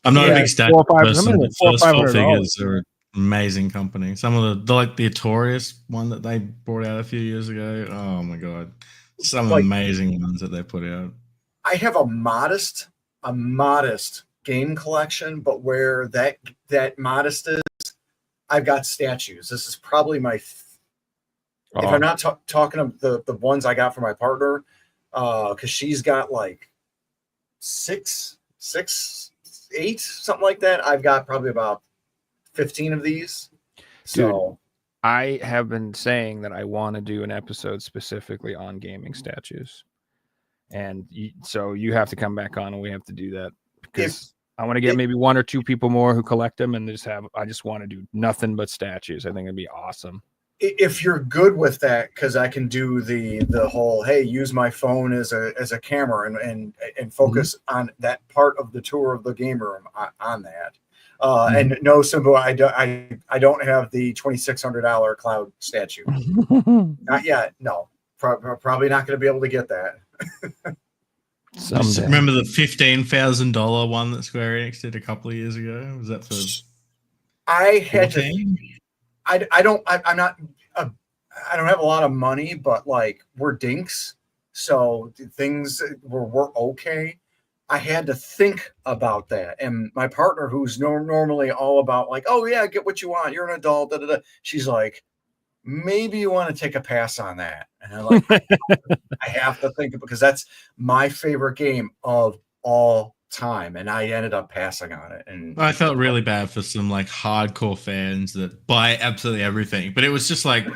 I'm not a big statue person. The first four $400-$500. figures are an amazing company. Some of the like the Artorias one that they brought out a few years ago. Oh my god, some amazing ones that they put out. I have a modest game collection, but where that modest is, I've got statues. This is probably my if I'm not talking of the ones I got for my partner, because she's got like 6, 8, something like that. I've got probably about 15 of these. So I have been saying that I want to do an episode specifically on gaming statues, and so you have to come back on and we have to do that, because I want to get maybe 1 or 2 people more who collect them, and I just want to do nothing but statues. I think it'd be awesome. If you're good with that, because I can do the whole, hey, use my phone as a camera and focus on that part of the tour of the game room on that. And no, Simba, I don't have the $2,600 cloud statue. Not yet. No, probably not going to be able to get that. Someday. Remember the $15,000 one that Square Enix did a couple of years ago? Was that for? I had 14? I don't have a lot of money, but like we're dinks, so things were okay. I had to think about that, and my partner, who's normally all about like, oh yeah, get what you want, you're an adult, she's like, maybe you want to take a pass on that. And I'm like, I have to think, because that's my favorite game of all time, and I ended up passing on it. And I felt really bad for some like hardcore fans that buy absolutely everything, but it was just like,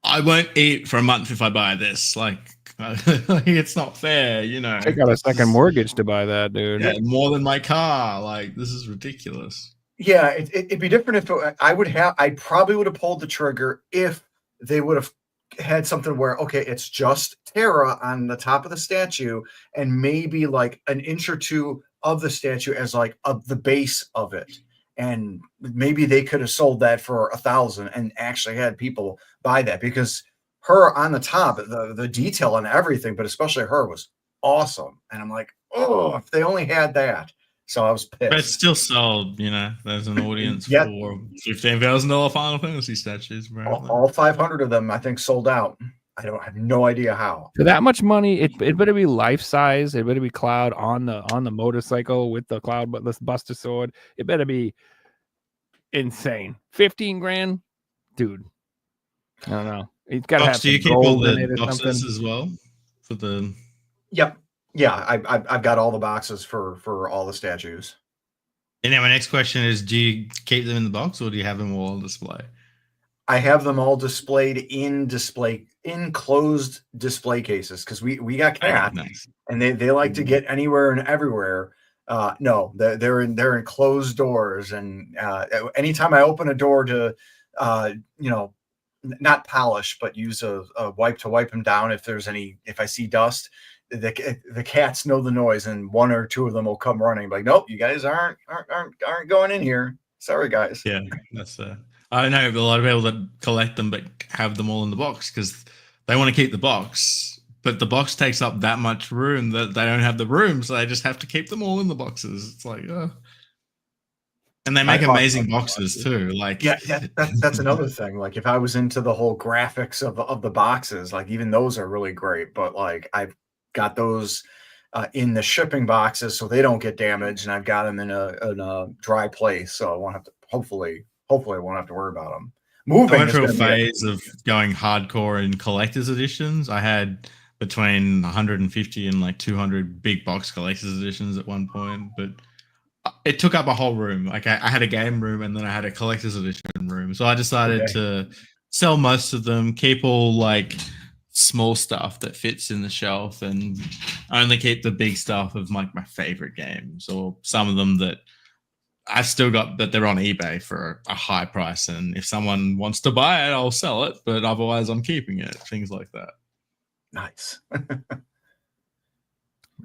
I won't eat for a month if I buy this. Like it's not fair, you know. Take out a second mortgage to buy that, dude. Yeah, more than my car. Like, this is ridiculous. Yeah, it'd be different if I probably would have pulled the trigger if they would have had something where, okay, it's just Terra on the top of the statue, and maybe like an inch or two of the statue as like of the base of it, and maybe they could have sold that for 1,000 and actually had people buy that, because her on the top, the detail and everything, but especially her, was awesome. And I'm like, oh, if they only had that. So I was pissed. But it's still sold, you know. There's an audience Yep. for $15,000 Final Fantasy statues, bro. All 500 of them, I think, sold out. I don't have no idea how. For that much money, it better be life size. It better be Cloud on the motorcycle with the Cloud Buster sword. It better be insane. 15 grand, dude. I don't know. It's got to have Fox, do you some keep all gold in the it or something. boxes as well for the? Yep. Yeah, I've got all the boxes for all the statues. And then my next question is: do you keep them in the box, or do you have them all on display? I have them all displayed in closed display cases because we got cats Nice. and they like to get anywhere and everywhere. No, they're in closed doors, and anytime I open a door to not polish but use a wipe to wipe them down if I see dust, the cats know the noise, and one or two of them will come running like, nope, you guys aren't going in here. Sorry, guys. Yeah, that's. I know a lot of people that collect them but have them all in the box because they want to keep the box, but the box takes up that much room that they don't have the room, so they just have to keep them all in the boxes. It's like, and they make amazing boxes too. Like, yeah, that's another thing. Like, if I was into the whole graphics of the boxes, like even those are really great. But like, I've got those in the shipping boxes so they don't get damaged, and I've got them in a dry place, so I won't have to. Hopefully, I won't have to worry about them. Moving. I went through a phase of going hardcore in collector's editions. I had between 150 and like 200 big box collector's editions at one point, but it took up a whole room. Like I had a game room and then I had a collector's edition room. So I decided to sell most of them, keep all like small stuff that fits in the shelf, and only keep the big stuff of like my favorite games, or some of them that I've still got, but they're on eBay for a high price. And if someone wants to buy it, I'll sell it. But otherwise, I'm keeping it. Things like that. Nice.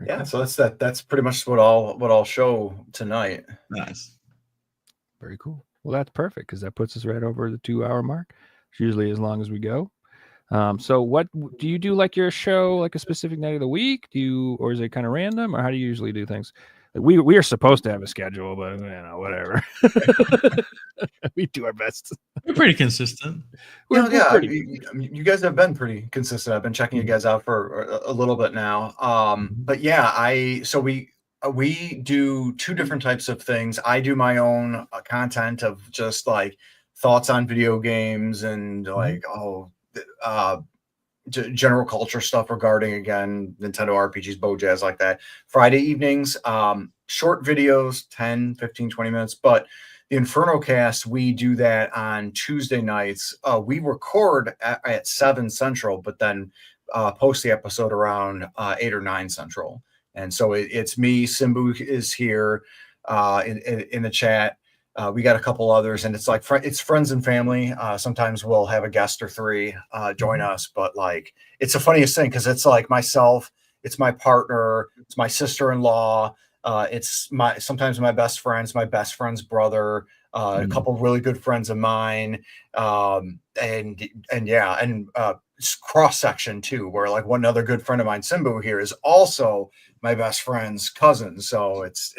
Yeah, so that's pretty much what I'll show tonight. Nice. Very cool. Well, that's perfect because that puts us right over the 2-hour mark. It's usually as long as we go. So what do you do, like your show, like a specific night of the week? Or is it kind of random, or how do you usually do things? We are supposed to have a schedule, but whatever. We do our best. We're pretty consistent. You guys have been pretty consistent. I've been checking you guys out for a little bit now. But yeah, we do two different types of things. I do my own content of just like thoughts on video games and like general culture stuff regarding, again, Nintendo RPGs, Bojazz, like that. Friday evenings, short videos, 10, 15, 20 minutes. But the InfernoCast, we do that on Tuesday nights. We record at 7 Central, but then post the episode around 8 or 9 Central. And so it's me, Simbu is here in the chat. We got a couple others, and it's like it's friends and family. Sometimes we'll have a guest or three join us, but like it's the funniest thing because it's like myself, it's my partner, it's my sister-in-law, it's sometimes my best friend's brother, a couple of really good friends of mine, and cross section too, where like one other good friend of mine, Simbu here, is also my best friend's cousin. So it's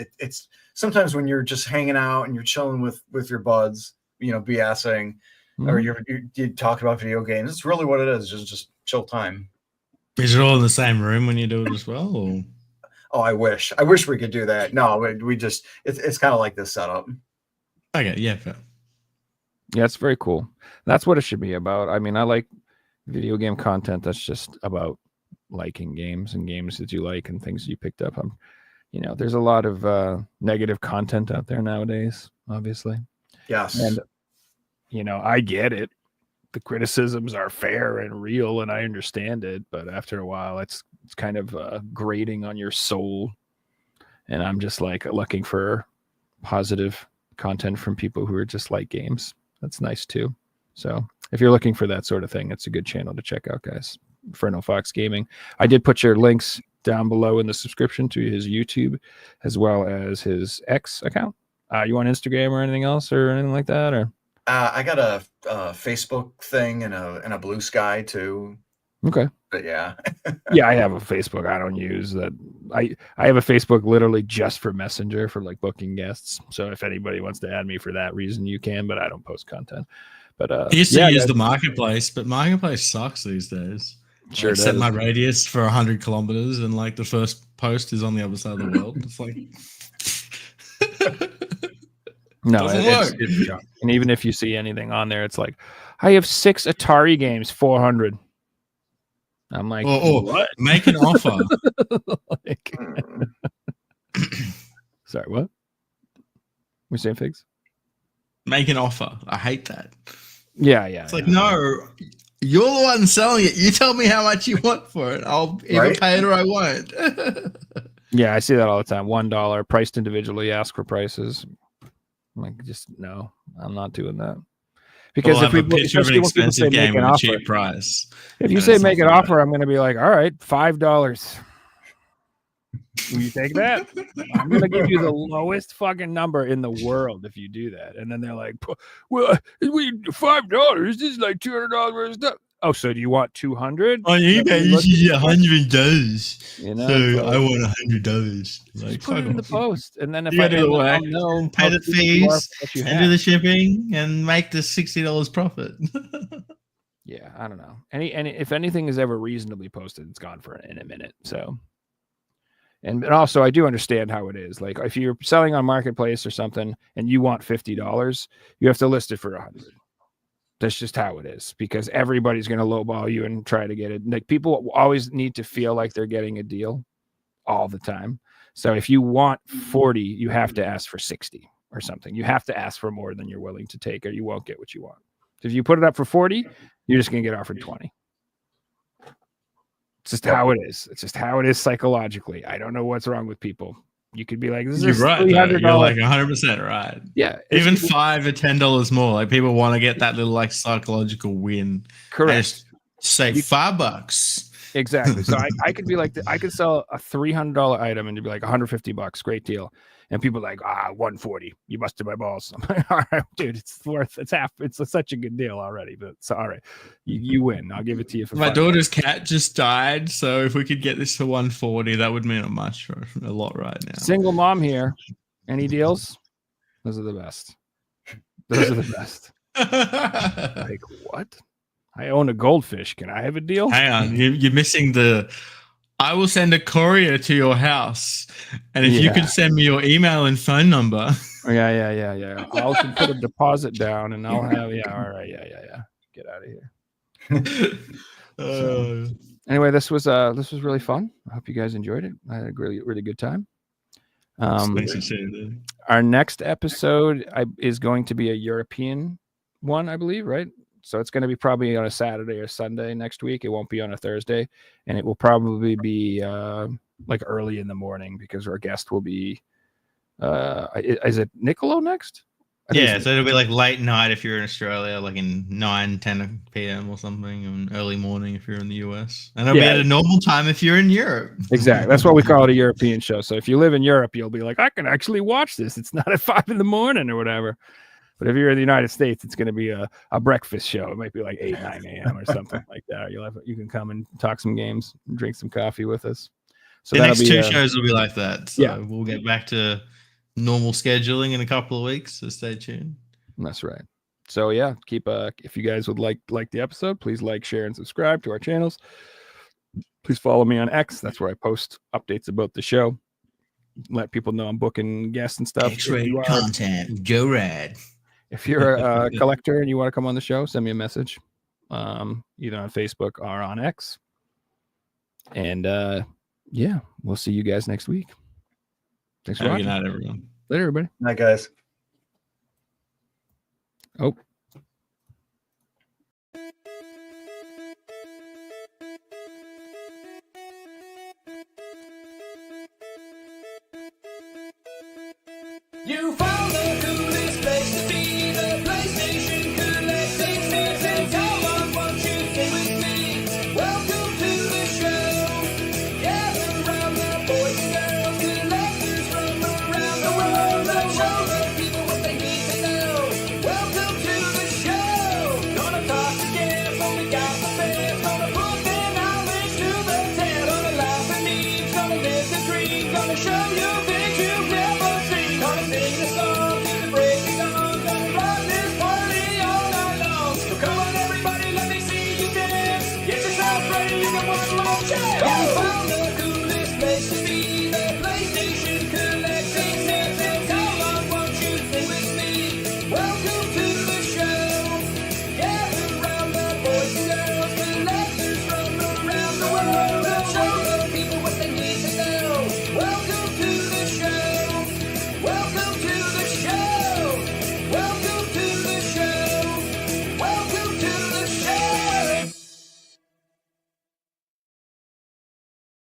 sometimes when you're just hanging out and you're chilling with your buds, BSing, or you talk about video games. It's really what it is. Just chill time. Is it all in the same room when you do it as well? Or? Oh, I wish we could do that. No, we just, it's kind of like this setup. Okay. Yeah. Fair. Yeah, it's very cool. That's what it should be about. I mean, I like video game content that's just about liking games and games that you like and things you picked up on. There's a lot of negative content out there nowadays, obviously. Yes. And, I get it. The criticisms are fair and real, and I understand it. But after a while, it's kind of grating on your soul. And I'm just like looking for positive content from people who are just like games. That's nice too. So if you're looking for that sort of thing, it's a good channel to check out, guys. InfernoFox Gaming. I did put your links down below in the subscription to his YouTube as well as his X account. You on Instagram or anything else or anything like that? Or I got a Facebook thing and a Blue Sky too. Okay. But yeah. Yeah, I have a Facebook. I don't use that. I have a Facebook literally just for Messenger for like booking guests. So if anybody wants to add me for that reason, you can, but I don't post content. But I used to use the Marketplace, but Marketplace sucks these days. Sure set does. my radius for 100 kilometers, and like the first post is on the other side of the world. It's like No, doesn't it's work. junk. And even if you see anything on there, it's like, I have 6 Atari games, 400. I'm like, or what? make an offer. Like, sorry, what? We're saying figs? Make an offer. I hate that. Yeah. It's like, no, you're the one selling it. You tell me how much you want for it. I'll either Right? pay it or I won't. Yeah, I see that all the time. $1 priced individually, ask for prices. I'm like, just no, I'm not doing that. Because Or if have a picture of an especially when people say expensive game make an with a offer, cheap price. if you and say it's not make an for that. offer, I'm going to be like, all right, $5. Will you take that? I'm going to give you the lowest fucking number in the world if you do that. And then they're like, well, $5. This is like $200 worth of stuff. Oh, so do you want 200? On eBay, you should get $100. You know, so I want $100. Like, Just put it in the post, and then if You I gotta do the work, know pay how the cheap you are fees, for what you and do have. the shipping, and make the $60 profit. Yeah, I don't know. Any if anything is ever reasonably posted, it's gone for in a minute. So, and also I do understand how it is. Like if you're selling on Marketplace or something, and you want $50, you have to list it for $100. That's just how it is, because everybody's going to lowball you and try to get it. Like people always need to feel like they're getting a deal all the time. So if you want 40, you have to ask for 60 or something. You have to ask for more than you're willing to take, or you won't get what you want. So if you put it up for 40, you're just going to get offered 20. It's just how it is. It's just how it is psychologically. I don't know what's wrong with people. You could be like, this You're is right. $300. You're like 100% right. Yeah. Even $5 or $10 more. Like people want to get that little like psychological win. Correct. Say $5. Exactly. So I could be like, I could sell a $300 item and it'd be like $150. Great deal. And people are like, 140. You busted my balls. I'm like, all right, dude, it's half. It's such a good deal already. But it's all right. You win. I'll give it to you for My $5. daughter's cat just died. So if we could get this for 140, that would mean a lot right now. Single mom here. Any deals? Those are the best. Those are the best. Like, what? I own a goldfish. Can I have a deal? Hang on. You're missing I will send a courier to your house. And if you could send me your email and phone number. Yeah. I'll put a deposit down and I'll have, all right. Yeah. Get out of here. So, anyway, this was really fun. I hope you guys enjoyed it. I had a really, really good time. Our next episode is going to be a European one, I believe, right? So it's going to be probably on a Saturday or Sunday next week. It won't be on a Thursday, and it will probably be like early in the morning because our guest will be. Is it Nicolo next? Yeah, so it'll be like late night if you're in Australia, like in 9-10 p.m. or something, and early morning if you're in the US. And it'll be at a normal time if you're in Europe. Exactly. That's what we call it, a European show. So if you live in Europe, you'll be like, I can actually watch this. It's not at 5 a.m. or whatever. But if you're in the United States, it's going to be a breakfast show. It might be like 8, 9 a.m. or something like that. You can come and talk some games, and drink some coffee with us. So the next 2 shows will be like that. So we'll get back to normal scheduling in a couple of weeks. So stay tuned. That's right. So yeah, keep if you guys would like the episode, please like, share, and subscribe to our channels. Please follow me on X. That's where I post updates about the show. Let people know I'm booking guests and stuff. X-rated content. Go rad. If you're a collector and you want to come on the show, send me a message, either on Facebook or on X. And we'll see you guys next week. Thanks for watching. Good night, everyone. Later, everybody. Night, guys. Oh.